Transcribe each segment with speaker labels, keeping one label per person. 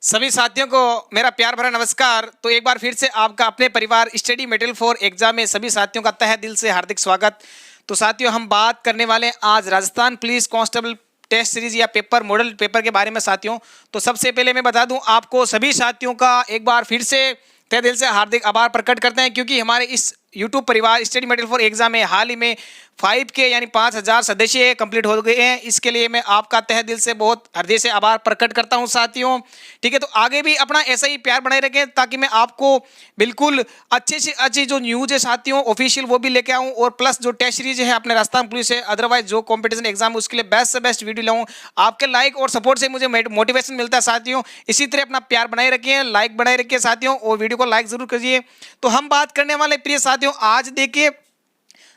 Speaker 1: सभी साथियों को मेरा प्यार भरा नमस्कार। तो एक बार फिर से आपका अपने परिवार स्टडी मटेरियल फॉर एग्जाम में सभी साथियों का तहे दिल से हार्दिक स्वागत। तो साथियों, हम बात करने वाले हैं आज Rajasthan police constable test series या पेपर मॉडल पेपर के बारे में साथियों। तो सबसे पहले मैं बता दूं आपको, सभी साथियों का एक बार फिर से तहे दिल से हार्दिक आभार प्रकट करते हैं, क्योंकि हमारे इस यूट्यूब परिवार स्टडी मटेरियल फॉर एग्जाम में हाल ही में 5K यानी 5000 सदस्य कंप्लीट हो गए हैं। इसके लिए मैं आपका तहे दिल से बहुत हृदय से आभार प्रकट करता हूं साथियों। ठीक है, तो आगे भी अपना ऐसा ही प्यार बनाए रखें ताकि मैं आपको बिल्कुल अच्छी से अच्छी जो न्यूज़ है साथियों ऑफिशियल वो भी लेके आऊं, और प्लस जो टेस्ट सीरीज है अपने राजस्थान पुलिस है, अदरवाइज जो कॉम्पिटिशन एग्जाम है उसके लिए बेस्ट से बेस्ट वीडियो लाऊं। आपके लाइक और सपोर्ट से मुझे मोटिवेशन मिलता है साथियों। इसी तरह अपना प्यार बनाए रखिए, लाइक बनाए रखिए साथियों, और वीडियो को लाइक जरूर करिए। तो हम बात करने वाले प्रिय साथियों, आज देखिए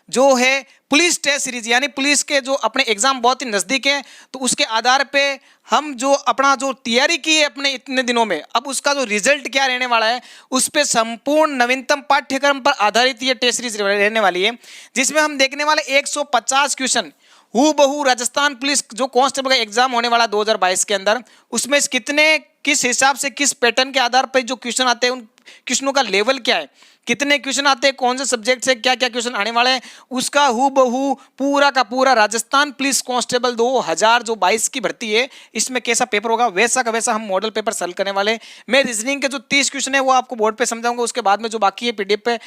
Speaker 1: जो है पुलिस टेस्ट सीरीज यानी पुलिस के जो अपने एग्जाम बहुत ही नजदीक है, तो उसके आधार पे हम जो अपना जो तैयारी की है अपने इतने दिनों में, अब उसका जो रिजल्ट क्या रहने वाला है उस पे संपूर्ण नवीनतम पाठ्यक्रम पर आधारित ये टेस्ट सीरीज रहने वाली है, जिसमें हम देखने वाले 150 क्वेश्चन हूबहू राजस्थान पुलिस जो कांस्टेबल का एग्जाम होने वाला 2022 के अंदर, उसमें कितने किस हिसाब से किस पैटर्न के आधार पर जो क्वेश्चन आते हैं उन क्वेश्चनों का लेवल क्या है, कितने क्वेश्चन आते हैं, कौन से सब्जेक्ट से क्या क्या क्वेश्चन आने वाले हैं, उसका हूबहू पूरा का पूरा राजस्थान पुलिस कांस्टेबल 2022 की भर्ती है इसमें कैसा पेपर होगा वैसा का वैसा हम मॉडल पेपर सॉल्व करने वाले हैं। मैं रीजनिंग के जो 30 क्वेश्चन है वो आपको बोर्ड पे समझाऊंगा, उसके बाद में जो बाकी है पीडीएफ पे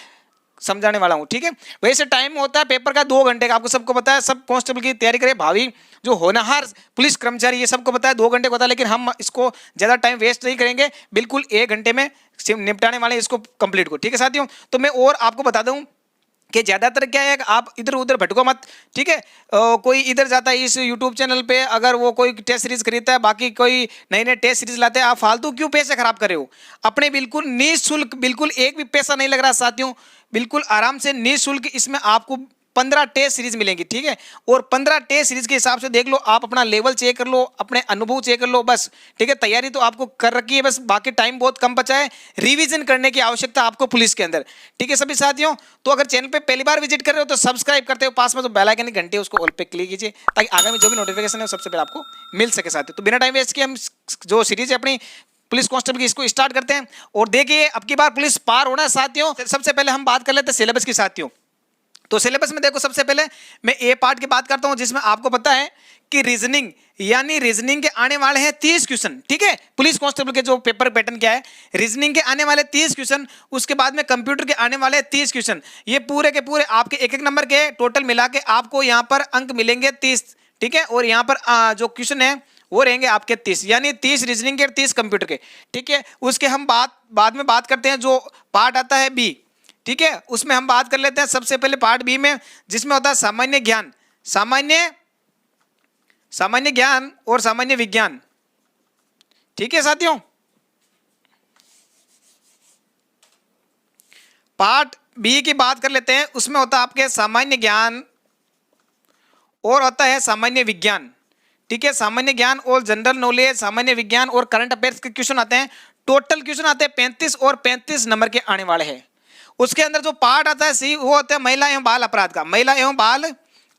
Speaker 1: समझाने वाला हूँ। ठीक है, वैसे टाइम होता है पेपर का 2 घंटे का, आपको सबको पता है, सब कांस्टेबल की तैयारी करें, भावी जो होनहार पुलिस कर्मचारी ये सबको पता है 2 घंटे को होता है, लेकिन हम इसको ज़्यादा टाइम वेस्ट नहीं करेंगे, बिल्कुल 1 घंटे में निपटाने वाले इसको कंप्लीट को। ठीक है साथियों, तो मैं और आपको बता दूं कि ज़्यादातर क्या है, आप इधर उधर भटको मत। ठीक है, कोई इधर जाता है इस यूट्यूब चैनल पे, अगर वो कोई टेस्ट सीरीज खरीदता है, बाकी कोई नए नए टेस्ट सीरीज लाते हैं, आप फालतू क्यों पैसे खराब कर रहे हो अपने? बिल्कुल निःशुल्क, बिल्कुल एक भी पैसा नहीं लग रहा साथियों, बिल्कुल आराम से निःशुल्क इसमें आपको 15 टेस्ट सीरीज मिलेंगी। ठीक है, और 15 टेस्ट सीरीज के हिसाब से देख लो, आप अपना लेवल चेक कर लो, अपने अनुभव चेक कर लो, बस। ठीक है, तैयारी तो आपको कर रखी है, बस बाकी टाइम बहुत कम बचा है, रिवीजन करने की आवश्यकता आपको पुलिस के अंदर। ठीक है सभी साथियों, तो अगर चैनल पे पहली बार विजिट कर रहे हो तो सब्सक्राइब करते हो, पास में जो बेल आइकन की घंटी है उसको ऑल पे क्लिक कीजिए ताकि आगामी जो भी नोटिफिकेशन है सबसे पहले आपको मिल सके साथियों। तो बिना टाइम वेस्ट किए हम जो सीरीज है अपनी पुलिस कांस्टेबल की इसको स्टार्ट करते हैं, और देखिए अब की बार पुलिस पार होना है साथियों। सबसे पहले हम बात कर लेते हैं सिलेबस की साथियों। तो सिलेबस में देखो, सबसे पहले मैं ए पार्ट की बात करता हूं, जिसमें आपको पता है कि रीजनिंग यानी रीजनिंग के आने वाले हैं 30 क्वेश्चन। ठीक है, पुलिस कांस्टेबल के जो पेपर पैटर्न क्या है, रीजनिंग के आने वाले 30 क्वेश्चन, उसके बाद में कंप्यूटर के आने वाले 30 क्वेश्चन, ये पूरे के पूरे आपके एक एक नंबर के टोटल मिला के आपको यहाँ पर अंक मिलेंगे 30। ठीक है, और यहाँ पर जो क्वेश्चन है वो रहेंगे आपके 30, यानी 30 रीजनिंग के 30 कंप्यूटर के। ठीक है, उसके हम बाद में बात करते हैं जो पार्ट आता है बी। ठीक है, उसमें हम बात कर लेते हैं सबसे पहले पार्ट बी में, जिसमें होता है सामान्य ज्ञान, सामान्य ज्ञान और सामान्य विज्ञान। ठीक है साथियों, पार्ट बी की बात कर लेते हैं, उसमें होता है आपके सामान्य ज्ञान और होता है सामान्य विज्ञान। ठीक है, सामान्य ज्ञान और जनरल नॉलेज, सामान्य विज्ञान और करंट अफेयर्स के क्वेश्चन आते हैं, टोटल क्वेश्चन आते हैं 35 और 35 नंबर के आने वाले हैं। उसके अंदर जो पार्ट आता है सी, वो होता है महिला एवं बाल अपराध का, महिला एवं बाल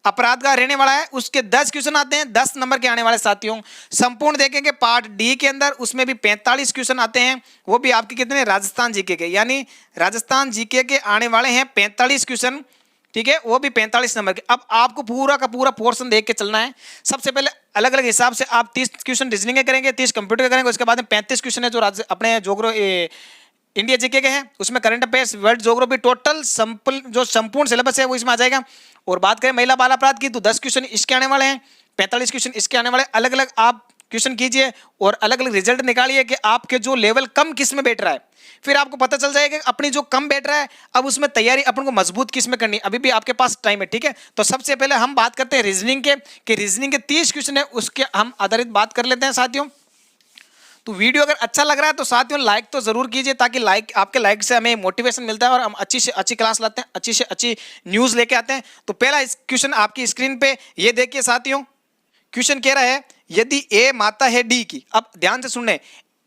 Speaker 1: अपराध का रहने वाला है, उसके 10 क्वेश्चन आते हैं, 10 नंबर के आने वाले साथियों। संपूर्ण देखेंगे पार्ट डी के अंदर, उसमें भी 45 क्वेश्चन आते हैं, वो भी आपके कितने, राजस्थान जीके के, यानी राजस्थान जीके के आने वाले हैं 45 क्वेश्चन। ठीक है, वो भी 45 नंबर के। अब आपको पूरा का पूरा पोर्शन देख के चलना है। सबसे पहले अलग अलग हिसाब से आप 30 क्वेश्चन रीजनिंग के करेंगे, 30 कंप्यूटर के करेंगे, उसके बाद में 35 क्वेश्चन है जो अपने इंडिया जीके के हैं, उसमें current affairs, world geography, total जो संपूर्ण सिलेबस है वो इसमें आ जाएगा। और बात करें महिला बाल अपराध की, तो 10 क्वेश्चन इसके आने वाले हैं, 45 क्वेश्चन इसके आने वाले। अलग अलग आप क्वेश्चन कीजिए और अलग अलग रिजल्ट निकालिए कि आपके जो लेवल कम किस में बैठ रहा है, फिर आपको पता चल जाएगा अपनी जो कम बैठ रहा है, अब उसमें तैयारी अपन को मजबूत किस में करनी है, अभी भी आपके पास टाइम है। ठीक है, तो सबसे पहले हम बात करते हैं रीजनिंग के, कि रीजनिंग के 30 क्वेश्चन है उसके हम आधारित बात कर लेते हैं साथियों। तो वीडियो अगर अच्छा लग रहा है तो साथियों लाइक तो जरूर कीजिए, ताकि आपके लाइक से हमें मोटिवेशन मिलता है और हम अच्छी से अच्छी क्लास लाते हैं, अच्छी से अच्छी न्यूज़ लेके आते हैं। तो पहला क्वेश्चन आपकी स्क्रीन पे ये देखिए साथियों, क्वेश्चन कह रहा है यदि ए माता है डी की, अब ध्यान से सुनने,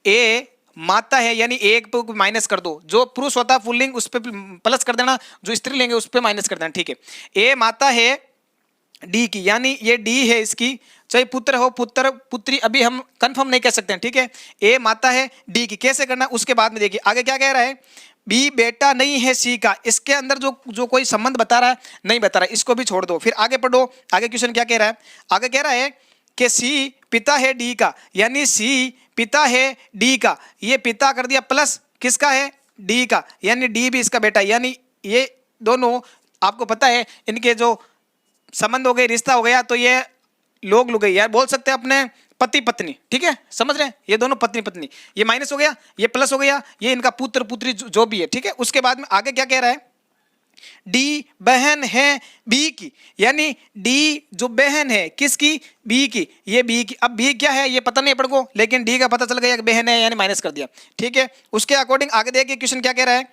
Speaker 1: ए माता है यानी एक पे माइनस कर दो, जो पुरुष होता है पुल्लिंग उस पर प्लस कर देना, जो स्त्री लेंगे उस पर माइनस कर देना। ठीक है, ए माता है डी की, यानी ये डी है इसकी, चाहे पुत्र हो पुत्र पुत्री अभी हम कंफर्म नहीं कह सकते हैं, ठीक है। ए माता है डी की, कैसे करना उसके बाद में देखिए आगे क्या कह रहा है, बी बेटा नहीं है सी का, इसके अंदर जो कोई संबंध बता रहा है नहीं बता रहा है, इसको भी छोड़ दो। फिर आगे पढ़ो, आगे क्वेश्चन क्या कह रहा है, आगे कह रहा है कि सी पिता है डी का, यानी सी पिता है डी का, ये पिता कर दिया प्लस किसका है, डी का, यानी डी भी इसका बेटा, यानी ये दोनों आपको पता है इनके जो संबंध हो गए, रिश्ता हो गया, तो ये लोग गए यार बोल सकते हैं अपने पति पत्नी, ठीक है, समझ रहे हैं, ये दोनों पत्नी पत्नी, ये माइनस हो गया, ये प्लस हो गया, ये इनका पुत्र पुत्री जो भी है, ठीक है। उसके बाद में आगे क्या कह रहा है, डी बहन है बी की, यानी डी जो बहन है किसकी, बी की, ये बी की। अब बी क्या है ये पता नहीं पड़ को, लेकिन डी का पता चल गया कि बहन है, यानी माइनस कर दिया, ठीक है। उसके अकॉर्डिंग आगे देखिए क्वेश्चन क्या कह रहा है,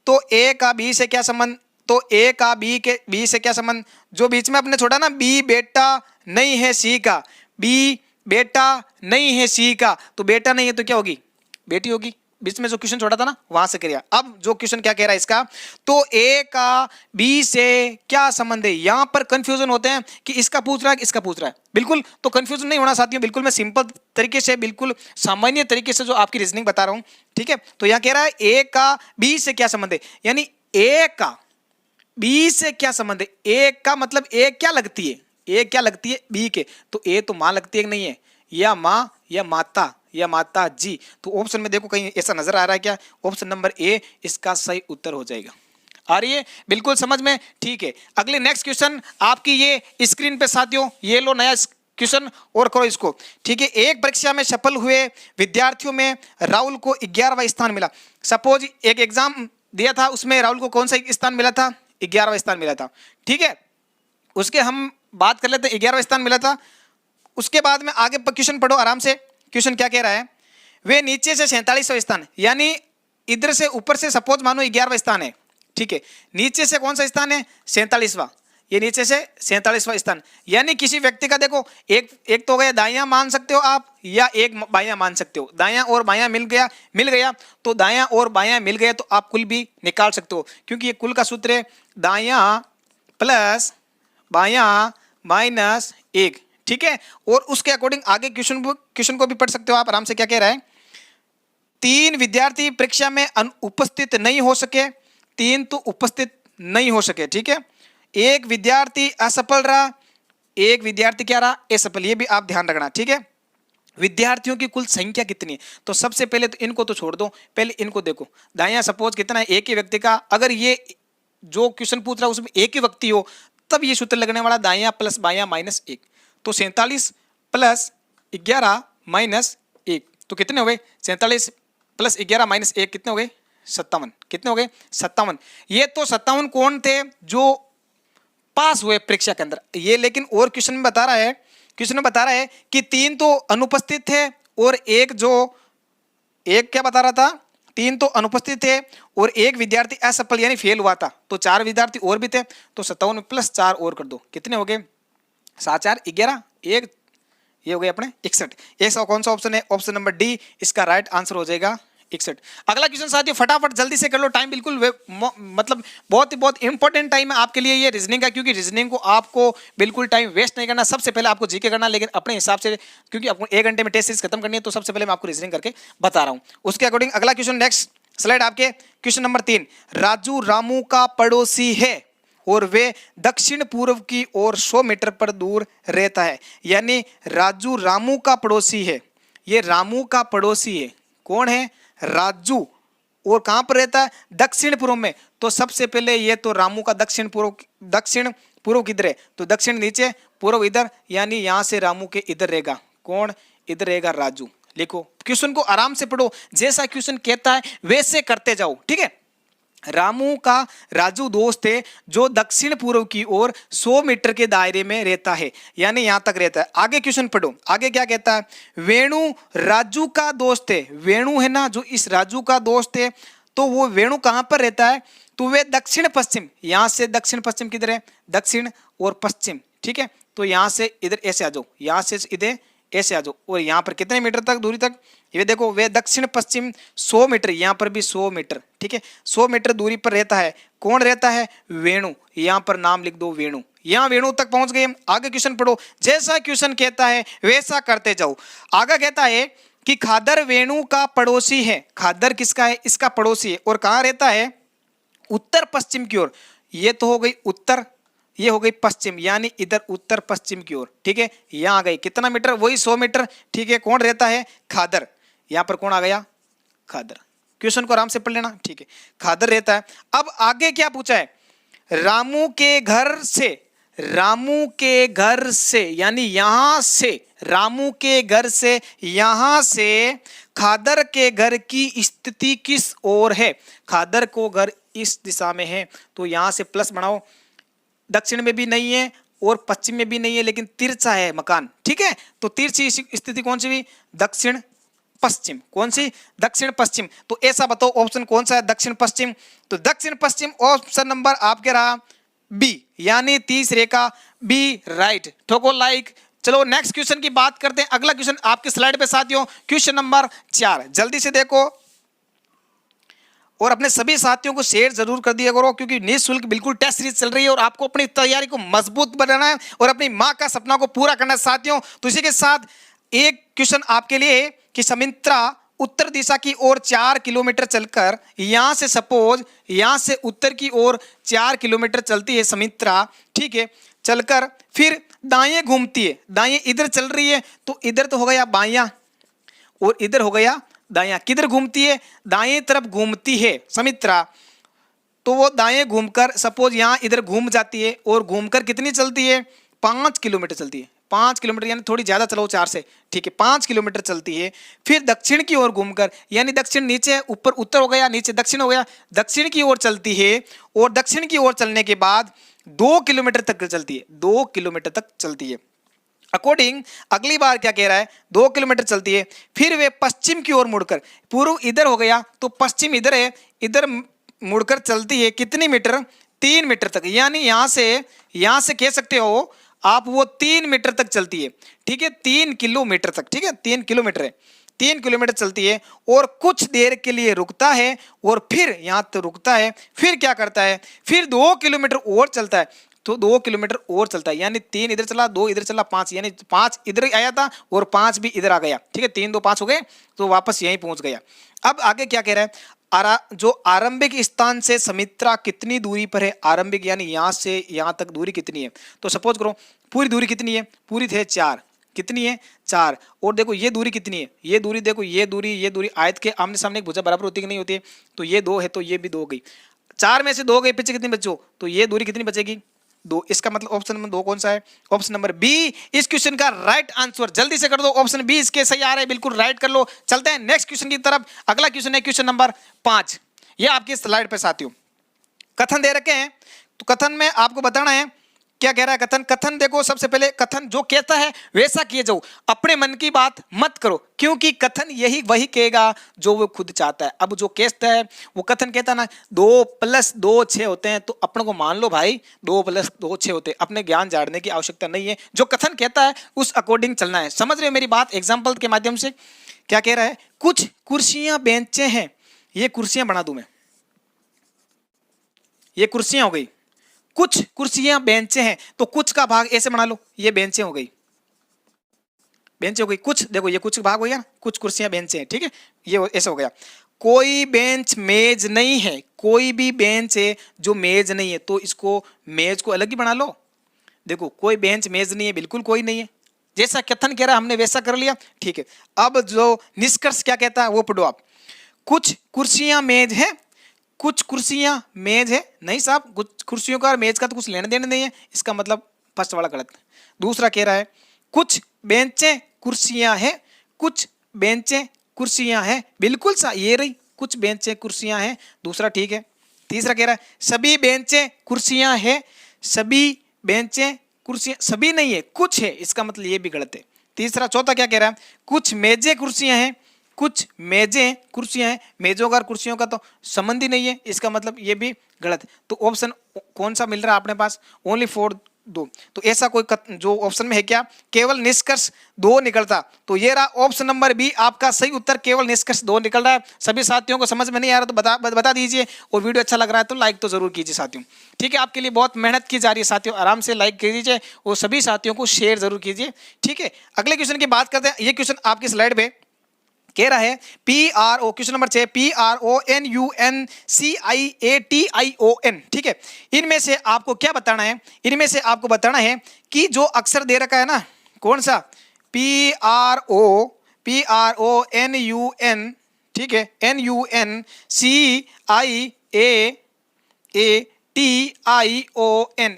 Speaker 1: तो ए का बी से क्या संबंध, तो ए का बी से क्या संबंध, जो बीच में आपने छोड़ा ना, बी बेटा नहीं है सी का, बी बेटा नहीं है सी का, तो बेटा नहीं है तो क्या होगी, बेटी होगी, बीच में जो क्वेश्चन छोड़ा था ना वहां से करिए। अब जो क्वेश्चन क्या कह रहा है इसका, तो ए का बी से क्या संबंध है, यहां पर कंफ्यूजन होते हैं कि इसका पूछ रहा है इसका पूछ रहा है, बिल्कुल तो कंफ्यूजन नहीं होना साथियों, बिल्कुल मैं सिंपल तरीके से, बिल्कुल सामान्य तरीके से जो आपकी रीजनिंग बता रहा हूं, ठीक है। तो यहां कह रहा है ए का बी से क्या संबंध है, यानी ए का बी से क्या संबंध है, ए का मतलब ए क्या लगती है, ए क्या लगती है बी के, तो ए तो मां लगती है कि नहीं है, या मां या माता या माता जी, तो ऑप्शन में देखो कहीं ऐसा नजर आ रहा है क्या, ऑप्शन नंबर ए इसका सही उत्तर हो जाएगा। आ रही है बिल्कुल समझ में, ठीक है। अगले नेक्स्ट क्वेश्चन आपकी ये स्क्रीन पे साथियों, ये लो नया क्वेश्चन और करो इसको, ठीक है। एक परीक्षा में सफल हुए विद्यार्थियों में राहुल को 11वां स्थान मिला। सपोज एक एग्जाम दिया था, उसमें राहुल को कौन सा स्थान मिला था, 11वां स्थान मिला था, ठीक है। उसके हम बात कर लेते हैं, 11वां स्थान मिला था। उसके बाद में आगे क्वेश्चन पढ़ो आराम से, क्वेश्चन क्या कह रहा है, वे नीचे से 47वां स्थान, यानी इधर से ऊपर से सपोज मानो 11वां स्थान है, ठीक है, नीचे से कौन सा स्थान है, 47वां, ये नीचे से 47वां स्थान, यानी किसी व्यक्ति का देखो एक तो गया दायां मान सकते हो आप, या एक बायां मान सकते हो, दायां और बायां मिल गया तो दायां और बायां मिल गए तो आप कुल भी निकाल सकते हो, क्योंकि ये कुल का सूत्र है दायां प्लस बायां माइनस 1, ठीक है। और उसके अकॉर्डिंग आगे क्वेश्चन को भी पढ़ सकते हो आप आराम से, क्या कह रहा है, 3 विद्यार्थी परीक्षा में उपस्थित नहीं हो सके, 3 तो उपस्थित नहीं हो सके, ठीक है। एक विद्यार्थी असफल रहा, एक विद्यार्थी क्या रहा, असफल, ये भी आप ध्यान रखना, ठीक है। विद्यार्थियों की कुल संख्या कितनी है, तो सबसे पहले तो इनको तो छोड़ दो, पहले इनको देखो, दायां सपोज कितना है, एक ही व्यक्ति का, अगर ये जो क्वेश्चन पूछ रहा है उसमें एक ही व्यक्ति हो तब ये सूत्र लगने वाला दायां प्लस बायां माइनस 1, तो 47 प्लस 11 माइनस 1, तो कितने हो गए, 47 प्लस 11 माइनस 1 कितने हो गए, 57, कितने हो गए, 57। ये तो 57 कौन थे जो पास हुए परीक्षा के अंदर, ये लेकिन और क्वेश्चन में बता रहा है, क्वेश्चन में बता रहा है कि 3 तो अनुपस्थित थे और एक क्या बता रहा था, 3 तो अनुपस्थित थे और एक विद्यार्थी असफल यानी फेल हुआ था, तो 4 विद्यार्थी और भी थे, तो 57 प्लस 4 और कर दो, कितने हो गए, 7 4 11, एक ये हो गए अपने 61। ऐसा कौन सा ऑप्शन है, ऑप्शन नंबर डी इसका राइट आंसर हो जाएगा 61। अगला क्वेश्चन साथियों फटाफट जल्दी से कर लो, टाइम बिल्कुल मतलब बहुत इंपॉर्टेंट टाइम है आपके लिए ये रीजनिंग का, क्योंकि रीजनिंग को आपको बिल्कुल टाइम वेस्ट नहीं करना, सबसे पहले आपको जीके करना, लेकिन अपने हिसाब से, क्योंकि आपको 1 घंटे में टेस्ट सीरीज खत्म करनी है, तो सबसे पहले मैं आपको रीजनिंग करके बता रहा हूँ। उसके अकॉर्डिंग अगला क्वेश्चन, नेक्स्ट स्लाइड आपके, क्वेश्चन नंबर 3, राजू रामू का पड़ोसी है और वे दक्षिण पूर्व की ओर 100 मीटर पर दूर रहता है, यानी राजू रामू का पड़ोसी है, ये रामू का पड़ोसी है, कौन है, राजू, और कहां पर रहता है, दक्षिण पूर्व में, तो सबसे पहले ये तो रामू का दक्षिण पूर्व किधर है, तो दक्षिण नीचे, पूर्व इधर, यानी यहां से रामू के इधर रहेगा, कौन, इधर रहेगा राजू। लिखो क्वेश्चन को आराम से पढ़ो, जैसा क्वेश्चन कहता है वैसे करते जाओ, ठीक है। रामू का राजू दोस्त है जो दक्षिण पूर्व की ओर 100 मीटर के दायरे में रहता है, यानी यहां तक रहता है। आगे क्वेश्चन पढ़ो, आगे क्या कहता है, वेणु राजू का दोस्त है, वेणु है ना जो इस राजू का दोस्त है, तो वो वेणु कहां पर रहता है, तो वे दक्षिण पश्चिम, यहां से दक्षिण पश्चिम किधर है, दक्षिण और पश्चिम, ठीक है। तो यहां से इधर ऐसे आ जाओ, यहां से इधर ऐसे आ जाओ। और यहाँ पर कितने मीटर तक दूरी तक, ये देखो वे दक्षिण पश्चिम 100 मीटर, यहाँ पर भी 100 मीटर, ठीक है 100 मीटर दूरी पर रहता है। कौन रहता है? वेणु। यहाँ पर नाम लिख दो वेणु। यहाँ वेणु तक पहुंच गए हम। आगे क्वेश्चन पढ़ो, जैसा क्वेश्चन कहता है वैसा करते जाओ। आगे कहता है कि खादर वेणु का पड़ोसी है। खादर किसका है? इसका पड़ोसी है। और कहाँ रहता है? उत्तर पश्चिम की ओर। ये तो हो गई उत्तर, ये हो गई पश्चिम, यानी इधर उत्तर पश्चिम की ओर, ठीक है। यहाँ आ गई कितना मीटर? वही 100 मीटर, ठीक है। कौन रहता है? खादर। यहाँ पर कौन आ गया? खादर। क्वेश्चन को आराम से पढ़ लेना, ठीक है। खादर रहता है। अब आगे क्या पूछा है? रामू के घर से, रामू के घर से यानी यहां से, रामू के घर से यहां से खादर के घर की स्थिति किस ओर है? खादर को घर इस दिशा में है, तो यहां से प्लस बनाओ। दक्षिण में भी नहीं है और पश्चिम में भी नहीं है, लेकिन तिरछा है मकान, ठीक है। तो तिरछी स्थिति कौन सी हुई? दक्षिण पश्चिम। कौन सी? दक्षिण पश्चिम। तो ऐसा बताओ ऑप्शन कौन सा है? दक्षिण पश्चिम। तो दक्षिण पश्चिम ऑप्शन नंबर आपके रहा बी, यानी तीसरे का बी राइट। ठोको लाइक। चलो नेक्स्ट क्वेश्चन की बात करते हैं। अगला क्वेश्चन आपके स्लाइड पे साथियों, क्वेश्चन नंबर 4, जल्दी से देखो और अपने सभी साथियों को शेयर जरूर कर दिया करो, क्योंकि निःशुल्क बिल्कुल टेस्ट सीरीज चल रही है और आपको अपनी तैयारी को मजबूत बनाना है और अपनी मां का सपना को पूरा करना है साथियों। तो इसी के साथ एक क्वेश्चन आपके लिए कि समित्रा उत्तर दिशा की ओर 4 किलोमीटर चलकर, यहां से सपोज यहां से उत्तर की ओर 4 किलोमीटर चलती है समित्रा, ठीक है। चलकर फिर दाएं घूमती है, दाएं इधर चल रही है, तो इधर तो हो गया बायां और इधर हो गया दायां। किधर घूमती है? दाएं तरफ घूमती है समित्रा। तो वो दाएं घूमकर सपोज यहां इधर घूम जाती है और घूमकर कितनी चलती है? 5 किलोमीटर चलती है। 5 किलोमीटर यानी थोड़ी ज्यादा चलो 4 से, ठीक है। 5 किलोमीटर चलती है। फिर दक्षिण की ओर घूमकर, यानी दक्षिण नीचे, ऊपर उत्तर हो गया, नीचे दक्षिण हो गया, दक्षिण की ओर चलती है। और दक्षिण की ओर चलने के बाद 2 किलोमीटर तक चलती है, 2 किलोमीटर तक चलती है। अकॉर्डिंग अगली बार क्या कह रहा है? 2 किलोमीटर चलती है। फिर वे पश्चिम की ओर मुड़कर, पूर्व इधर हो गया तो पश्चिम इधर है, इधर मुड़कर चलती है कितनी मीटर? 3 मीटर तक, यानी यहां से कह सकते हो आप वो 3 मीटर तक चलती है, ठीक है। 3 किलोमीटर तक, ठीक है, 3 किलोमीटर है। 3 किलोमीटर चलती है और कुछ देर के लिए रुकता है और फिर यहां तो रुकता है, फिर क्या करता है? फिर 2 किलोमीटर और चलता है, तो 2 किलोमीटर और चलता है, यानी 3 इधर चला, 2 इधर चला, 5, यानी 5 इधर आया था और 5 भी इधर आ गया, ठीक है। 3 2 5 हो गए, तो वापस यहीं पहुंच गया। अब आगे क्या कह रहा है? जो आरंभिक स्थान से समित्रा कितनी दूरी पर है? आरंभिक यानी यहां से यहां तक दूरी कितनी है? तो सपोज करो पूरी दूरी कितनी है? पूरी थे 4, कितनी है? 4। और देखो ये दूरी कितनी है? ये दूरी देखो, ये दूरी आयत के आमने सामने एक भुजा बराबर होती है कि नहीं होती है? तो ये 2 है, तो ये भी 2 हो गई। 4 में से 2 गई, पीछे कितनी बचो? तो ये दूरी कितनी बचेगी? 2। इसका मतलब ऑप्शन नंबर 2 कौन सा है? ऑप्शन नंबर बी इस क्वेश्चन का राइट आंसर। जल्दी से कर दो, ऑप्शन बी इसके सही आ रहा है, बिल्कुल राइट कर लो। चलते हैं नेक्स्ट क्वेश्चन की तरफ। अगला क्वेश्चन है क्वेश्चन नंबर 5। ये आपकी स्लाइड पे साथियों कथन दे रखे हैं, तो कथन में आपको बताना है क्या कह रहा है कथन। कथन देखो, सबसे पहले कथन जो कहता है वैसा किए जाओ, अपने मन की बात मत करो, क्योंकि कथन यही वही कहेगा जो वो खुद चाहता है। अब जो कहता है वो कथन कहता है ना 2 + 2 6 होते हैं, तो अपने को मान लो भाई 2 + 2 6 होते हैं, अपने ज्ञान झाड़ने की आवश्यकता नहीं है। जो कथन कहता है उस अकॉर्डिंग चलना है। समझ रहे हो मेरी बात? एग्जाम्पल के माध्यम से क्या कह रहा है? कुछ कुर्सियां बेंचें हैं, ये कुर्सियां बना दूं मैं, ये कुर्सियां हो गई। कुछ कुर्सियां बेंचें हैं, तो कुछ का भाग ऐसे बना लो, ये बेंचें हो गई, बेंचें हो गई। कुछ देखो ये कुछ भाग हो गया, कुछ कुर्सियां बेंचें हैं, ठीक है, ये ऐसे हो गया। कोई बेंच मेज नहीं है, कोई भी बेंच है जो मेज नहीं है, तो इसको मेज को अलग ही बना लो। देखो कोई बेंच मेज नहीं है, बिल्कुल कोई नहीं है, जैसा कथन कह रहा है हमने वैसा कर लिया, ठीक है। अब जो निष्कर्ष क्या कहता है वो पढ़ो आप। कुछ कुर्सियां मेज है, कुछ कुर्सियां मेज है, नहीं साहब, कुछ कुर्सियों का और मेज का तो कुछ लेने देने नहीं है, इसका मतलब फर्स्ट वाला गलत। दूसरा कह रहा है कुछ बेंचें कुर्सियां हैं, कुछ बेंचें कुर्सियां हैं, बिल्कुल सा ये रही, कुछ बेंचें कुर्सियां हैं, दूसरा ठीक है। तीसरा कह रहा है सभी बेंचें कुर्सियां हैं, सभी बेंचें कुर्सियां, सभी नहीं है, कुछ है, इसका मतलब ये भी गलत है। तीसरा चौथा क्या कह रहा है? कुछ मेजें कुर्सियां हैं, कुछ मेजें कुर्सियां हैं, मेजों का और कुर्सियों का तो संबंध ही नहीं है, इसका मतलब ये भी गलत है। तो ऑप्शन कौन सा मिल रहा है अपने पास? Only for 2। तो ऐसा कोई जो ऑप्शन में है क्या, केवल निष्कर्ष 2 निकलता। तो ये रहा ऑप्शन नंबर बी आपका सही उत्तर, केवल निष्कर्ष 2 निकल रहा है। सभी साथियों को समझ में नहीं आ रहा तो बता दीजिए, और वीडियो अच्छा लग रहा है तो लाइक तो जरूर कीजिए साथियों। ठीक है, आपके लिए बहुत मेहनत की जा रही है साथियों, आराम से लाइक कीजिए और सभी साथियों को शेयर जरूर कीजिए। ठीक है, अगले क्वेश्चन की बात करते हैं। ये क्वेश्चन आपकी स्लाइड पे कह रहा है PRO, क्वेश्चन नंबर 6, PRONUNCIATION। ठीक है, इनमें से आपको क्या बताना है, इनमें से आपको बताना है कि जो अक्षर दे रखा है ना, कौन सा, PRONUN, ठीक है, NUNCIATION,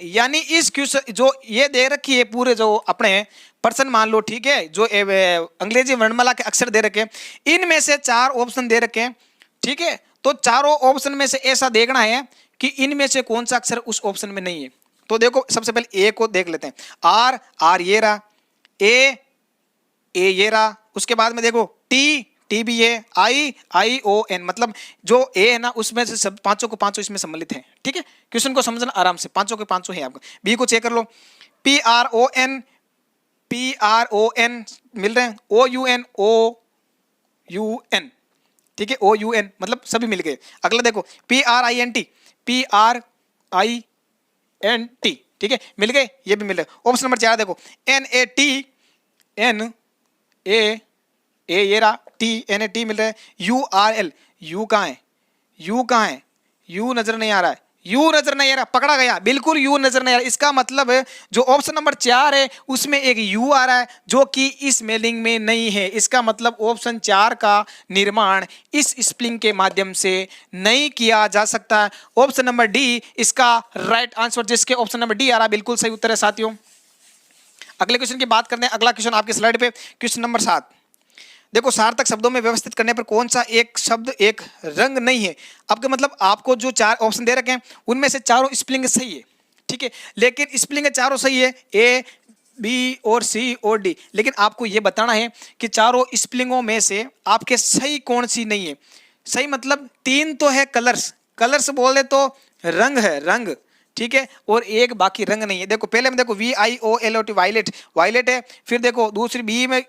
Speaker 1: यानी इस क्वेश्चन जो ये दे रखी है पूरे जो अपने पर्सन मान लो, ठीक है, जो अंग्रेजी वर्णमाला के अक्षर दे रखे हैं, इनमें से 4 ऑप्शन दे रखे हैं। ठीक है, तो चारों ऑप्शन में से ऐसा देखना है कि इनमें से कौन सा अक्षर उस ऑप्शन में नहीं है। तो देखो सबसे पहले ए को देख लेते हैं, आर ये रहा, ए ये रहा, उसके बाद में देखो टी भी है, ION, मतलब जो ए है ना उसमें से सब पांचों को पांचों इसमें सम्मिलित है। ठीक है, क्वेश्चन को समझना आराम से, पांचों के पांचों है आपका। बी को चेक कर लो, PRON मिल रहे हैं, OUN, ठीक है, OUN मतलब सभी मिल गए। अगला देखो PRINT, ठीक है, मिल गए, ये भी मिल रहे। ऑप्शन नंबर 4 देखो ये रहा, NAT मिल रहा है, URL, यू कहाँ है, यू नजर नहीं आ रहा है, पकड़ा गया, बिल्कुल यू नजर नहीं आ रहा। इसका मतलब जो ऑप्शन नंबर 4 है उसमें एक यू आ रहा है जो कि इस स्पेलिंग में नहीं है। इसका मतलब ऑप्शन 4 का निर्माण इस स्पेलिंग के माध्यम से नहीं किया जा सकता। ऑप्शन नंबर डी इसका राइट आंसर, जिसके ऑप्शन नंबर डी आ रहा है, बिल्कुल सही उत्तर है साथियों। अगले क्वेश्चन की बात करते हैं। अगला क्वेश्चन आपकी स्लाइड पे, क्वेश्चन नंबर 7 देखो, सार्थक शब्दों में व्यवस्थित करने पर कौन सा एक शब्द एक रंग नहीं है। आपके मतलब आपको जो 4 ऑप्शन दे रखे हैं उनमें से चारों स्पेलिंग सही है, ठीक है, लेकिन स्पेलिंग चारों सही है, A, B और C और D, लेकिन आपको ये बताना है कि चारों स्पेलिंगों में से आपके सही कौन सी नहीं है। सही मतलब 3 तो है कलर्स बोल दे तो रंग है, रंग, ठीक है, और एक बाकी रंग नहीं है। देखो पहले में देखो VIOLOT वायलेट है, फिर देखो दूसरी बी में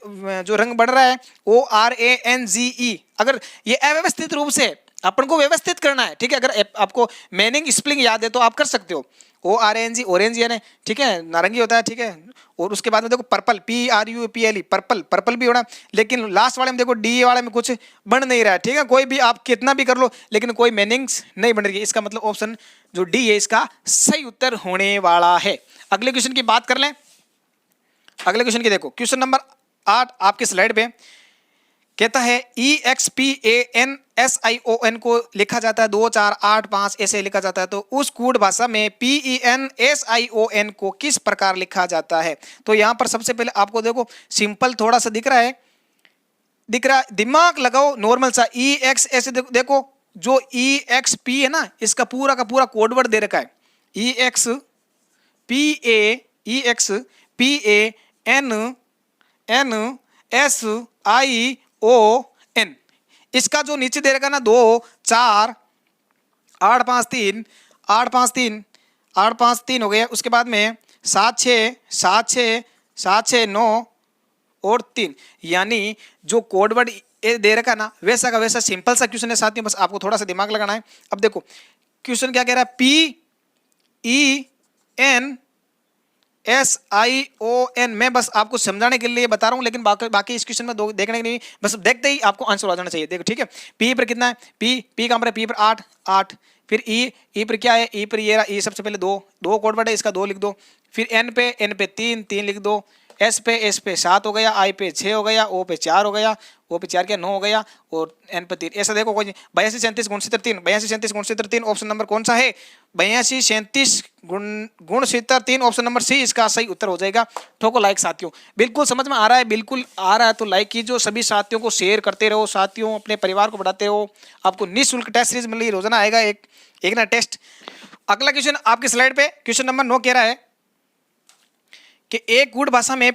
Speaker 1: जो रंग बढ़ रहा है ORANGE। अगर ये अव्यवस्थित रूप से अपन को व्यवस्थित करना है, ठीक है, अगर आपको मीनिंग स्पेलिंग याद है तो आप कर सकते हो। ORANG ऑरेंज यानी, ठीक है, नारंगी होता है, ठीक है, और उसके बाद में देखो पर्पल, PRUPLE पर्पल भी होना, लेकिन लास्ट वाले में देखो डी वाले में कुछ बन नहीं रहा है, ठीक है, कोई भी आप कितना भी कर लो लेकिन कोई मीनिंग्स नहीं बन रही है। इसका मतलब ऑप्शन जो डी है इसका सही उत्तर होने वाला है। अगले क्वेश्चन की बात कर लें। अगले क्वेश्चन की देखो, क्वेश्चन नंबर 8 आपकी स्लाइड पे कहता है EXPANSION को लिखा जाता है 2 4 8 5 ऐसे लिखा जाता है, तो उस कूट भाषा में PENSION को किस प्रकार लिखा जाता है। तो यहां पर सबसे पहले आपको देखो सिंपल थोड़ा सा दिख रहा है, दिमाग लगाओ, नॉर्मल सा EX ऐसे देखो जो EXP है ना, इसका पूरा का पूरा कोड वर्ड दे रखा है, EXPANSION। इसका जो नीचे दे रखा है ना 2 4 8 5 3 8 5 3 8 5 3 हो गया, उसके बाद में 7 6 9 और 3, यानी जो कोड वर्ड दे रखा है ना वैसा का वैसा सिंपल सा क्वेश्चन है साथियों, बस आपको थोड़ा सा दिमाग लगाना है। अब देखो क्वेश्चन क्या कह रहा है, PENSION, मैं बस आपको समझाने के लिए बता रहा हूं, लेकिन बाकी इस क्वेश्चन में देखने के लिए बस देखते ही आपको आंसर आ जाना चाहिए। देखो ठीक है, पी पर कितना है, पी कहां पर है, पी पर 8, फिर ई पर क्या है, ई पर ये रहा, ई सबसे पहले 2 कोड वर्ड है, इसका 2 लिख दो, फिर एन पे 3 लिख दो, एस पे 7 हो गया, आई पे 6 हो गया, ओ पे 4 हो गया, ओ पे 4 क्या 9 हो गया, और एन पे 3। ऐसा देखो कोई 82 37 गुणसूत्र 3 ऑप्शन नंबर कौन सा है, 82 37 गुणसूत्र 3 ऑप्शन नंबर सी इसका सही उत्तर हो जाएगा। ठोको लाइक साथियों, बिल्कुल समझ में आ रहा है, बिल्कुल आ रहा है तो लाइक कीजिए, सभी साथियों को शेयर करते रहो साथियों, अपने परिवार को बढ़ाते रहो। आपको निःशुल्क टेस्ट सीरीज मिल रही है, रोजाना आएगा एक ना टेस्ट। अगला क्वेश्चन आपकी स्लाइड पे क्वेश्चन नंबर 9 कह रहा है कि एक गुड़ भाषा में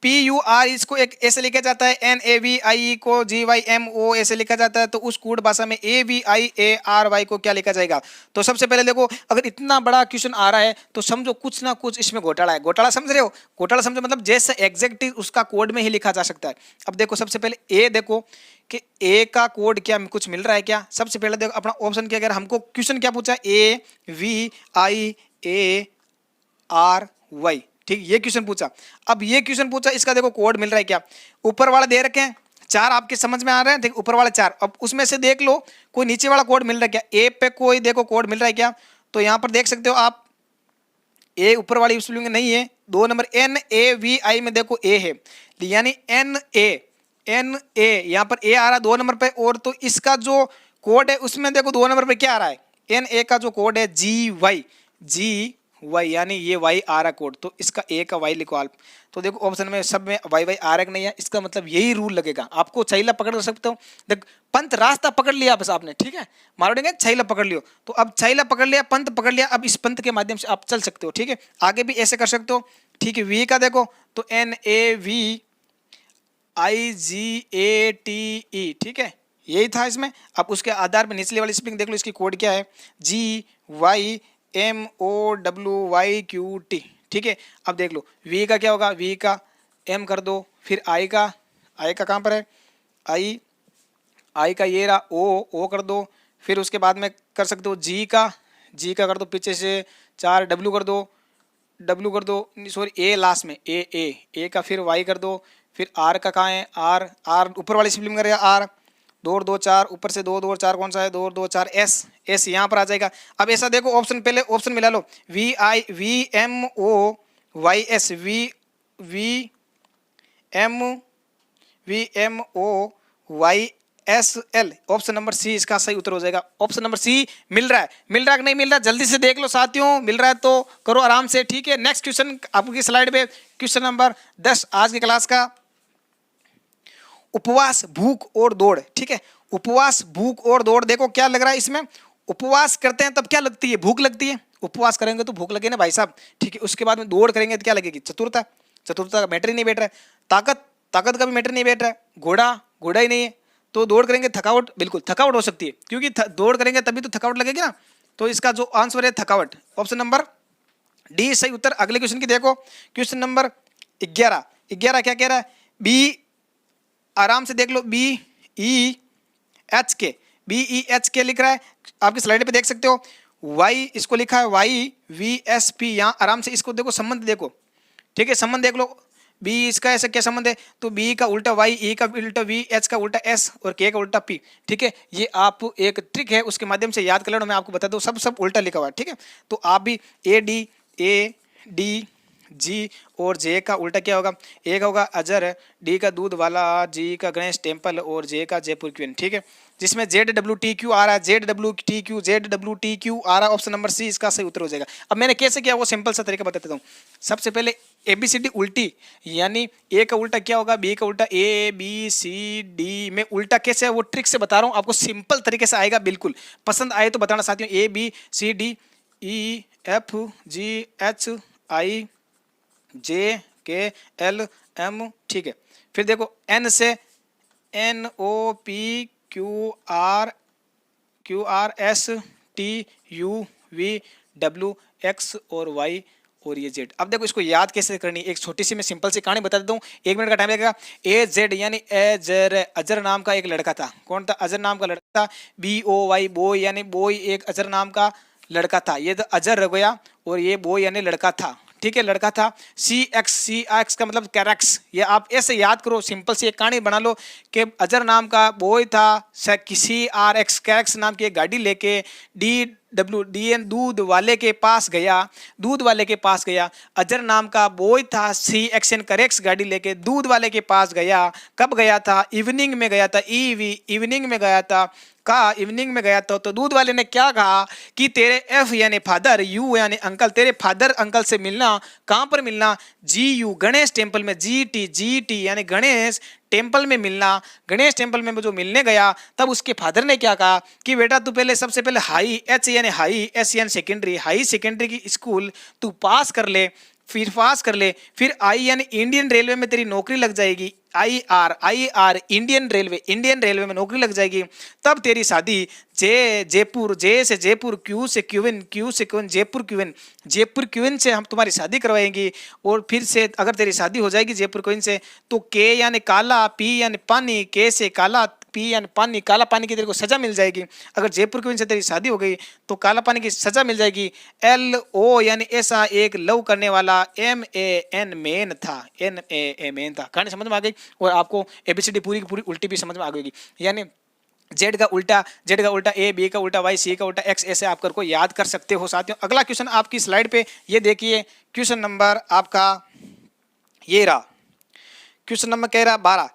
Speaker 1: PUR इसको एक ऐसे लिखा जाता है, NAVI को GYMO ऐसे लिखा जाता है, तो उस कोड भाषा में AVIARY को क्या लिखा जाएगा। तो सबसे पहले देखो, अगर इतना बड़ा क्वेश्चन आ रहा है तो समझो कुछ ना कुछ इसमें घोटाला है। घोटाला समझ रहे हो? घोटाला समझो मतलब जैसे एग्जैक्टली उसका कोड में ही लिखा जा सकता है। अब देखो सबसे पहले ए देखो कि ए का कोड क्या कुछ मिल रहा है क्या। सबसे पहले देखो अपना ऑप्शन क्या, अगर हमको क्वेश्चन क्या पूछा, AVIARY, ठीक, ये क्वेश्चन पूछा। अब ये क्वेश्चन पूछा, इसका देखो कोड मिल रहा है क्या। ऊपर वाला दे रखे हैं 4, आपके समझ में आ रहे हैं, ठीक, ऊपर वाले 4। अब उसमें से देख लो कोई नीचे वाला कोड मिल रहा है क्या, ए पे कोई देखो कोड मिल रहा है क्या। तो यहां पर देख सकते हो आप, ए ऊपर वाली स्पेलिंग नहीं है। 2 नंबर NAVI में देखो ए है, यानी NA यहां पर ए आ रहा है 2 नंबर पे। और तो इसका जो कोड है उसमें देखो 2 नंबर पे क्या आ रहा है, NA का जो कोड है GY, यानी ये Y आ रहा कोड, तो इसका ए का Y लिखो आप। तो देखो ऑप्शन में सब में Y आ रहा नहीं है, इसका मतलब यही रूल लगेगा। आपको छैला पकड़ सकते हो, देख पंथ रास्ता पकड़ लिया बस आपने, ठीक है, मारोगे छैला पकड़ लियो। तो अब छैला पकड़ लिया, पंथ पकड़ लिया, अब इस पंथ के माध्यम से आप चल सकते हो, ठीक है। आगे भी ऐसे कर सकते हो, ठीक है। वी का देखो तो NAVIGATE, ठीक है, यही था इसमें। अब उसके आधार पर निचले वाली स्पेलिंग देख लो, इसकी कोड क्या है, GYMOWYQT, ठीक है। अब देख लो वी का क्या होगा, वी का M कर दो, फिर आई का कहाँ पर है, आई का ये रहा, ओ कर दो, फिर उसके बाद में कर सकते हो जी का कर दो, पीछे से 4 W कर दो, सॉरी ए लास्ट में, ए का फिर Y कर दो, फिर R का कहाँ है, R ऊपर वाली स्पेलिंग करेगा R, 2 और 2 4, ऊपर से 2 2 और 4 कौन सा है, 2 और 2 4 S यहाँ पर आ जाएगा। अब ऐसा देखो ऑप्शन, पहले ऑप्शन मिला लो, VMOYS VMOYSL, option number C इसका सही उत्तर हो जाएगा। ऑप्शन नंबर सी मिल रहा है कि नहीं मिल रहा है, जल्दी से देख लो साथियों, मिल रहा है तो करो आराम से, ठीक है। नेक्स्ट क्वेश्चन आपकी स्लाइड पे, क्वेश्चन नंबर 10 आज की क्लास का, उपवास, भूख और दौड़, ठीक है। उपवास, भूख और दौड़, देखो क्या लग रहा है इसमें, उपवास करते हैं तब क्या लगती है, भूख लगती है। उपवास करेंगे तो भूख लगे ना भाई साहब, ठीक है। उसके बाद में दौड़ करेंगे तो क्या लगेगी, चतुरता का मैटर ही नहीं बैठ रहा है। ताकत का भी मैटर नहीं बैठ रहा है। घोड़ा ही नहीं है, तो दौड़ करेंगे, थकावट, बिल्कुल थकावट हो सकती है, क्योंकि दौड़ करेंगे तभी तो थकावट लगेगी ना। तो इसका जो आंसर है थकावट, ऑप्शन नंबर डी सही उत्तर। अगले क्वेश्चन की देखो, क्वेश्चन नंबर 11 क्या कह रहा है, बी, आराम से देख लो, BEHK लिख रहा है, आपकी स्लाइड पे देख सकते हो। Y इसको लिखा है YVSP, यहाँ आराम से इसको देखो, संबंध देखो, ठीक है, संबंध देख लो। B इसका ऐसा क्या संबंध है, तो B का उल्टा Y, E का उल्टा V, H का उल्टा S और K का उल्टा P, ठीक है। ये आप एक ट्रिक है, उसके माध्यम से याद कर लेना, मैं आपको बता दूं, सब उल्टा लिखा हुआ है, ठीक है। तो आप भी AD G और J का उल्टा क्या होगा, ए का होगा अजर, D का दूध वाला, G का गणेश टेम्पल और J का जयपुर क्वीन, ठीक है। जिसमें ZWTQ आ रहा है, ZWTQ आ रहा है, ऑप्शन नंबर सी इसका सही उत्तर हो जाएगा। अब मैंने कैसे किया वो सिंपल सा तरीका बता देता हूँ। सबसे पहले ABCD उल्टी, यानी ए का उल्टा क्या होगा, बी का उल्टा, ABCD में उल्टा कैसे है वो ट्रिक से बता रहा हूँ आपको, सिंपल तरीके से आएगा, बिल्कुल पसंद आए तो बताना साथियों। ABCDEFGHIJKLM, ठीक है। फिर देखो N से NOPQRSTUVWX और Y और ये Z। अब देखो इसको याद कैसे करनी है, एक छोटी सी मैं सिंपल सी कहानी बता देता हूँ, 1 मिनट का टाइम लगेगा। AZ यानी अजर नाम का एक लड़का था, कौन था, अजर नाम का लड़का था। BOY बॉय यानी बॉय, एक अजर नाम का लड़का था, ये तो अजर रह गया, और ये बॉय यानी लड़का था, ठीक है, लड़का था। CX का मतलब कैरेक्स, ये आप ऐसे याद करो, सिंपल सी एक कहानी बना लो कि अजर नाम का बॉय था, CRX कैरेक्स नाम की एक गाड़ी लेके DN दूध वाले के पास गया, अजर नाम का बॉय था, CXN करेक्स गाड़ी लेके दूध वाले के पास गया। कब गया था, इवनिंग में गया था, इवनिंग में गया था, इवनिंग में गया था। तो दूध वाले ने क्या कहा कि तेरे F यानी फादर, U यानी अंकल, तेरे फादर अंकल से मिलना, कहाँ पर मिलना, GU गणेश टेम्पल में, GT यानी गणेश टेम्पल में मिलना। गणेश टेम्पल में जो मिलने गया, तब उसके फादर ने क्या कहा कि बेटा तू पहले सबसे पहले हाई, H यानी हाई, S यानी सेकेंडरी, हाई सेकेंडरी की स्कूल तू पास कर ले, फिर पास कर ले, फिर आई यानी इंडियन रेलवे में तेरी नौकरी लग जाएगी, आई आर इंडियन रेलवे में नौकरी लग जाएगी, तब तेरी शादी जयपुर, जे से जयपुर, क्यू से क्यूइन, जयपुर क्यूइन से हम तुम्हारी शादी करवाएंगी। और फिर से अगर तेरी शादी हो जाएगी जयपुर क्यूइन से, तो के यानी काला, पी यानी पानी, के से काला, पी यानी पानी, काला पानी की तेरे को सजा मिल जाएगी। अगर जयपुर क्वीन से तेरी शादी हो गई तो काला पानी की सजा मिल जाएगी। एल ओ यानी ऐसा एक लव करने वाला, एम ए एन मेन था, मेन था। कहानी समझ में आ गई और आपको एबीसीडी पूरी की पूरी उल्टी भी समझ में आ गई। यानी जेड का उल्टा ए, बी का उल्टा वाई, सी का उल्टा एक्स, ऐसे आप करको याद कर सकते हो साथियों। अगला क्वेश्चन आपकी स्लाइड पे ये देखिए, क्वेश्चन नंबर आपका ये रहा, क्वेश्चन नंबर कह रहा 12,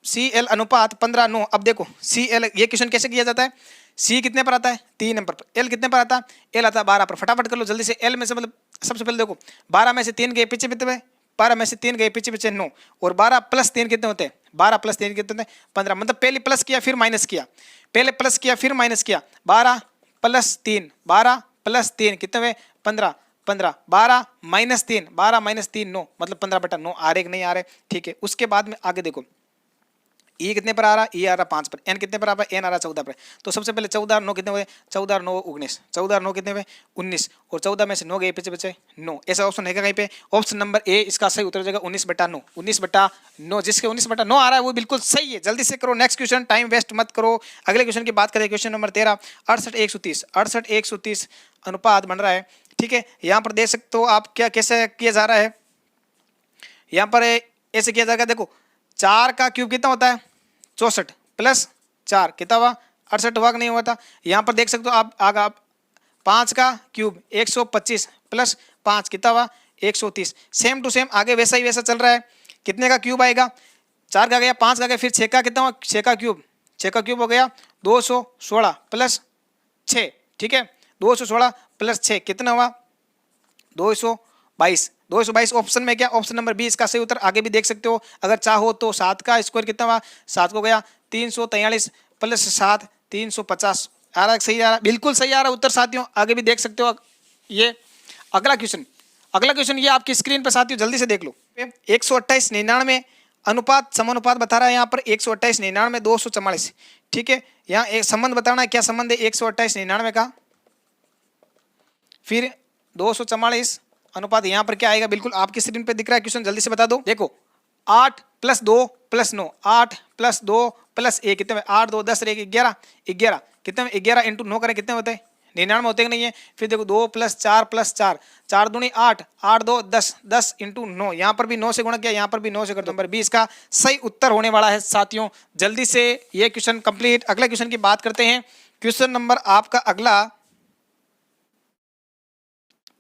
Speaker 1: CL अनुपात 15:9। अब देखो CL, ये क्वेश्चन कैसे किया जाता है, C कितने पर आता है 3 नंबर पर, L कितने पर आता है, L आता है 12 पर। फटाफट कर लो जल्दी से। L में से मतलब सबसे पहले देखो 12 में से 3 गए पीछे पीछे, 12 में से 3 गए पीछे पीछे 9, और 12 प्लस 3 कितने होते हैं, 12 प्लस 3 कितने होते हैं 15। मतलब पहले प्लस किया फिर माइनस किया, पहले प्लस किया फिर माइनस किया, 12 प्लस 3, 12 प्लस 3 कितने हुए 15, 12 माइनस 3, 12 माइनस 3 9, मतलब 15/9 आ रहे कि नहीं आ रहे। ठीक है, उसके बाद में आगे देखो ई कितने पर आ रहा, ई आ रहा 5 पर, एन कितने पर आ रहा है, एन आ रहा 14 पर। तो सबसे पहले 14 और 9 कितने हुए, 14 और 9 19, 14 और 9 कितने हुए 19, और 14 में से 9 गए पीछे पीछे 9। ऐसा ऑप्शन है कहीं पे, ऑप्शन नंबर ए इसका सही उत्तर हो जाएगा 19/9, 19/9। जिसके 19/9 आ रहा है वो बिल्कुल सही है। जल्दी से करो नेक्स्ट क्वेश्चन, टाइम वेस्ट मत करो। अगले क्वेश्चन की बात करें, क्वेश्चन नंबर 13, 68 130 अनुपात बन रहा है। ठीक है, यहाँ पर देख सकते हो आप क्या कैसे किया जा रहा है। यहाँ पर ऐसे किया जाएगा, देखो 4 का क्यूब कितना होता है 64 प्लस 4 कितना हुआ 68 हुआ कि नहीं हुआ था। यहाँ पर देख सकते हो आप आगा 5 का क्यूब 125 प्लस 5 कितना हुआ 130। सेम टू सेम आगे वैसा ही वैसा चल रहा है। कितने का क्यूब आएगा, 4 का गया, 5 का गया, फिर 6 का कितना हुआ, 6 का क्यूब हो गया 216 प्लस 6। ठीक है, 216 प्लस 6 कितना हुआ 222 ऑप्शन में क्या, ऑप्शन नंबर 20 का सही उत्तर। आगे भी देख सकते हो अगर चाहो तो 7 का स्क्वायर कितना हुआ 7 को गया 343 प्लस 7 350 आ रहा है, सही आ रहा है, बिल्कुल सही आ रहा है उत्तर साथियों। आगे भी देख सकते हो ये अगला क्वेश्चन ये आपकी स्क्रीन पर साथियों जल्दी से देख लो। 128 99 अनुपात समानुपात बता रहा है यहाँ पर 128 99 244। ठीक है, यहाँ एक संबंध बताना है, क्या संबंध है 128 99 का, फिर 244 अनुपात यहाँ पर क्या आएगा, बिल्कुल आपकी स्क्रीन पे दिख रहा है क्वेश्चन, जल्दी से बता दो। देखो 8 + 2 + 9, 8 + 2 + 1 कितने में 8 2 10 1 11 11 कितने में 11 × 9 करें कितने होते हैं 99 होते हैं कि नहीं है। फिर देखो 2 + 4 + 4 4 दूनी 8 8 2 10 10 × 9, यहाँ पर भी 9 से गुणा किया, यहाँ पर भी 9 से कर दो। नंबर 20 का सही उत्तर होने वाला है साथियों। जल्दी से ये क्वेश्चन कंप्लीट। अगले क्वेश्चन की बात करते हैं, क्वेश्चन नंबर आपका अगला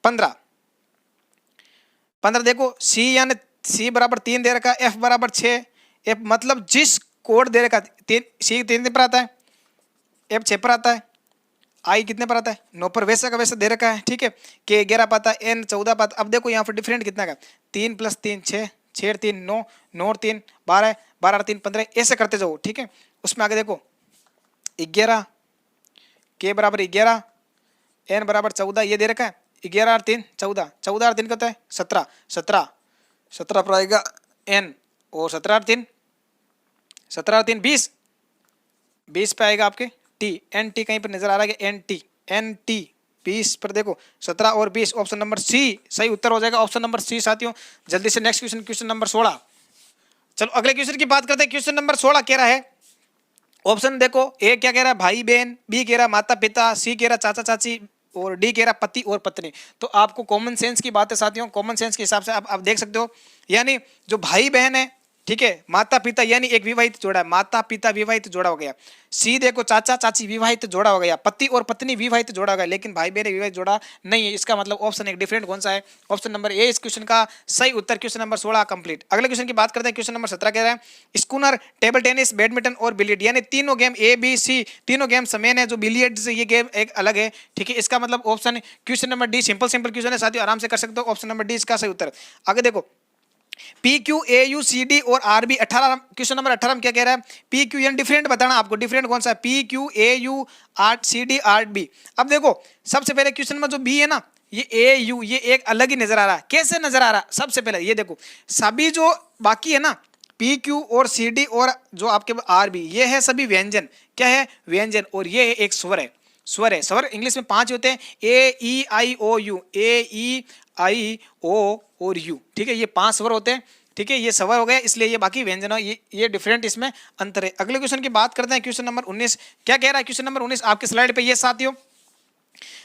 Speaker 1: 15 देखो सी यानी सी बराबर 3 दे रखा है, एफ बराबर 6, एफ मतलब जिस कोड दे रखा है सी 3 पर आता है, एफ 6 पर आता है, आई कितने पर आता है 9 पर, वैसा का वैसा दे रखा है। ठीक है, के 11 पर आता है, एन 14 पर आता है। अब देखो यहाँ पर डिफरेंट कितना का 3 + 3 6 6 3 9 9 3 12 12 3 15 ऐसे करते जाओ। ठीक है, उसमें आगे देखो 11 के बराबर 11 एन बराबर 14 ये दे रखा है, 11 और 3 14 14 और 3 कितना है 17 17 पर आएगा एन, और 17 और 3 20 20 पे आएगा आपके टी, एन टी कहीं पर नजर आ रहा है कि एन टी 20 पर देखो 17 और 20 ऑप्शन नंबर सी सही उत्तर हो जाएगा, ऑप्शन नंबर सी साथियों। जल्दी से नेक्स्ट क्वेश्चन नंबर 16। चलो अगले क्वेश्चन की बात करते हैं। क्वेश्चन नंबर 16 कह रहा है, ऑप्शन देखो ए क्या कह रहा है भाई बहन, बी कह रहा है माता पिता, सी कह रहा है चाचा चाची, और डी कह रहा पति और पत्नी। तो आपको कॉमन सेंस की बात है साथियों, कॉमन सेंस के हिसाब से आप देख सकते हो, यानी जो भाई बहन है, ठीक है, माता पिता यानी एक विवाहित जोड़ा है, माता पिता विवाहित जोड़ा हो गया। सी देखो चाचा चाची विवाहित जोड़ा हो गया, पति और पत्नी विवाहित जोड़ा हो गया, लेकिन भाई बहन विवाहित जोड़ा नहीं है। इसका मतलब ऑप्शन एक डिफरेंट कौन सा है, ऑप्शन नंबर ए इस क्वेश्चन का सही उत्तर। Question number 16 complete. अगले क्वेश्चन की बात करते हैं, क्वेश्चन नंबर 17 कह रहा है स्कूनर, टेबल टेनिस, बैडमिंटन और बिलियर्ड, यानी तीनों गेम ए बी सी तीनों गेम समान है, जो बिलियर्ड से ये गेम एक अलग है। ठीक है, इसका मतलब option question number D simple question है साथियों, आराम से कर सकते हो, ऑप्शन नंबर डी इसका सही उत्तर। आगे देखो P Q A U C D और आर बी 18 क्वेश्चन नंबर 18 में क्या कह रहा है, पी क्यू यानी डिफरेंट बताना आपको, डिफरेंट कौन सा है, P Q A U R C D R B. अब देखो सबसे पहले क्वेश्चन में जो बी है ना, ये ए यू ये एक अलग ही नजर आ रहा है। कैसे नजर आ रहा है? सबसे पहले ये देखो, सभी जो बाकी है ना पी क्यू और सी डी और जो आपके आर बी, ये है सभी व्यंजन। क्या है? व्यंजन। और ये एक स्वर है। स्वर है। स्वर इंग्लिश में 5 होते हैं, ए ई आई ओ यू, ए ई आई ओ और यू। ठीक है, ये 5 स्वर होते हैं। ठीक है, ये स्वर हो गए, इसलिए ये बाकी व्यंजन है, ये डिफरेंट इसमें अंतर है। अगले क्वेश्चन की बात करते हैं, क्वेश्चन नंबर 19। क्या कह रहा है क्वेश्चन नंबर 19 आपके स्लाइड पे? ये साथियों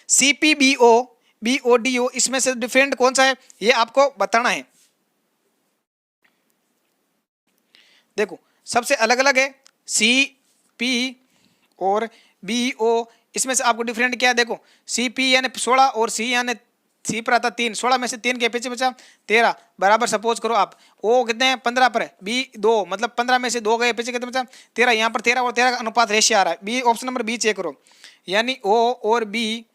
Speaker 1: सीपीबीओ बीओडीओ, इसमें से डिफरेंट कौन सा है ये आपको बताना है। देखो सबसे अलग अलग है सी पी और बी ओ, इसमें से आपको डिफरेंट क्या है? देखो सी पी यानी 16 और सी यानी सी पर आता 3, 16 में से 3 के पीछे बचा 13 बराबर। सपोज करो आप ओ कितने हैं? 15 पर है, बी 2 मतलब 15 में से 2 गए पीछे कितने बचा? 13। यहाँ पर 13 और 13 का अनुपात रेशियो आ रहा है। B option number B check करो, यानी ओ और बी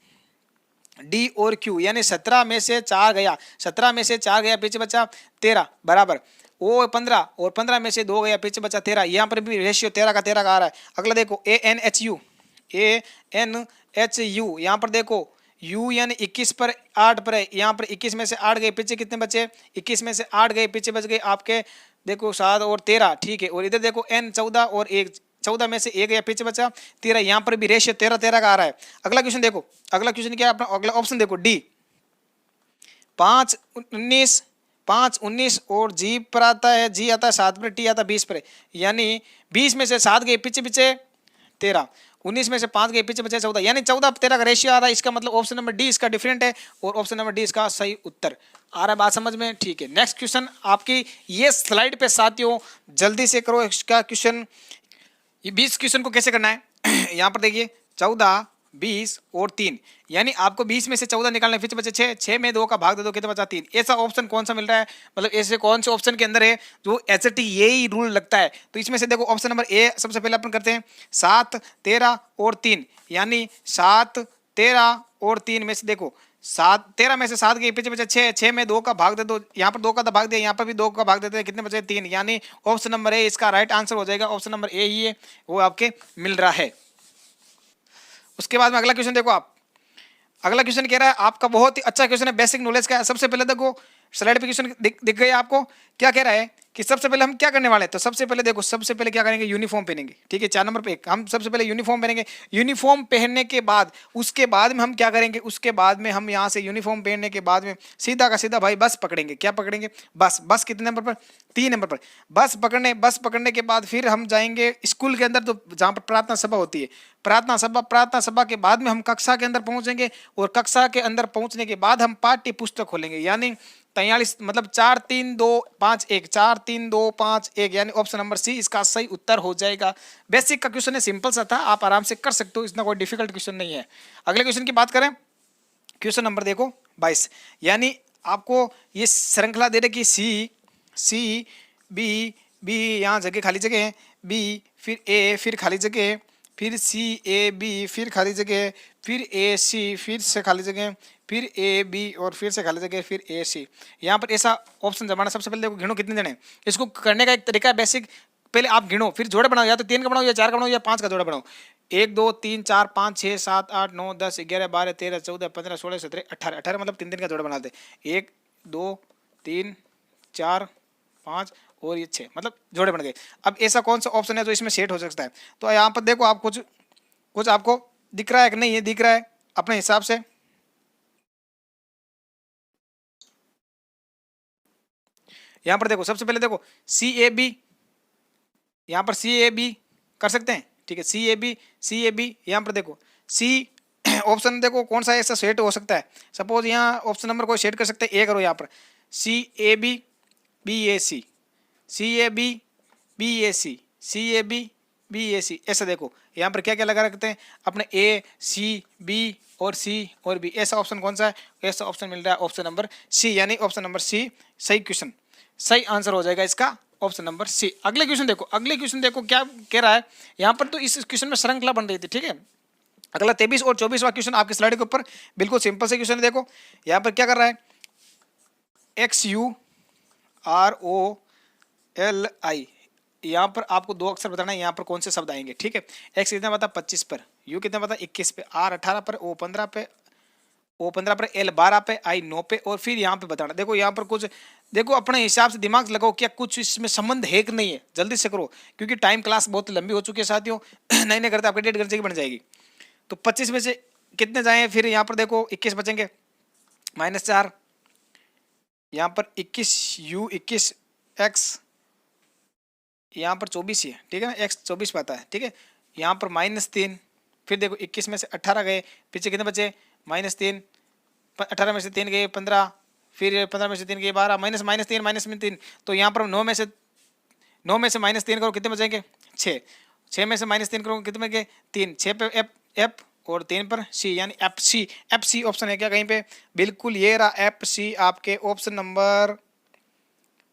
Speaker 1: डी और क्यू, यानी 17 में से 4 गया, 17 में से 4 गया पीछे बचा 13 बराबर। ओ 15 और 15 में से 2 गया पीछे बचा 13। यहाँ पर भी रेशियो 13 का 13 का आ रहा है। अगला देखो A N H U, A N H U, यहाँ पर देखो यू यानी 21 पर 8 पर है, यहाँ पर 21 में से 8 गए पीछे कितने बचे? 21 में से 8 गए पीछे बच गए आपके देखो 7 और 13। ठीक है, और इधर देखो एन 14 और 1, 14 में से 1 गया पीछे बचा 13। यहाँ पर भी रेशियो 13 13 का आ रहा है। अगला क्वेश्चन देखो, अगला क्वेश्चन क्या है अपना? अगला ऑप्शन देखो डी 5 19, 5 19 और जी पर आता है, जी आता है 7 पर, टी आता है 20 पर, यानी 20 में से 7 गए पीछे पीछे 13, 19 में से 5 गए पीछे बचे 14, यानी 14 13 का रेशियो आ रहा है। इसका मतलब ऑप्शन नंबर डी इसका डिफरेंट है और ऑप्शन नंबर डी इसका सही उत्तर आ रहा है। बात समझ में? ठीक है, नेक्स्ट क्वेश्चन आपकी ये स्लाइड पे साथियों जल्दी से करो इसका क्वेश्चन। ये 20 क्वेश्चन को कैसे करना है यहाँ पर देखिए 14 20 और 3, यानी आपको 20 में से 14 निकालना है, फिर बचे 6, 6 में 2 का भाग दे दो कितना बचा? 3। ऐसा ऑप्शन कौन सा मिल रहा है? मतलब ऐसे कौन से ऑप्शन के अंदर है जो एचटी यही रूल लगता है? तो इसमें से देखो ऑप्शन नंबर ए सबसे पहले अपन करते हैं 7 13 और 3, यानी 7 13 और 3 में से देखो 7 13 में से 7 के पीछे बचे 6, 6 में 2 का भाग दे दो, यहाँ पर 2 का भाग दिया, यहाँ पर भी 2 का भाग देते हैं, कितने बचे? 3, यानी ऑप्शन नंबर ए इसका राइट आंसर हो जाएगा। ऑप्शन नंबर ए ही है वो आपके मिल रहा है। उसके बाद में अगला क्वेश्चन देखो आप, अगला क्वेश्चन कह रहा है आपका बहुत ही अच्छा क्वेश्चन है, बेसिक नॉलेज का है। सबसे पहले देखो स्लाइड पे क्वेश्चन दिख गई आपको, क्या कह रहा है कि सबसे पहले हम क्या करने वाले हैं? तो सबसे पहले देखो, सबसे पहले क्या करेंगे? यूनिफॉर्म पहनेंगे। ठीक है, 4 नंबर पे हम सबसे पहले यूनिफॉर्म पहनेंगे। यूनिफॉर्म पहनने के बाद उसके बाद में हम क्या करेंगे? उसके बाद में हम यहाँ से यूनिफॉर्म पहनने के बाद में सीधा का सीधा भाई बस पकड़ेंगे। क्या पकड़ेंगे? बस। बस कितने नंबर पर? 3 नंबर पर बस पकड़ने के बाद फिर हम जाएंगे स्कूल के अंदर, तो जहाँ पर प्रार्थना सभा होती है, प्रार्थना सभा के बाद में हम कक्षा के अंदर पहुंचेंगे और कक्षा के अंदर पहुंचने के बाद हम पाठ्य पुस्तक खोलेंगे, यानी 43 मतलब 4 3 2 5 1, 4 3 2 5 1, यानी ऑप्शन नंबर सी इसका सही उत्तर हो जाएगा। बेसिक का क्वेश्चन है, सिंपल सा था, आप आराम से कर सकते हो, इतना कोई डिफिकल्ट क्वेश्चन नहीं है। अगले क्वेश्चन की बात करें, क्वेश्चन नंबर देखो 22, यानी आपको ये श्रृंखला दे रही कि सी बी बी, यहाँ जगह खाली जगह है, बी फिर ए फिर खाली जगह है, फिर सी ए बी फिर खाली जगह, फिर ए सी फिर से खाली जगह, फिर ए बी और फिर से खाली जगह, फिर ए सी। यहाँ पर ऐसा ऑप्शन जमाना। सबसे पहले देखो गिनो कितने जने, इसको करने का एक तरीका है बेसिक, पहले आप गिनो फिर जोड़े बनाओ, या तो 3 का बनाओ या 4 का बनाओ या 5 का जोड़ा बनाओ। 1 2 3 4 5 6 7 8 9 10 11 12 13 14 15 16 17 18, 18 मतलब 3 3 का जोड़ा बनाते, 1 2 3 4 5 और ये 6 मतलब जोड़े बन गए। अब ऐसा कौन सा ऑप्शन है जो इसमें सेट हो सकता है? तो यहाँ पर देखो आप कुछ आपको दिख रहा है कि नहीं? ये दिख रहा है अपने हिसाब से। यहाँ पर देखो सबसे पहले देखो सी ए बी, यहाँ पर सी ए बी कर सकते हैं। ठीक है, सी ए बी यहाँ पर देखो सी ऑप्शन देखो कौन सा ऐसा सेट हो सकता है। सपोज यहाँ ऑप्शन नंबर कोई सेट कर सकते हैं, ए करो यहाँ पर C A B B A C, C A B B A C, C A B B A C, ऐसा देखो यहाँ पर क्या क्या लगा रखते हैं अपने ए सी बी और सी और बी। ऐसा ऑप्शन कौन सा है? ऐसा ऑप्शन मिल रहा है ऑप्शन नंबर सी, यानी ऑप्शन नंबर सी सही क्वेश्चन, सही आंसर हो जाएगा इसका ऑप्शन नंबर सी। अगले क्वेश्चन देखो, अगले क्वेश्चन देखो क्या कह रहा है यहाँ पर। तो इस क्वेश्चन में श्रृंखला बन रही थी। ठीक है, अगला 23 और 24वां क्वेश्चन आपकी स्लाइड के ऊपर बिल्कुल सिंपल से क्वेश्चन है। देखो यहाँ पर क्या कर रहा है, XUROLI, यहाँ पर आपको 2 अक्षर बताना है, यहाँ पर कौन से शब्द आएंगे। ठीक है, एक्स कितना बता 25 पर, यू कितना बता 21 पे, आर 18 पर, ओ 15 पे, O 15 पे, L 12 पे, I 9 पे, और फिर यहाँ पे बताना। देखो यहाँ पर कुछ, देखो अपने हिसाब से दिमाग लगाओ क्या कुछ इसमें संबंध है कि नहीं है, जल्दी से करो क्योंकि टाइम क्लास बहुत लंबी हो चुकी है साथियों। नए नए करते आपके 1.5 घंटे की बन जाएगी। तो 25 में से कितने जाए, फिर यहाँ पर देखो 21 बचेंगे, -4, यहाँ पर 21u 21x, यहाँ पर 24 ही है, ठीक है ना, x 24 पाता है, ठीक है। यहाँ पर -3, फिर देखो 21 में से 18 गए, पीछे कितने बचे, -3, 18 में से 3 गए 15, फिर 15 में से 3 गए 12, -3 -3, तो यहाँ पर 9 में से -3 करो कितने बचेंगे, 6, 6 में से -3 करो कितने बचेंगे, 3, 6 पे एफ और 3 पर सी, यानी एफ सी ऑप्शन है क्या कहीं पे, बिल्कुल ये रहा एफ सी, आपके ऑप्शन नंबर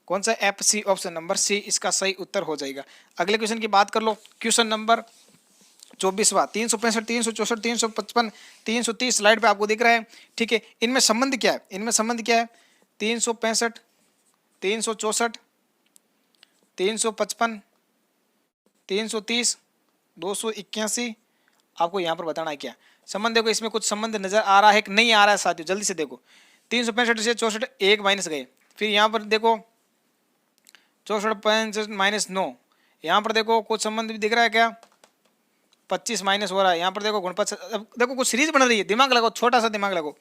Speaker 1: कौन सा, F C, option number C इसका सही उत्तर हो जाएगा। अगले क्वेश्चन की बात कर लो, क्वेश्चन नंबर 24वां, 365 364 355 330 स्लाइड पे आपको दिख रहा है, ठीक है। इनमें संबंध क्या है, इनमें संबंध क्या है, 365 364 355 330 281, आपको यहाँ पर बताना है क्या संबंध। देखो इसमें कुछ संबंध नजर आ रहा है कि नहीं आ रहा है साथियों, जल्दी से देखो। 365 से 64 एक माइनस गए, फिर यहाँ पर देखो 64 -9, यहाँ पर देखो कुछ संबंध भी दिख रहा है क्या, 25 माइनस हो रहा है, यहाँ पर देखो गुणपत, देखो कुछ सीरीज बन रही है, दिमाग लगाओ, छोटा सा दिमाग लगाओ,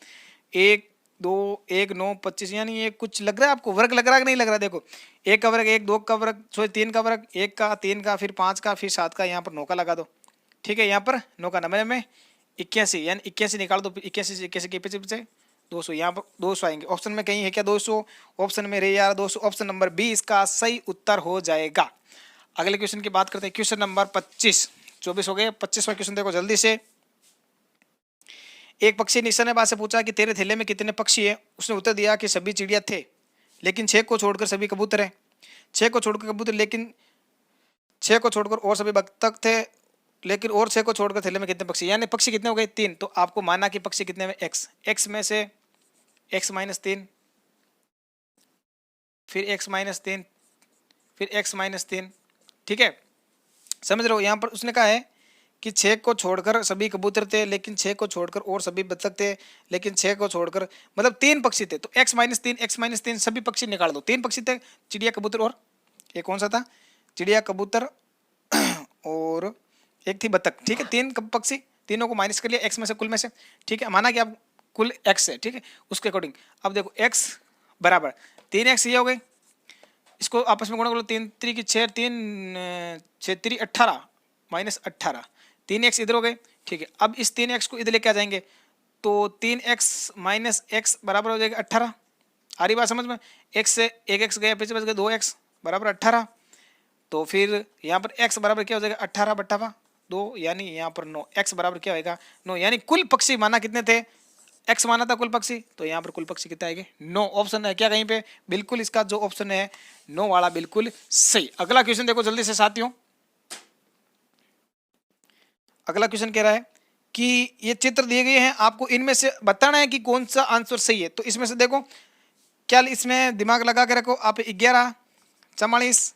Speaker 1: 1 2 1 9 25, यानी ये कुछ लग रहा है आपको, वर्ग लग रहा है कि नहीं लग रहा है, देखो 1 का वर्ग 1, 2 का वर्ग, सॉरी 3 का वर्ग, 1 का 3 का, फिर 5 का, फिर 7 का, यहाँ पर 9 का लगा दो, ठीक है। यहाँ पर 9 का 90 में 81, यानी 81 निकाल दो, 81 से 81 के पीछे पीछे 200, यहाँ पर 200 आएंगे। ऑप्शन में कहीं है क्या 200, ऑप्शन में रे यार 200, ऑप्शन नंबर बी इसका सही उत्तर हो जाएगा। अगले क्वेश्चन की बात करते हैं, क्वेश्चन नंबर 25, 24 हो गए, 25वां क्वेश्चन देखो जल्दी से। एक पक्षी निशानेबाज से पूछा कि तेरे थैले में कितने पक्षी है, उसने उत्तर दिया कि सभी चिड़िया थे लेकिन 6 को छोड़कर सभी कबूतर है, 6 को छोड़कर कबूतर, लेकिन 6 को छोड़कर और सभी बत्तख थे, लेकिन और 6 को छोड़कर थैले में कितने पक्षी, यानी पक्षी कितने हो गए 3, तो आपको माना कि पक्षी कितने में x में से x -3, फिर x -3, फिर x -3, ठीक है, समझ रहे हो। यहाँ पर उसने कहा है कि 6 को छोड़कर सभी कबूतर थे लेकिन 6 को छोड़कर और सभी बत्तख थे, लेकिन 6 को छोड़कर मतलब 3 पक्षी थे, तो x -3 सभी पक्षी निकाल दो, 3 पक्षी थे, चिड़िया कबूतर और ये कौन सा था, चिड़िया कबूतर और एक थी बत्तख, ठीक है, 3 पक्षी, तीनों को माइनस कर लिया x में से, कुल में से, ठीक है, माना कि अब कुल x है, ठीक है, उसके अकॉर्डिंग अब देखो x बराबर 3x ये हो गई, इसको आपस में गुणा कर लो, 3 3 की 6, 3 6 3 18 -18, 3x इधर हो गए, ठीक है। अब इस 3x को इधर लेके आ जाएंगे तो 3x - x बराबर हो जाएगा 18, आ रही बात समझ में, x से 1x गया, पीछे बच गया 2x बराबर 18, तो फिर यहाँ पर x बराबर क्या हो जाएगा 18 बट्टा 2, यानी यहाँ पर 9, x बराबर क्या होगा 9, यानी कुल पक्षी माना कितने थे, x माना था कुल पक्षी, तो यहाँ पर कुल पक्षी कितने आएंगे 9, ऑप्शन है क्या कहीं पे, बिल्कुल इसका जो ऑप्शन है 9 वाला बिल्कुल सही। अगला क्वेश्चन देखो जल्दी से साथियों, अगला क्वेश्चन कह रहा है कि ये चित्र दिए गए हैं, आपको इनमें से बताना है कि कौन सा आंसर सही है, तो इसमें से देखो क्या, इसमें दिमाग लगा के रखो आप, 11 44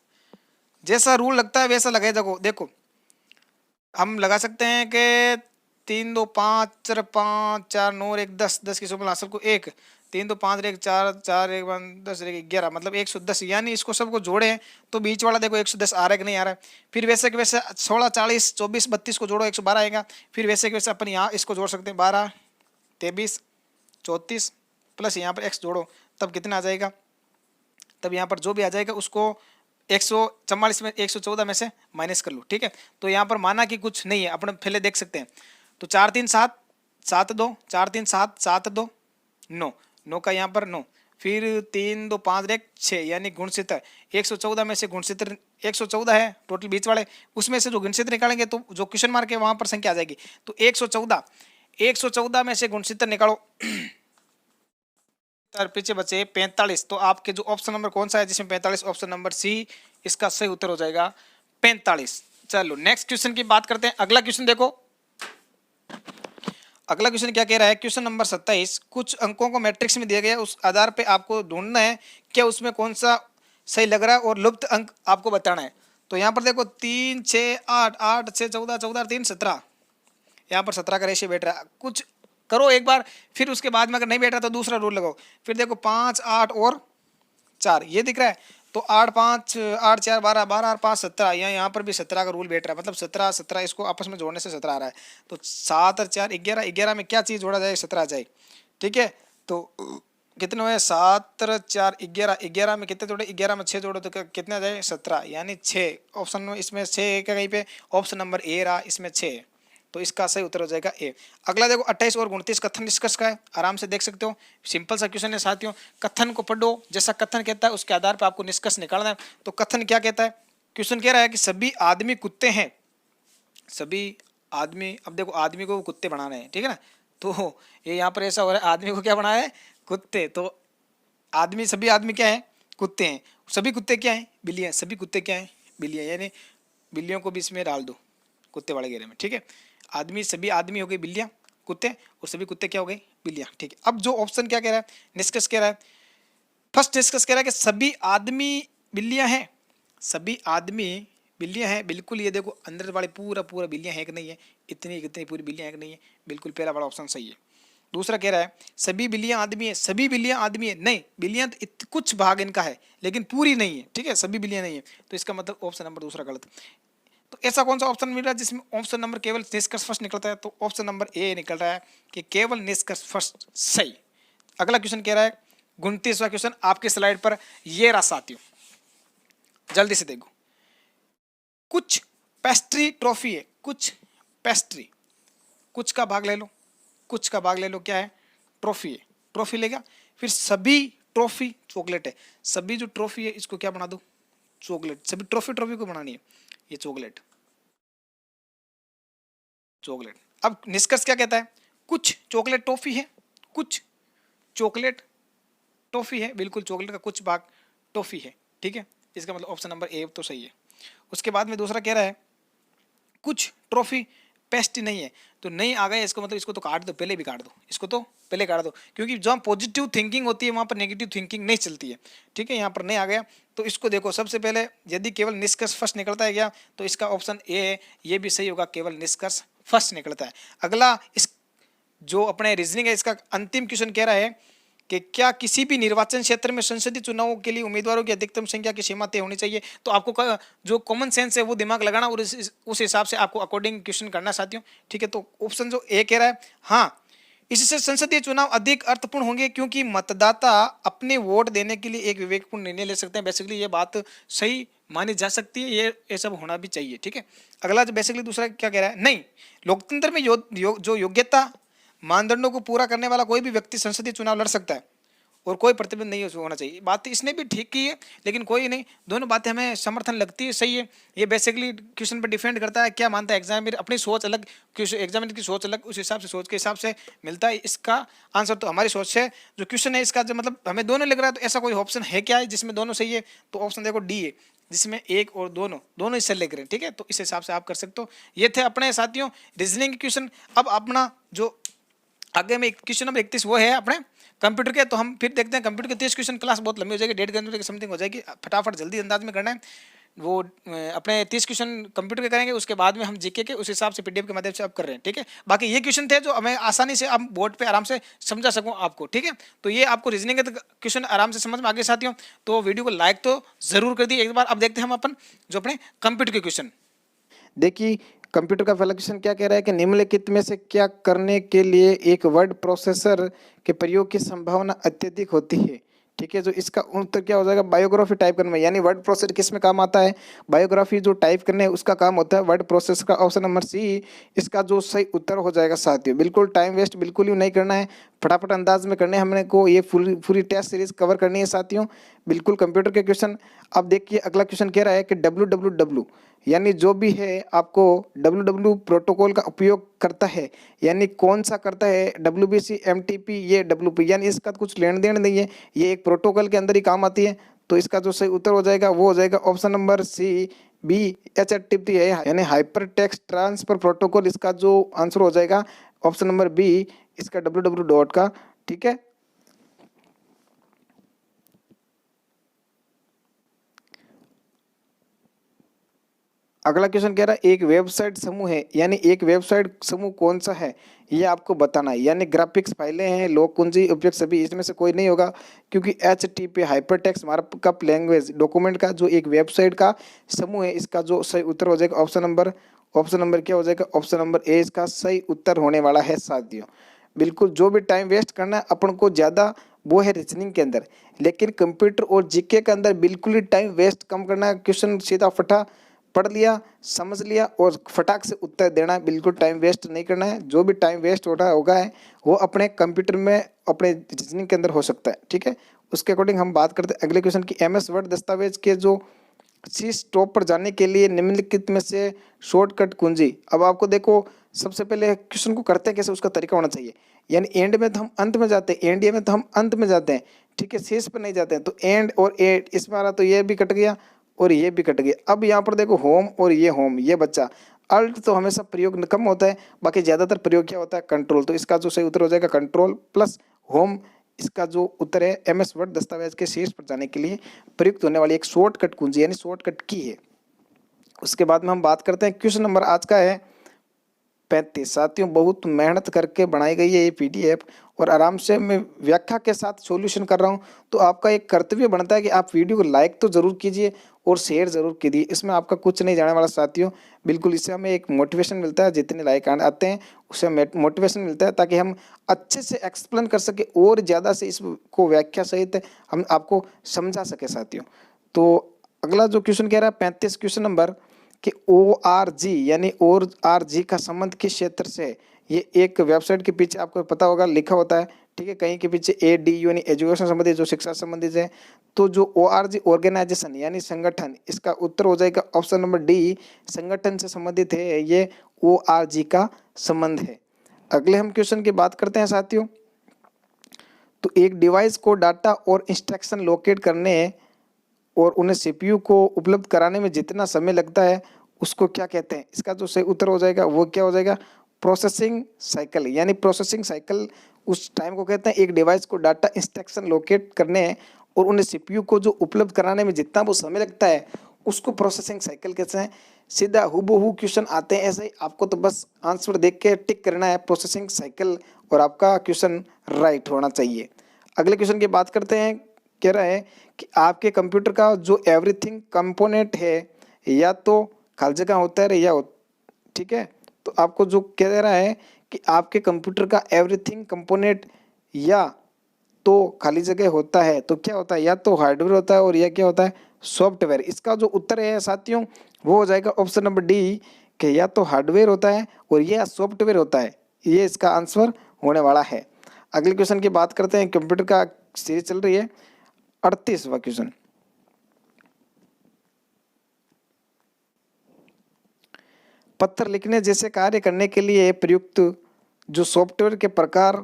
Speaker 1: जैसा रूल लगता है वैसा लगाए, देखो हम लगा सकते हैं कि 3 2 5 4 5 4 9 1 10 10 की सुबह हासिल को 1 3 2 5 1 4 4 1 10 1 11 मतलब 110, यानी इसको सबको जोड़े तो बीच वाला देखो 110 आ रहा है कि नहीं आ रहा है, फिर वैसे के वैसे 16 40 24 32 को जोड़ो 112 आएगा, फिर वैसे के वैसे अपन यहाँ इसको जोड़ सकते हैं 12 23 34 प्लस यहाँ पर x जोड़ो तब कितना आ जाएगा, तब यहाँ पर जो भी आ जाएगा उसको 144 में 114 में से माइनस कर लो, ठीक है। तो यहाँ पर माना कि कुछ नहीं है, अपन पहले देख सकते हैं, तो 4 3 7 7 2 4 3 7 7 2 9 9 का यहाँ पर 9, फिर 3 2 5 1 6, यानी गुणसूत्र 114 में से गुणसूत्र 114 है टोटल बीच वाले, उसमें से जो गुणसूत्र निकालेंगे तो जो क्वेश्चन मार्क है वहाँ पर संख्या आ जाएगी, तो 114 में से गुणसूत्र निकालो पीछे बचे 45, तो आपके जो ऑप्शन नंबर कौन सा है जिसमें 45, ऑप्शन नंबर सी इसका सही उत्तर हो जाएगा 45। चलो नेक्स्ट क्वेश्चन की बात करते हैं। अगला क्वेश्चन देखो, अगला क्वेश्चन क्या कह रहा है, क्वेश्चन नंबर 27, कुछ अंकों को मैट्रिक्स में दिया गया, उस आधार पे आपको ढूंढना है क्या उसमें कौन सा सही लग रहा है और लुप्त अंक आपको बताना है। तो यहाँ पर देखो 3 6 8 8 6 14 14 3 17, यहाँ पर 17 का रेशियो बैठ रहा है, कुछ करो एक बार, फिर उसके बाद में अगर नहीं बैठ रहा तो दूसरा रूल लगाओ। फिर देखो 5 8 और 4 ये दिख रहा है, तो 8 5 8 4 12 12 और 5 17, यहाँ पर भी 17 का रूल बैठ रहा है, मतलब 17 17 इसको आपस में जोड़ने से 17 आ रहा है। तो 7 और 4 11, 11 में क्या चीज़ जोड़ा जाए, 17 आ जाए। ठीक है, तो कितने हुए, 7 और 4 11, 11 में कितने जोड़े, 11 में 6 जोड़ो तो कितने आ जाए, 17, यानी 6 ऑप्शन में, इसमें 6 है क्या कहीं पे, ऑप्शन नंबर ए रहा, इसमें 6 है, तो इसका सही उत्तर हो जाएगा ए। अगला देखो 28 और 29 कथन निष्कर्ष का है, आराम से देख सकते हो, सिंपल सा क्वेश्चन है साथियों। कथन को पढ़ो, जैसा कथन कहता है उसके आधार पर आपको निष्कर्ष निकालना है। तो कथन क्या कहता है, क्वेश्चन कह रहा है कि सभी आदमी कुत्ते हैं, सभी आदमी, अब देखो आदमी को कुत्ते बनाना है, ठीक है ना, तो ये यहाँ पर ऐसा हो रहा है, आदमी को क्या बनाना है, कुत्ते, तो आदमी, सभी आदमी क्या है, कुत्ते हैं, सभी कुत्ते क्या हैं, बिल्लियाँ, सभी कुत्ते क्या हैं, बिल्लियाँ, यानी बिल्लियों को भी इसमें डाल दो कुत्ते वाले घेरे में। ठीक है, आदमी, सभी आदमी हो गए बिल्लियाँ कुत्ते, और सभी कुत्ते क्या हो गए, बिल्लियाँ। ठीक है, अब जो ऑप्शन क्या कह रहा है, निष्कर्ष कह रहा है, फर्स्ट निष्कर्ष कह रहा है कि सभी आदमी बिल्लियाँ हैं, सभी आदमी बिल्लियाँ हैं, बिल्कुल, ये देखो अंदर वाले पूरा पूरा बिल्लियाँ हैं कि नहीं है, इतनी कितनी पूरी बिल्लियाँ हैं कि नहीं है, बिल्कुल पहला वाला ऑप्शन सही है। दूसरा कह रहा है सभी बिल्लियाँ आदमी है, सभी बिल्लियाँ आदमी है, नहीं, बिल्लियाँ तो कुछ भाग इनका है लेकिन पूरी नहीं है। ठीक है, सभी बिल्लियाँ नहीं है, तो इसका मतलब ऑप्शन नंबर दूसरा गलत। तो ऐसा कौन सा ऑप्शन मिल रहा है जिसमें ऑप्शन नंबर केवल निष्कर्ष फर्स्ट निकलता है, तो ऑप्शन नंबर ए निकल रहा है कि केवल निष्कर्ष फर्स्ट सही। अगला क्वेश्चन कह रहा है 29वां क्वेश्चन आपके स्लाइड पर ये रहा साथियों, जल्दी से देखो। कुछ पेस्ट्री ट्रॉफी है, कुछ पेस्ट्री, कुछ का भाग ले लो, कुछ का भाग ले लो, क्या है, ट्रॉफी है, ट्रॉफी लेगा। फिर सभी ट्रॉफी चॉकलेट है, सभी जो ट्रॉफी है इसको क्या बना दो, चॉकलेट, सभी ट्रॉफी, ट्रॉफी को बनानी है, ये चॉकलेट, चॉकलेट। अब निष्कर्ष क्या कहता है, कुछ चॉकलेट टॉफी है, कुछ चॉकलेट टॉफी है, बिल्कुल चॉकलेट का कुछ भाग टॉफी है। ठीक है, इसका मतलब ऑप्शन नंबर ए तो सही है। उसके बाद में दूसरा कह रहा है कुछ ट्रॉफी पेस्ट नहीं है, तो नहीं आ गया, इसको मतलब इसको तो काट दो, पहले भी काट दो, इसको तो पहले काट दो, क्योंकि जहाँ पॉजिटिव थिंकिंग होती है वहाँ पर नेगेटिव थिंकिंग नहीं चलती है। ठीक है, यहाँ पर नहीं आ गया, तो इसको देखो, सबसे पहले यदि केवल निष्कर्ष फर्स्ट निकलता है क्या, तो इसका ऑप्शन ए है, ये भी सही होगा, केवल निष्कर्ष फर्स्ट निकलता है। अगला इस जो अपने रीजनिंग है, इसका अंतिम क्वेश्चन कह रहा है कि क्या किसी भी निर्वाचन क्षेत्र में संसदीय चुनावों के लिए उम्मीदवारों की अधिकतम संख्या की सीमा तय होनी चाहिए। तो आपको जो कॉमन सेंस है वो दिमाग लगाना और उस हिसाब से आपको अकॉर्डिंग क्वेश्चन करना साथियों। ठीक है, तो ऑप्शन जो ए कह रहा है, हाँ, इससे संसदीय चुनाव अधिक अर्थपूर्ण होंगे क्योंकि मतदाता अपने वोट देने के लिए एक विवेकपूर्ण निर्णय ले सकते हैं। बेसिकली ये बात सही मानी जा सकती है, ये सब होना भी चाहिए। ठीक है, अगला जो बेसिकली दूसरा क्या कह रहा है, नहीं, लोकतंत्र में जो योग्यता मानदंडों को पूरा करने वाला कोई भी व्यक्ति संसदीय चुनाव लड़ सकता है और कोई प्रतिबंध नहीं होना चाहिए। बात इसने भी ठीक की है, लेकिन कोई नहीं, दोनों बातें हमें समर्थन लगती है, सही है। ये बेसिकली क्वेश्चन पर डिपेंड करता है क्या मानता है एग्जामिनर, अपनी सोच अलग, एग्जामिनर की सोच अलग, उस हिसाब से सोच के हिसाब से मिलता है इसका आंसर। तो हमारी सोच से जो क्वेश्चन है इसका जो मतलब हमें दोनों लग रहा है, तो ऐसा कोई ऑप्शन है क्या है जिसमें दोनों सही है, तो ऑप्शन देखो डी है, जिसमें एक और दोनों इससे लग रहे हैं। ठीक है, तो इस हिसाब से आप कर सकते हो। ये थे अपने साथियों रीजनिंग के क्वेश्चन। अब अपना जो आगे में क्वेश्चन नंबर 31 वो है अपने कंप्यूटर के, तो हम फिर देखते हैं कंप्यूटर के 30 क्वेश्चन, क्लास बहुत लंबी हो जाएगी, 1.5 घंटे की समथिंग हो जाएगी, फटाफट जल्दी अंदाज में करना है। वो अपने 30 क्वेश्चन कंप्यूटर के करेंगे, उसके बाद में हम जीके के उस हिसाब से पीडीएफ के माध्यम से अब कर रहे हैं। ठीक है, बाकी ये क्वेश्चन थे जो हमें आसानी से अब बोर्ड पे आराम से समझा सकूं आपको। ठीक है, तो ये आपको रीजनिंग के क्वेश्चन आराम से समझ में आ गए साथियों, तो वीडियो को लाइक तो जरूर कर दी एक बार। अब देखते हैं हम अपन जो अपने कंप्यूटर के क्वेश्चन। देखिए कंप्यूटर का पहला क्वेश्चन क्या कह रहा है कि निम्नलिखित में से क्या करने के लिए एक वर्ड प्रोसेसर के प्रयोग की संभावना अत्यधिक होती है। ठीक है, जो इसका उत्तर क्या हो जाएगा, बायोग्राफी टाइप करने में, यानी वर्ड प्रोसेसर किस में काम आता है, बायोग्राफी जो टाइप करने है उसका काम होता है वर्ड प्रोसेसर का। ऑप्शन नंबर सी इसका जो सही उत्तर हो जाएगा साथियों। बिल्कुल टाइम वेस्ट बिल्कुल ही नहीं करना है, फटाफट अंदाज में करने हमने को, ये पूरी टेस्ट सीरीज कवर करनी है साथियों, बिल्कुल कंप्यूटर के क्वेश्चन। अब देखिए अगला क्वेश्चन कह रहा है कि www यानी जो भी है आपको www प्रोटोकॉल का उपयोग करता है, यानी कौन सा करता है, WBC MTP ये WP, यानी इसका कुछ लेन देन नहीं है, ये एक प्रोटोकॉल के अंदर ही काम आती है। तो इसका जो सही उत्तर हो जाएगा वो हो जाएगा ऑप्शन नंबर सी BHTTP है, यानी हाइपर टेक्स्ट ट्रांसफर प्रोटोकॉल, इसका जो आंसर हो जाएगा ऑप्शन नंबर बी इसका www डॉट का। ठीक है,
Speaker 2: अगला क्वेश्चन कह रहा है एक वेबसाइट समूह है, यानी एक वेबसाइट समूह कौन सा है ये आपको बताना है। यानी ग्राफिक्स फाइलें हैं, लोक कुंजी, उपयुक्त सभी, इसमें से कोई नहीं होगा, क्योंकि HTTP hypertext markup language document का जो एक वेबसाइट का समूह है, इसका जो सही उत्तर हो जाएगा ऑप्शन नंबर क्या हो जाएगा, ऑप्शन नंबर ए इसका सही उत्तर होने वाला है साथियों। बिल्कुल जो भी टाइम वेस्ट करना है अपन को ज़्यादा वो है रीजनिंग के अंदर, लेकिन कंप्यूटर और जीके के अंदर बिल्कुल ही टाइम वेस्ट कम करना है। क्वेश्चन सीधा फटा पढ़ लिया, समझ लिया और फटाक से उत्तर देना है, बिल्कुल टाइम वेस्ट नहीं करना है। जो भी टाइम वेस्ट हो रहा होगा है वो अपने कंप्यूटर में अपने रीजनिंग के अंदर हो सकता है, ठीक है। उसके अकॉर्डिंग हम बात करते हैं अगले क्वेश्चन की। MS वर्ड दस्तावेज के जो शीर्ष टॉप पर जाने के लिए निम्नलिखित में से शॉर्टकट कुंजी। अब आपको देखो सबसे पहले क्वेश्चन को करते हैं कैसे, उसका तरीका होना चाहिए। यानी एंड में तो हम अंत में जाते हैं, एंड में तो हम अंत में जाते हैं, ठीक है, शीर्ष पर नहीं जाते हैं। तो एंड और एट इसमें आ रहा, तो ये भी कट गया और ये भी कट गया। अब यहाँ पर देखो होम और ये बच्चा, अल्ट तो हमेशा प्रयोग कम होता है, बाकी ज़्यादातर प्रयोग क्या होता है, कंट्रोल। तो इसका जो सही उत्तर हो जाएगा कंट्रोल प्लस होम, इसका जो उत्तर है MS वर्ड दस्तावेज के शीर्ष पर जाने के लिए प्रयुक्त होने वाली एक शॉर्टकट कुंजी यानी शॉर्टकट की है। उसके बाद में हम बात करते हैं क्वेश्चन नंबर आज का है 35। साथियों बहुत मेहनत करके बनाई गई है ये PDF और आराम से मैं व्याख्या के साथ सॉल्यूशन कर रहा हूँ। तो आपका एक कर्तव्य बनता है कि आप वीडियो को लाइक तो ज़रूर कीजिए और शेयर ज़रूर कीजिए। इसमें आपका कुछ नहीं जाने वाला साथियों, बिल्कुल इससे हमें एक मोटिवेशन मिलता है, जितने लाइक आते हैं उससे हमें मोटिवेशन मिलता है, ताकि हम अच्छे से एक्सप्लेन कर सके और ज़्यादा से इसको व्याख्या सहित हम आपको समझा सके साथियों। तो अगला जो क्वेश्चन कह रहा है 35 क्वेश्चन नंबर कि ORG यानी ORG का संबंध किस क्षेत्र से है। ये एक वेबसाइट के पीछे आपको पता होगा लिखा होता है, ठीक है, कहीं के पीछे ADU यानी एजुकेशन संबंधित, जो शिक्षा संबंधित है। तो जो ORG ऑर्गेनाइजेशन यानी संगठन, इसका उत्तर हो जाएगा ऑप्शन नंबर डी, संगठन से संबंधित है ये ORG का संबंध है। अगले हम क्वेश्चन की बात करते हैं साथियों। तो एक डिवाइस को डाटा और इंस्ट्रक्शन लोकेट करने और उन्हें CPU को उपलब्ध कराने में जितना समय लगता है उसको क्या कहते हैं। इसका जो सही उत्तर हो जाएगा वो क्या हो जाएगा, प्रोसेसिंग साइकिल। यानी प्रोसेसिंग साइकिल उस टाइम को कहते हैं एक डिवाइस को डाटा इंस्ट्रक्शन लोकेट करने और उन्हें CPU को जो उपलब्ध कराने में जितना वो समय लगता है उसको प्रोसेसिंग साइकिल कहते हैं। सीधा हुबहू क्वेश्चन आते हैं ऐसे ही, आपको तो बस आंसर देख के टिक करना है प्रोसेसिंग साइकिल और आपका क्वेश्चन राइट होना चाहिए। अगले क्वेश्चन की बात करते हैं। कह रहा है कि आपके कंप्यूटर का जो एवरीथिंग कंपोनेंट है या तो खाली जगह होता है या ठीक है। तो आपको जो कह रहा है कि आपके कंप्यूटर का एवरीथिंग कंपोनेंट या तो खाली जगह होता है, तो क्या होता है, या तो हार्डवेयर होता है और या क्या होता है, सॉफ्टवेयर। इसका जो उत्तर है साथियों वो हो जाएगा ऑप्शन नंबर डी, कि या तो हार्डवेयर होता है और या सॉफ्टवेयर होता है, ये इसका आंसर होने वाला है। अगले क्वेश्चन की बात करते हैं। कंप्यूटर का सीरीज चल रही है 38वां क्वेश्चन। पत्र लिखने जैसे कार्य करने के लिए प्रयुक्त जो सॉफ्टवेयर के प्रकार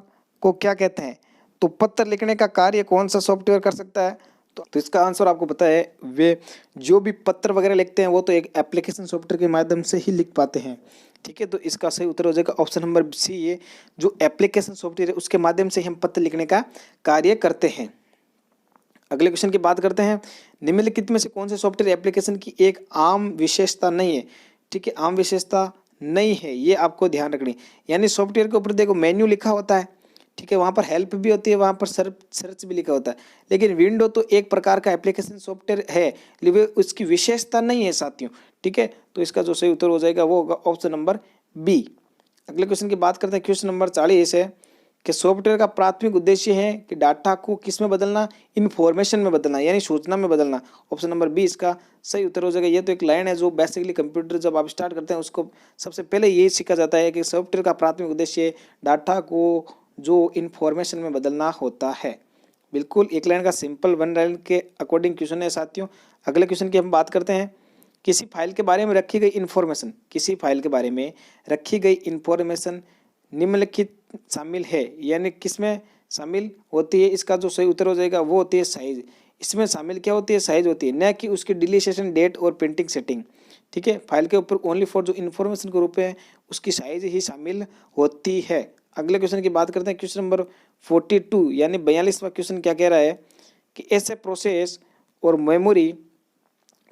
Speaker 2: को क्या कहते हैं। तो पत्र लिखने का कार्य कौन सा सॉफ्टवेयर कर सकता है, तो इसका आंसर आपको पता है, वे जो भी पत्र वगैरह लिखते हैं वो तो एक एप्लीकेशन सॉफ्टवेयर के माध्यम से ही लिख पाते हैं, ठीक है। तो इसका सही उत्तर हो जाएगा ऑप्शन नंबर सी, ये जो एप्लीकेशन सॉफ्टवेयर है उसके माध्यम से हम पत्र लिखने का कार्य करते हैं। अगले क्वेश्चन की बात करते हैं। निम्नलिखित में से कौन से सॉफ्टवेयर एप्लीकेशन की एक आम विशेषता नहीं है, ठीक है, आम विशेषता नहीं है, ये आपको ध्यान रखनी। यानी सॉफ्टवेयर के ऊपर देखो मेन्यू लिखा होता है, ठीक है, वहाँ पर हेल्प भी होती है, वहाँ पर सर्च भी लिखा होता है, लेकिन विंडो तो एक प्रकार का एप्लीकेशन सॉफ्टवेयर है, लेकिन उसकी विशेषता नहीं है साथियों, ठीक है। तो इसका जो सही उत्तर हो जाएगा वो होगा ऑप्शन नंबर बी। अगले क्वेश्चन की बात करते हैं। क्वेश्चन नंबर 40 है कि सॉफ्टवेयर का प्राथमिक उद्देश्य है कि डाटा को किस में बदलना, इन्फॉर्मेशन में बदलना, यानी सूचना में बदलना। ऑप्शन नंबर बी इसका सही उत्तर हो जाएगा। ये तो एक लाइन है जो बेसिकली कंप्यूटर जब आप स्टार्ट करते हैं उसको सबसे पहले ये सीखा जाता है कि सॉफ्टवेयर का प्राथमिक उद्देश्य डाटा को जो इन्फॉर्मेशन में बदलना होता है। बिल्कुल एक लाइन का सिंपल वन लाइन के अकॉर्डिंग क्वेश्चन है साथियों। अगले क्वेश्चन की हम बात करते हैं। किसी फाइल के बारे में रखी गई इन्फॉर्मेशन, किसी फाइल के बारे में रखी गई इन्फॉर्मेशन निम्नलिखित शामिल है, यानी किसमें शामिल होती है। इसका जो सही उत्तर हो जाएगा वो होती है साइज। इसमें शामिल क्या होती है, साइज होती है, न कि उसकी डिलीशन डेट और प्रिंटिंग सेटिंग, ठीक है। फाइल के ऊपर ओनली फॉर जो इन्फॉर्मेशन के रूप में उसकी साइज ही शामिल होती है। अगले क्वेश्चन की बात करते हैं। क्वेश्चन नंबर 42 यानी 42वां क्वेश्चन क्या कह रहा है कि ऐसे प्रोसेस और मेमोरी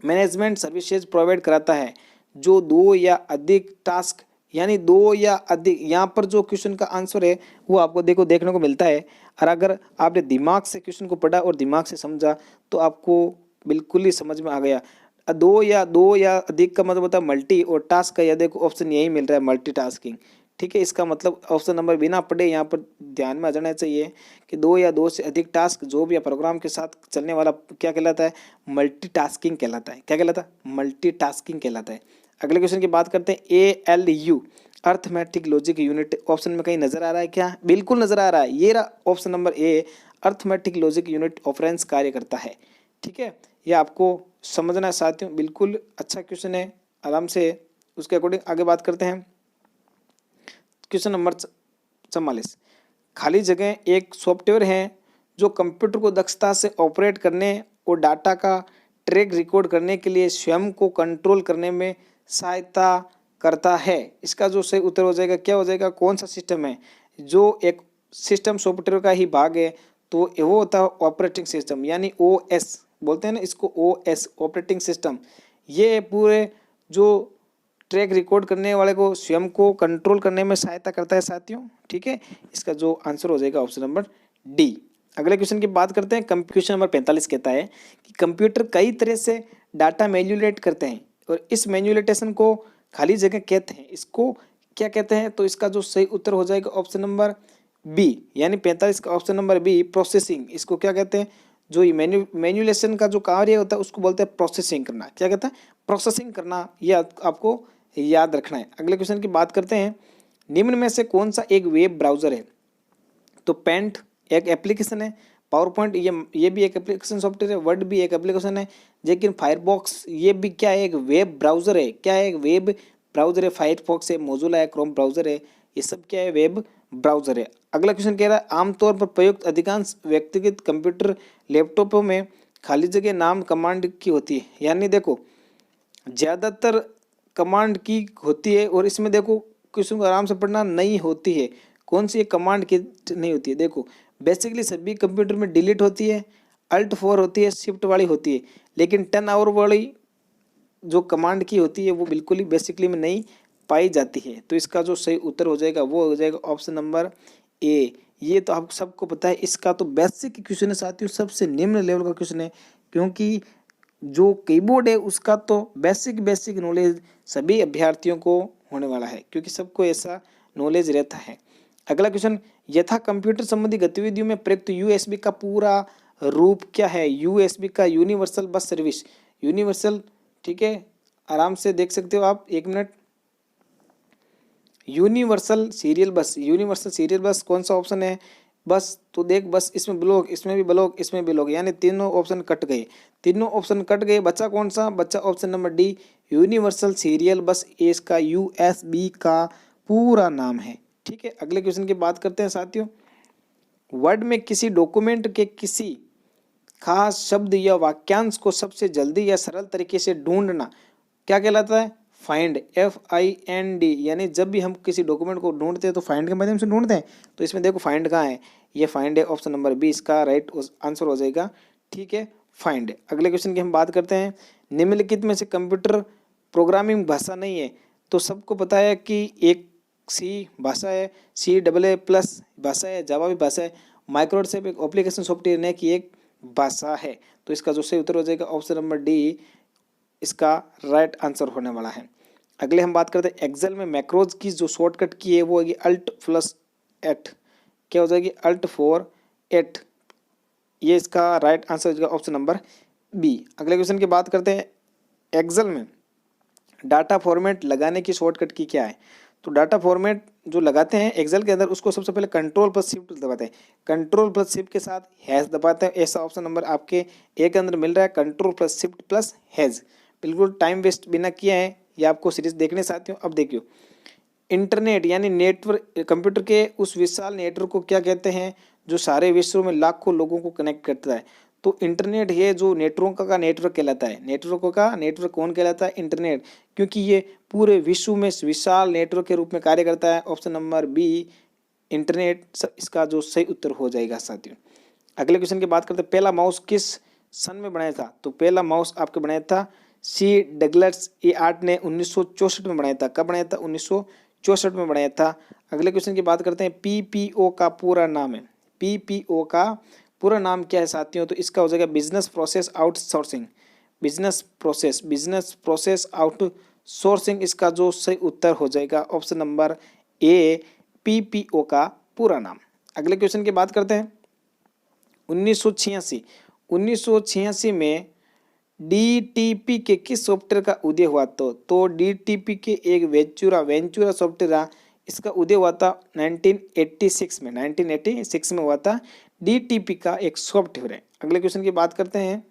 Speaker 2: मैनेजमेंट सर्विसेज प्रोवाइड कराता है जो दो या अधिक टास्क यानी दो या अधिक, यहाँ पर जो क्वेश्चन का आंसर है वो आपको देखने को मिलता है। और अगर आपने दिमाग से क्वेश्चन को पढ़ा और दिमाग से समझा तो आपको बिल्कुल ही समझ में आ गया। दो या अधिक का मतलब होता है मल्टी, और टास्क का यह देखो ऑप्शन यही मिल रहा है मल्टीटास्किंग। ठीक है, इसका मतलब ऑप्शन नंबर बिना पढ़े यहाँ पर ध्यान में आ जाना चाहिए कि दो या दो से अधिक टास्क जॉब या प्रोग्राम के साथ चलने वाला क्या कहलाता है, मल्टीटास्किंग कहलाता है। क्या कहलाता है, मल्टीटास्किंग कहलाता है। अगले क्वेश्चन की बात करते हैं। ALU arithmetic logic unit option में कहीं नजर आ रहा है क्या, बिल्कुल नजर आ रहा है, ये रहा option number A, arithmetic logic unit ऑफरेंस कार्य करता है। ठीक है, यह आपको समझना है साथियों, बिल्कुल अच्छा क्वेश्चन है, आराम से उसके अकॉर्डिंग आगे बात करते हैं। क्वेश्चन नंबर 44, खाली जगह एक सॉफ्टवेयर है जो कंप्यूटर को दक्षता से ऑपरेट करने और डाटा का ट्रैक रिकॉर्ड करने के लिए स्वयं को कंट्रोल करने में सहायता करता है। इसका जो सही उत्तर हो जाएगा क्या हो जाएगा, कौन सा सिस्टम है जो एक सिस्टम सॉफ्टवेयर का ही भाग है, तो वो होता है ऑपरेटिंग सिस्टम, यानी OS बोलते हैं ना इसको, OS ऑपरेटिंग सिस्टम। ये पूरे जो ट्रैक रिकॉर्ड करने वाले को स्वयं को कंट्रोल करने में सहायता करता है साथियों। ठीक है, इसका जो आंसर हो जाएगा ऑप्शन नंबर डी। अगले क्वेश्चन की बात करते हैं। क्वेश्चन नंबर 45 कहता है कि कंप्यूटर कई तरह से डाटा मैन्युलेट करते हैं और इस मैन्युलेटेशन को खाली जगह कहते हैं, इसको क्या कहते हैं, तो इसका जो सही उत्तर हो जाएगा ऑप्शन नंबर बी, यानी 45 का ऑप्शन नंबर बी, प्रोसेसिंग। इसको क्या कहते हैं, जो मैन्युलेशन का जो कार्य होता है उसको बोलते हैं प्रोसेसिंग करना। क्या कहता है, प्रोसेसिंग करना, ये आपको याद रखना है। अगले क्वेश्चन की बात करते हैं। निम्न में से कौन सा एक वेब ब्राउजर है, तो पेंट एक एप्लीकेशन है, पावर पॉइंट ये भी एक एप्लीकेशन सॉफ्टवेयर है, वर्ड भी एक एप्लीकेशन है, लेकिन फायरफॉक्स ये भी क्या है, एक वेब ब्राउजर है। क्या है, एक वेब ब्राउजर है। फायरफॉक्स है, मोजुला है, क्रोम ब्राउजर है, ये सब क्या है, वेब ब्राउजर है। अगला क्वेश्चन कह रहा है आमतौर पर प्रयुक्त अधिकांश व्यक्तिगत कंप्यूटर लैपटॉपों में खाली जगह नाम कमांड की होती है, यानी देखो ज़्यादातर कमांड की होती है, और इसमें देखो क्वेश्चन को आराम से पढ़ना नहीं होती है। कौन सी एक कमांड की नहीं होती है, देखो बेसिकली सभी कंप्यूटर में डिलीट होती है, अल्ट 4 होती है, शिफ्ट वाली होती है, लेकिन 10 आवर वाली जो कमांड की होती है वो बिल्कुल ही बेसिकली में नहीं पाई जाती है। तो इसका जो सही उत्तर हो जाएगा वो हो जाएगा ऑप्शन नंबर ए। ये तो आप सबको पता है, इसका तो बेसिक क्वेश्चन है साथियों, सबसे निम्न लेवल का क्वेश्चन है, क्योंकि जो कीबोर्ड है उसका तो बेसिक नॉलेज सभी अभ्यर्थियों को होने वाला है, क्योंकि सबको ऐसा नॉलेज रहता है। अगला क्वेश्चन, यथा कंप्यूटर संबंधी गतिविधियों में प्रयुक्त USB का पूरा रूप क्या है। USB का यूनिवर्सल बस सर्विस, यूनिवर्सल, ठीक है, आराम से देख सकते हो आप, एक मिनट। यूनिवर्सल सीरियल बस, यूनिवर्सल सीरियल बस कौन सा ऑप्शन है, बस तो देख, बस इसमें ब्लॉक, इसमें भी ब्लॉक, इसमें भी ब्लॉक, यानी तीनों ऑप्शन कट गए, तीनों ऑप्शन कट गए। बचा कौन सा, बचा option number D, universal serial बस, इसका USB का पूरा नाम है। ठीक है, अगले क्वेश्चन की बात करते हैं साथियों। वर्ड में किसी डॉक्यूमेंट के किसी खास शब्द या वाक्यांश को सबसे जल्दी या सरल तरीके से ढूंढना क्या कहलाता है, फाइंड, FIND, यानी जब भी हम किसी डॉक्यूमेंट को ढूंढते हैं तो फाइंड के माध्यम से ढूंढते हैं। तो इसमें देखो फाइंड कहाँ है, ये फाइंड है, ऑप्शन नंबर बी इसका राइट आंसर हो जाएगा। ठीक है, फाइंड। अगले क्वेश्चन की हम बात करते हैं। निम्नलिखित में से कंप्यूटर प्रोग्रामिंग भाषा नहीं है, तो सबको पता है कि एक सी भाषा है, CAA+ भाषा है, जावा भी भाषा है, माइक्रोसॉफ्ट एक एप्लीकेशन सॉफ्टवेयर ने की एक भाषा है। तो इसका जो सही उत्तर हो जाएगा ऑप्शन नंबर डी, इसका राइट आंसर होने वाला है। अगले हम बात करते हैं एक्सेल में मैक्रोज की जो शॉर्टकट की है वो होगी Alt+8, क्या हो जाएगी, Alt+8, ये इसका राइट आंसर हो जाएगा ऑप्शन नंबर बी। अगले क्वेश्चन की बात करते हैं। एक्सेल में डाटा फॉर्मेट लगाने की शॉर्टकट की क्या है, तो डाटा फॉर्मेट जो लगाते हैं एक्सेल के अंदर उसको सबसे पहले Ctrl+Shift दबाते हैं, Ctrl+Shift के साथ हैश दबाते हैं। ऐसा ऑप्शन नंबर आपके ए के अंदर मिल रहा है, Ctrl+Shift+हैश। बिल्कुल टाइम वेस्ट बिना किया है, ये आपको सीरीज देखने साथियों। अब देखियो, इंटरनेट यानी नेटवर्क, कंप्यूटर के उस विशाल नेटवर्क को क्या कहते हैं जो सारे विश्व में लाखों लोगों को कनेक्ट करता है। तो इंटरनेट ये जो नेटवर्क का नेटवर्क कहलाता है, नेटवर्क का नेटवर्क कौन कहलाता है, इंटरनेट, क्योंकि ये पूरे विश्व में विशाल नेटवर्क के रूप में कार्य करता है। ऑप्शन नंबर बी इंटरनेट इसका जो सही उत्तर हो जाएगा साथियों। अगले क्वेश्चन की बात करते हैं। पहला माउस किस सन में बनाया था, तो पहला माउस आपके बनाया था सी डगलस, ये आर्ट ने 1964 में बनाया था। कब बनाया था? 1964 में बनाया था। अगले क्वेश्चन की बात करते हैं। पीपीओ का पूरा नाम है, पीपीओ का पूरा नाम क्या है साथियों? तो इसका हो जाएगा business process outsourcing, business process outsourcing इसका जो सही उत्तर हो जाएगा ऑप्शन नंबर ए, पीपीओ का पूरा नाम। अगले क्वेश्चन की बात करते हैं। 1986 में डीटीपी के किस सॉफ्टवेयर का उदय हुआ? तो डीटीपी के एक वेंचुरा सॉफ्टवेयर था, इसका उदय हुआ था 1986 में हुआ था। डीटीपी का एक सॉफ्टवेयर है। अगले क्वेश्चन की बात करते हैं।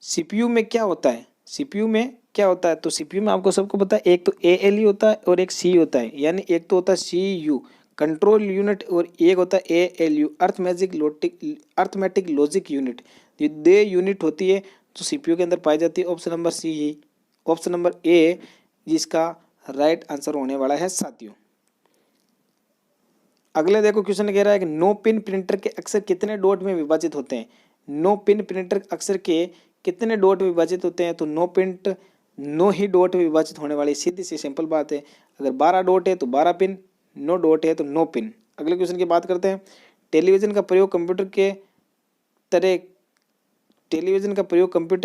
Speaker 2: सीपीयू में क्या होता है? सीपीयू में क्या होता है? तो सीपीयू में आपको सबको पता है, एक तो एएलयू होता है और एक सी होता है, यानी एक तो होता है सीयू कंट्रोल यूनिट और एक होता है एएलयू अर्थमेटिक लॉजिक यूनिट। ये दो यूनिट होती है जो सीपीयू के अंदर पाई जाती है। ऑप्शन नंबर सी ही, ऑप्शन नंबर ए जिसका राइट आंसर होने वाला है साथियों। अगले देखो क्वेश्चन कह रहा है कि नो पिन प्रिंटर के अक्षर कितने डॉट में विभाजित होते हैं? नो पिन प्रिंटर अक्षर के कितने डॉट में विभाजित होते हैं? तो नो ही डॉट में विभाजित होने वाली सीधी सी सिंपल बात है। अगर 12 डॉट है तो 12 पिन, 9 डॉट है तो 9 पिन। अगले क्वेश्चन की बात करते हैं। टेलीविजन का प्रयोग कंप्यूटर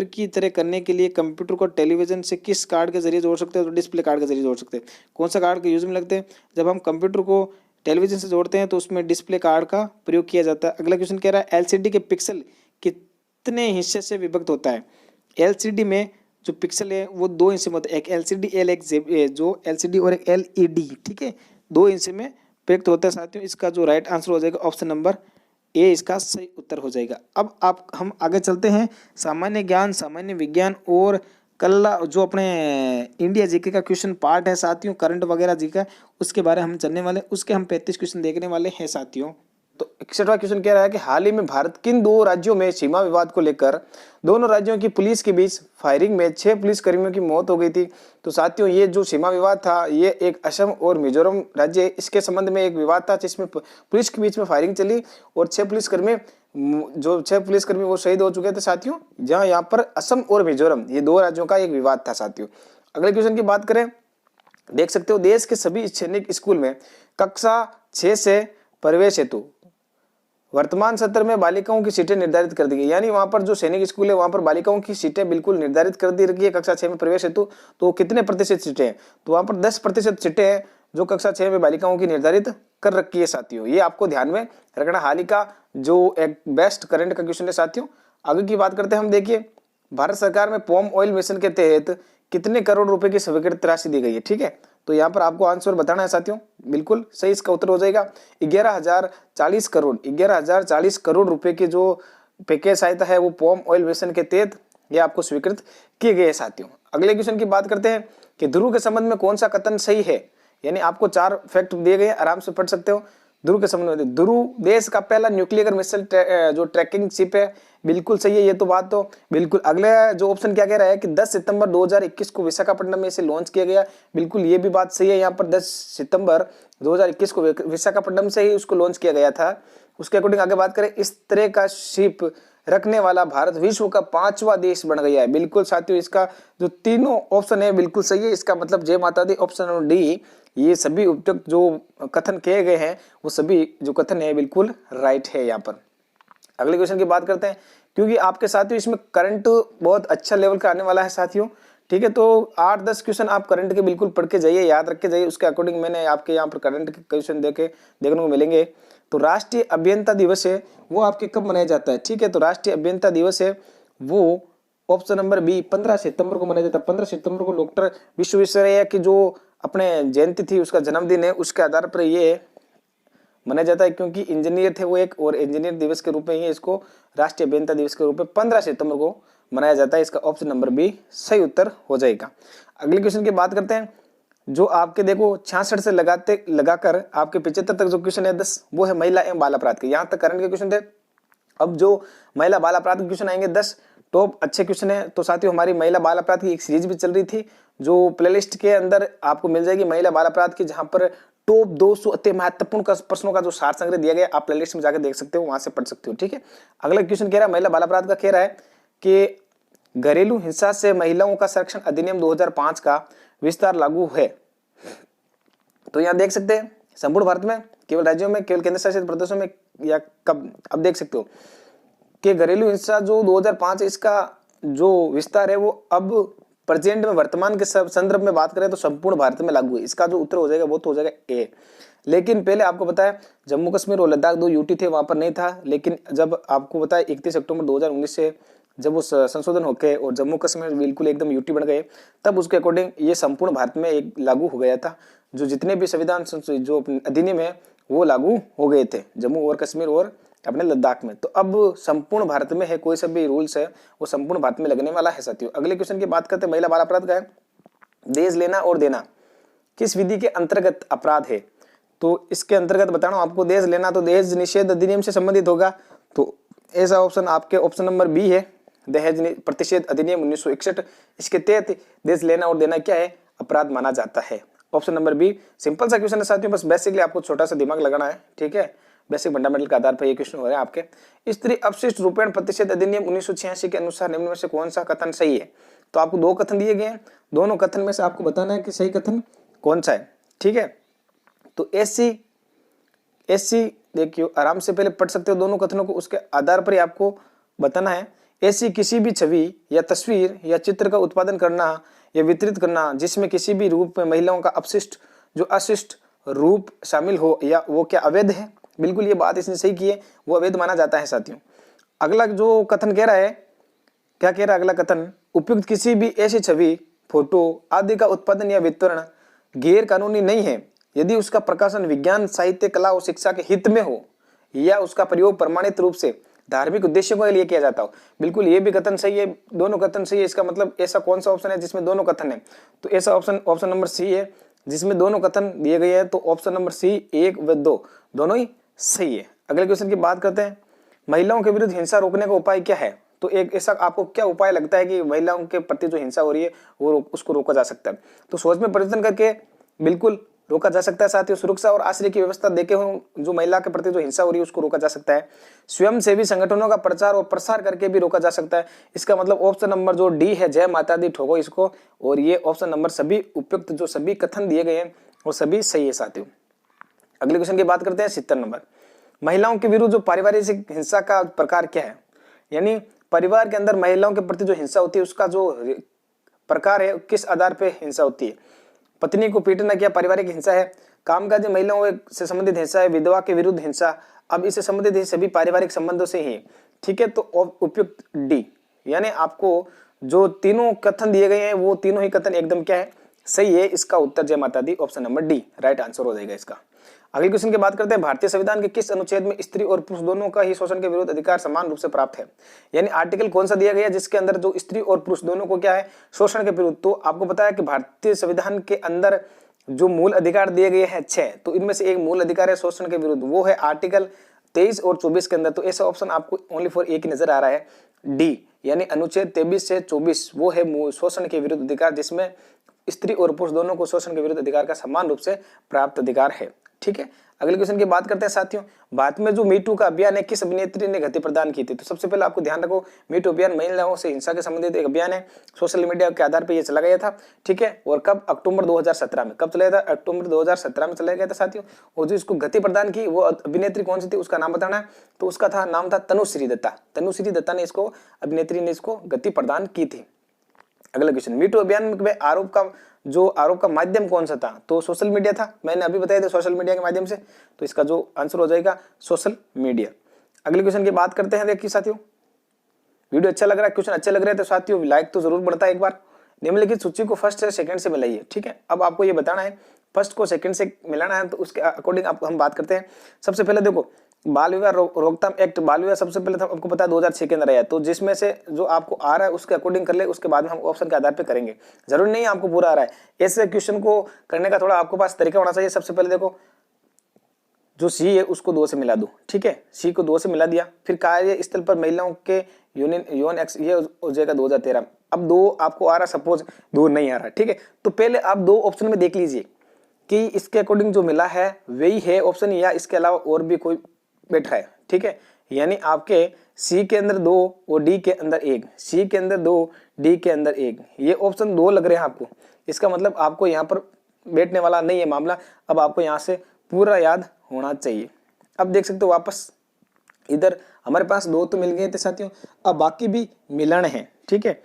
Speaker 2: की तरह करने के लिए कंप्यूटर को टेलीविजन से किस कार्ड के जरिए जोड़ सकते हैं? तो डिस्प्ले कार्ड के जरिए जोड़ सकते हैं। कौन सा कार्ड का यूज में लगते हैं? जब हम कंप्यूटर को टेलीविजन से जोड़ते हैं तो उसमें डिस्प्ले कार्ड का प्रयोग किया जाता है। अगला क्वेश्चन कह रहा है एलसीडी के पिक्सल कितने हिस्से से विभक्त होता है? एलसीडी में जो पिक्सल है वो 2 हिस्से में होता है, एक एलसीडी जो एलसीडी और एक एलईडी, ठीक है, 2 हिस्से में प्रयुक्त होता है साथियों। इसका जो राइट आंसर हो जाएगा ऑप्शन नंबर ए इसका सही उत्तर हो जाएगा। अब हम आगे चलते हैं। सामान्य ज्ञान, सामान्य विज्ञान और कल जो अपने इंडिया जीके का क्वेश्चन पार्ट है साथियों, करंट वगैरह जीके, उसके बारे में हम चलने वाले, उसके हम 35 क्वेश्चन देखने वाले हैं साथियों। तो 61वां क्वेश्चन कह रहा है कि हाल ही में भारत किन 2 राज्यों में सीमा विवाद को लेकर दोनों राज्यों की पुलिस के बीच फायरिंग में 6 पुलिस कर्मियों की मौत हो गई थी? तो साथियों ये जो सीमा विवाद था ये एक असम और मिजोरम राज्य, इसके संबंध में एक विवाद था जिसमें पुलिस के बीच में फायरिंग चली और 6 पुलिसकर्मी वो शहीद हो चुके थे साथियों। जहां यहाँ पर असम और मिजोरम ये 2 राज्यों का एक विवाद था साथियों। अगले क्वेश्चन की बात करें, देख सकते हो देश के सभी सैनिक स्कूल में कक्षा 6 से प्रवेश हेतु वर्तमान सत्र में बालिकाओं की सीटें निर्धारित कर दी गई, यानी वहां पर जो सैनिक स्कूल है वहां पर बालिकाओं की सीटें बिल्कुल निर्धारित कर दी गई है कक्षा 6 में प्रवेश हेतु। तो कितने प्रतिशत सीटें हैं? तो वहां पर 10% सीटें हैं जो कक्षा 6 में बालिकाओं की निर्धारित कर रखी है साथियों। ये आपको ध्यान में रखना, हाल ही का जो एक बेस्ट करंट का क्वेश्चन है साथियों। आगे की बात करते हैं हम। देखिए भारत सरकार में पॉम ऑयल मिशन के तहत कितने करोड़ रुपए की स्वीकृत राशि दी गई है? ठीक है, तो यहाँ पर आपको आंसर बताना है साथियों। बिल्कुल सही इसका उत्तर हो जाएगा 11,040 करोड़ रुपए के जो पैकेज सहायता है वो पॉम ऑयल मिशन के तहत ये आपको स्वीकृत किए गए हैं साथियों। अगले क्वेश्चन की बात करते हैं कि ध्रुव के संबंध में कौन सा कथन सही है? यानी आपको 4 फैक्ट दिए गए, आराम से पढ़ सकते हो। ध्रुव के संबंध में ध्रुव देश का पहला न्यूक्लियर मिसाइल जो ट्रैकिंग शिप है, बिल्कुल सही है ये तो बात तो बिल्कुल। अगले जो ऑप्शन क्या कह रहा है कि 10 सितंबर 2021 को विशाखापट्टनम में इसे लॉन्च किया गया, बिल्कुल ये भी बात सही है। यहाँ पर 10 सितंबर 2021 को विशाखापट्टनम से ही उसको लॉन्च किया गया था। उसके अकॉर्डिंग आगे बात करें, इस तरह का शिप रखने वाला भारत विश्व का 5वां देश बन गया है। बिल्कुल साथियों इसका जो तीनों ऑप्शन है बिल्कुल सही है। इसका मतलब जय माता दी, ऑप्शन नंबर डी, ये सभी उपयुक्त जो कथन किए गए हैं वो सभी जो कथन है बिल्कुल राइट है यहाँ पर। अगले क्वेश्चन की बात करते हैं, क्योंकि आपके साथियों इसमें करंट बहुत अच्छा लेवल का आने वाला है साथियों। ठीक है, तो 8-10 क्वेश्चन आप करंट के बिल्कुल पढ़ के जाइए, याद रख के जाइए। उसके अकॉर्डिंग मैंने आपके यहाँ पर करंट के क्वेश्चन देखने को मिलेंगे। तो राष्ट्रीय अभियंता दिवस है वो आपके कब मनाया जाता है? ठीक है, तो राष्ट्रीय अभियंता दिवस है वो ऑप्शन नंबर बी 15 सितंबर को मनाया जाता है। 15 सितंबर को डॉक्टर विश्वेश्वरैया की जो अपने जयंती थी उसका जन्मदिन है, उसके आधार पर ये मनाया जाता है क्योंकि इंजीनियर थे वो एक, और इंजीनियर दिवस के रूप में ही इसको राष्ट्रीय अभियंता दिवस के रूप में 15 सितंबर को मनाया जाता है। इसका ऑप्शन नंबर बी सही उत्तर हो जाएगा। अगले क्वेश्चन की बात करते हैं, जो आपके देखो 66 से लगाकर आपके 75 तक जो क्वेश्चन है 10 वो है महिला एवं बाल अपराध के। यहाँ तक करंट के क्वेश्चन थे। अब जो महिला बाल अपराध के क्वेश्चन आएंगे 10 टॉप अच्छे क्वेश्चन है। तो साथियों हमारी महिला बाल अपराध की एक सीरीज भी चल रही थी जो प्लेलिस्ट के अंदर आपको मिल जाएगी महिला बाल अपराध की, जहां पर टॉप 200 अति महत्वपूर्ण प्रश्नों का जो सार संग्रह दिया गया, आप प्लेलिस्ट में जाकर देख सकते हो, वहां से पढ़ सकते हो। ठीक है, अगला क्वेश्चन कह रहा है महिला बाल अपराध का, कह रहा है कि घरेलू हिंसा से महिलाओं का संरक्षण अधिनियम 2005 का विस्तार लागू है। तो यहाँ देख सकते हैं संपूर्ण भारत में, केवल राज्यों में, केवल केंद्र शासित प्रदेशों में, या कब, अब देख सकते हो कि घरेलू हिंसा जो 2005 इसका जो विस्तार है वो अब प्रेजेंट में वर्तमान के संदर्भ में बात करें तो संपूर्ण भारत में लागू है। इसका जो उत्तर हो जाएगा वो तो हो जाएगा ए। लेकिन पहले आपको बताया जम्मू कश्मीर और लद्दाख 2 यूटी थे, वहां पर नहीं था। लेकिन जब आपको बताया 31 अक्टूबर 2019 से जब वो संशोधन होके और जम्मू कश्मीर बिल्कुल एकदम यूटी बन गए, तब उसके अकॉर्डिंग ये संपूर्ण भारत में एक लागू हो गया था। जो जितने भी संविधान जो अधिनियम है वो लागू हो गए थे जम्मू और कश्मीर और अपने लद्दाख में। तो अब संपूर्ण भारत में है, कोई सा भी रूल्स है वो संपूर्ण भारत में लगने वाला है साथियों। अगले क्वेश्चन की बात करते हैं महिला बाल अपराध का है, दहेज लेना और देना किस विधि के अंतर्गत अपराध है। तो इसके अंतर्गत बताना आपको, दहेज लेना तो दहेज निषेध अधिनियम से संबंधित होगा। तो ऐसा ऑप्शन आपके ऑप्शन नंबर बी है, दहेज प्रतिषेध अधिनियम 1961। इसके तहत दहेज लेना और देना क्या है, अपराध माना जाता है। Option number B. सिंपल सा क्वेश्चन है साथियों, बस बेसिकली आपको छोटा सा दिमाग लगाना है। ठीक है, बेसिक फंडामेंटल के आधार पर ये क्वेश्चन हो रहा है आपके। स्त्री अपशिष्ट रूपेण प्रतिषेध अधिनियम 1986 के अनुसार निम्न में से कौन सा कथन सही है। तो आपको 2 कथन दिए गए हैं, दोनों कथन में से आपको बताना है कि सही कथन कौन सा है। ठीक है, तो एससी देखियो आराम से पहले पढ़ सकते हो दोनों कथनों को, उसके आधार पर ही आपको बताना है। ऐसी किसी भी छवि या तस्वीर या चित्र का उत्पादन करना या वितरित करना जिसमें किसी भी रूप में महिलाओं का अपशिष्ट जो अशिष्ट रूप शामिल हो, या वो क्या अवैध है। बिल्कुल ये बात इसने सही की है, वो अवैध माना जाता है साथियों। अगला जो कथन कह रहा है, क्या कह रहा है अगला कथन, उपयुक्त किसी भी ऐसी छवि, फोटो आदि का उत्पादन या वितरण गैर कानूनी नहीं है यदि उसका प्रकाशन विज्ञान, साहित्य, कला और शिक्षा के हित में हो या उसका प्रयोग प्रमाणित रूप से धार्मिक उद्देश्यों के लिए किया जाता हो। बिल्कुल ये भी कथन सही है, दोनों कथन सही है। इसका मतलब ऐसा कौन सा ऑप्शन है जिसमें दोनों कथन है, तो ऐसा ऑप्शन नंबर सी है जिसमें दोनों कथन दिए गए हैं। तो ऑप्शन नंबर सी 1 व 2 दोनों ही सही है। अगले क्वेश्चन की बात करते हैं, महिलाओं के विरुद्ध हिंसा रोकने का उपाय क्या है। तो एक ऐसा आपको क्या उपाय लगता है कि महिलाओं के प्रति जो हिंसा हो रही है वो उसको रोका जा सकता है। तो सोच में परिवर्तन करके बिल्कुल रोका जा सकता है साथियों। सुरक्षा और आश्रय की व्यवस्था देके जो महिला के प्रति जो हिंसा हो रही है उसको रोका जा सकता है। स्वयंसेवी संगठनों का प्रचार और प्रसार करके भी रोका जा सकता है। इसका मतलब ऑप्शन नंबर जो डी है, जय माता दी ठोको इसको, और ये ऑप्शन नंबर सभी उपयुक्त जो सभी कथन दिए गए हैं वो सभी सही है साथियों। अगले क्वेश्चन की बात करते हैं 70 नंबर, महिलाओं के विरुद्ध जो पारिवारिक हिंसा का प्रकार क्या है। यानी परिवार के अंदर महिलाओं के प्रति जो हिंसा होती है उसका जो प्रकार है, किस आधार पर हिंसा होती है। पत्नी को पीटना क्या पारिवारिक हिंसा है, कामकाजी महिलाओं से संबंधित हिंसा है, विधवा के विरुद्ध हिंसा, अब इससे संबंधित सभी पारिवारिक संबंधों से ही। ठीक है, तो उपयुक्त डी, यानी आपको जो तीनों कथन दिए गए हैं वो तीनों ही कथन एकदम क्या है, सही है। इसका उत्तर जय माता the option number D right answer हो जाएगा इसका। अगले क्वेश्चन की बात करते हैं, भारतीय संविधान के किस अनुच्छेद में स्त्री और पुरुष दोनों का ही शोषण के विरुद्ध अधिकार समान रूप से प्राप्त है। यानी आर्टिकल कौन सा दिया गया जिसके अंदर जो स्त्री और पुरुष दोनों को क्या है, शोषण के विरुद्ध। तो आपको पता है कि भारतीय संविधान के अंदर जो मूल अधिकार दिए गए हैं 6, तो इनमें से एक मूल अधिकार है शोषण के विरुद्ध, वो है आर्टिकल 23 और 24 के अंदर। तो ऐसा ऑप्शन आपको ओनली फॉर एक नजर आ रहा है डी, यानी अनुच्छेद 23 से 24 वो है शोषण के विरुद्ध अधिकार, जिसमें स्त्री और पुरुष दोनों को शोषण के विरुद्ध अधिकार का समान रूप से प्राप्त अधिकार है। ठीक है, अगले क्वेश्चन की बात करते हैं साथियों, भारत में जो मीटू का अभियान है किस अभिनेत्री ने गति प्रदान की थी। तो सबसे पहले आपको ध्यान रखो, मीटू अभियान महिलाओं से हिंसा के संबंधित एक अभियान है, सोशल मीडिया के आधार पर यह चला गया था। ठीक है, और कब, अक्टूबर 2017 में। कब चला गया था, अक्टूबर 2017 में चला गया था साथियों। और जो इसको गति प्रदान की वो अभिनेत्री कौन सी थी उसका नाम बताना है। तो उसका नाम था तनुश्री दत्ता। तनुश्री दत्ता ने इसको, अभिनेत्री ने इसको गति प्रदान की थी। अगला क्वेश्चन, मीटू अभियान में आरोप का माध्यम कौन सा था। तो सोशल मीडिया था, मैंने अभी बताया था सोशल मीडिया के माध्यम से। तो इसका जो आंसर हो जाएगा सोशल मीडिया। अगले क्वेश्चन की बात करते हैं। देखिए साथियों, वीडियो अच्छा लग रहा है, क्वेश्चन अच्छे लग रहे हैं तो साथियों लाइक तो जरूर बढ़ता है एक बार। निम्नलिखित सूची को फर्स्ट से सेकंड से मिलाइए। ठीक है, अब आपको ये बताना है फर्स्ट को सेकंड से मिलाना है, तो उसके अकॉर्डिंग हम बात करते हैं। सबसे पहले देखो, बाल विवाह रोकथाम एक्ट, बाल विवाह सबसे पहले आपको पता है 2006 के अंदर आया। तो जिसमें से जो आपको आ रहा है उसके अकॉर्डिंग कर ले, उसके बाद में हम ऑप्शन के आधार पे करेंगे। जरूरी नहीं है आपको पूरा आ रहा है, ऐसे क्वेश्चन को करने का थोड़ा आपके पास तरीका होना चाहिए। सबसे पहले देखो, जो सी है उसको 2 से मिला दो। ठीक है, सी को 2 से मिला दिया। फिर कार्य स्थल पर महिलाओं के यौन एक्स, ये हो जाएगा 2013। अब 2 आपको आ रहा, सपोज 2 नहीं आ रहा। ठीक है, तो पहले आप 2 ऑप्शन में देख लीजिए
Speaker 3: कि इसके अकॉर्डिंग जो मिला है वही है ऑप्शन, या इसके अलावा और भी कोई बैठा है। ठीक है, यानी आपके सी के अंदर 2 और डी के अंदर 1, सी के अंदर 2 डी के अंदर 1, ये ऑप्शन 2 लग रहे हैं आपको। इसका मतलब आपको यहाँ पर बैठने वाला नहीं है मामला। अब आपको यहाँ से पूरा याद होना चाहिए। अब देख सकते हो वापस इधर हमारे पास 2 तो मिल गए थे साथियों, अब बाकी भी मिलन है। ठीक है,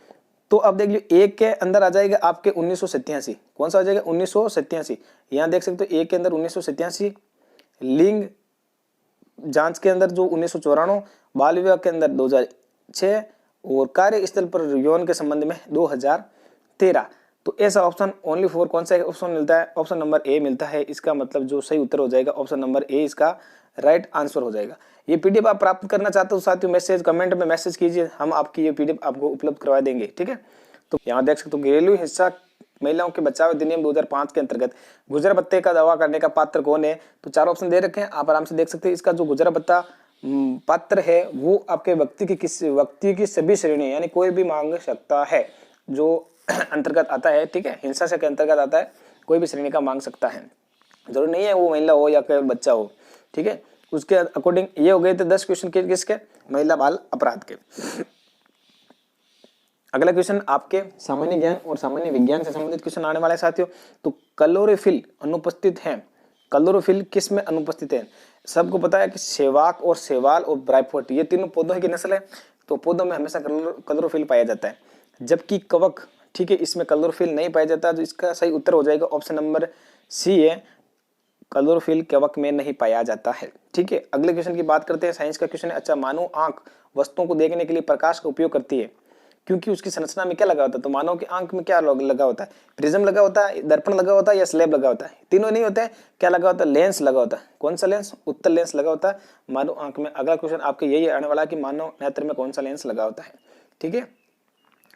Speaker 3: तो अब देख लीजिए 1 के अंदर आ जाएगा आपके 1987। कौन सा आ जाएगा? 1987। यहाँ देख सकते हो 1 के अंदर 1987, लिंग जांच के अंदर जो 1994, बाल विवाह के अंदर 2006 और कार्यस्थल पर यौन के संबंध में 2013। तो ऐसा ऑप्शन ओनली फॉर कौन सा ऑप्शन मिलता है? ऑप्शन नंबर ए मिलता है। इसका मतलब जो सही उत्तर हो जाएगा ऑप्शन नंबर ए इसका राइट आंसर हो जाएगा। ये पीडीएफ आप प्राप्त करना चाहते हो साथियों, मैसेज कमेंट में मैसेज कीजिए, हम आपकी ये पीडीएफ आपको उपलब्ध करवा देंगे। ठीक है, तो यहाँ देख सकते हो घरेलू हिंसा महिलाओं के बचाव अधिनियम 2005 के अंतर्गत गुजर भत्ते का दावा करने का पात्र कौन है? तो 4 ऑप्शन दे रखे हैं, आप आराम से देख सकते हैं। इसका जो गुजर भत्ता पात्र है वो आपके व्यक्ति की सभी श्रेणी यानी कोई भी मांग सकता है, जो अंतर्गत आता है। ठीक है, हिंसा से के अंतर्गत आता है, कोई भी श्रेणी का मांग सकता है, जरूरी नहीं है वो महिला हो या कोई बच्चा हो। ठीक है, उसके अकॉर्डिंग ये हो गए थे 10 क्वेश्चन के किसके? महिला बाल अपराध के। अगला क्वेश्चन आपके सामान्य ज्ञान और सामान्य विज्ञान से संबंधित क्वेश्चन आने वाले साथियों। तो क्लोरोफिल अनुपस्थित है, क्लोरोफिल किस में अनुपस्थित है? सबको पता है कि सेवाक और सेवाल और ब्राइफोट ये तीनों पौधों की नस्ल है, तो पौधों में हमेशा क्लोरोफिल पाया जाता है, जबकि कवक, ठीक है, इसमें क्लोरोफिल नहीं पाया जाता। तो इसका सही उत्तर हो जाएगा ऑप्शन नंबर सी है, क्लोरोफिल कवक में नहीं पाया जाता है। ठीक है, अगले क्वेश्चन की बात करते हैं, साइंस का क्वेश्चन है। अच्छा, मानव आंख वस्तुओं को देखने के लिए प्रकाश का उपयोग करती है, क्योंकि उसकी संरचना में क्या लगा होता है? तो मानव की आंख में क्या लगा होता है? प्रिज्म लगा होता है, दर्पण लगा होता है या स्लैब लगा होता है? तीनों नहीं होता है, क्या लगा होता है? लेंस लगा होता है। कौन सा लेंस? उत्तल लेंस लगा होता है मानव आंख में। अगला क्वेश्चन आपके यही आने वाला है कि मानव नेत्र में कौन सा लेंस लगा होता है। ठीक है,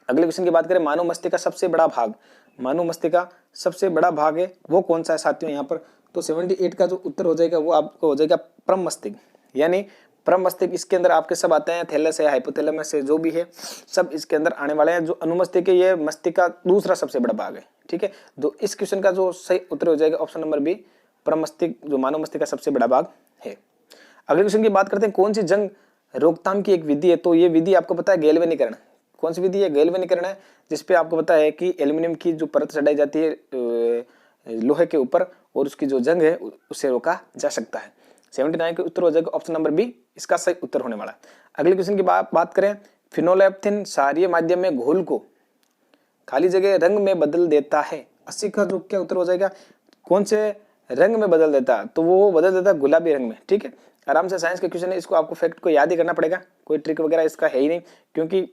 Speaker 3: अगले क्वेश्चन की बात करें, मानव मस्तिष्क का सबसे बड़ा भाग, मानव मस्तिष्क का सबसे बड़ा भाग है वो कौन सा है साथियों? यहाँ पर तो 78 का जो उत्तर हो जाएगा वो आपको हो जाएगा परम मस्तिष्क, यानी परम मस्तिष्क। इसके अंदर आपके सब आते हैं, थैलस है, हाइपोथैलेमस है, जो भी है सब इसके अंदर आने वाले हैं। जो अनुमस्तिष्क है ये मस्तिष्क का दूसरा सबसे बड़ा भाग है। ठीक है, तो इस क्वेश्चन का जो सही उत्तर हो जाएगा ऑप्शन नंबर बी, परम मस्तिष्क जो मानव मस्तिष्क का सबसे बड़ा भाग है। अगले क्वेश्चन की बात करते हैं, कौन सी जंग रोकथाम की एक विधि है? तो ये विधि आपको पता है गैल्वेनीकरण। कौन सी विधि है? गैल्वेनीकरण है, जिसपे आपको पता है कि एल्यूमिनियम की जो परत चढ़ाई जाती है लोहे के ऊपर और उसकी जो जंग है उससे रोका जा सकता है। 79 का उत्तर हो जाएगा ऑप्शन नंबर बी, इसका सही उत्तर होने वाला है। अगले क्वेश्चन की बात करें, फिनोलेप्थिन क्षारीय माध्यम में घोल को खाली जगह रंग में बदल देता है। 80 का जो क्या उत्तर हो जाएगा? कौन से रंग में बदल देता है? तो वो बदल देता है गुलाबी रंग में। ठीक है, आराम से साइंस का क्वेश्चन है, इसको आपको फैक्ट को याद ही करना पड़ेगा, कोई ट्रिक वगैरह इसका है ही नहीं, क्योंकि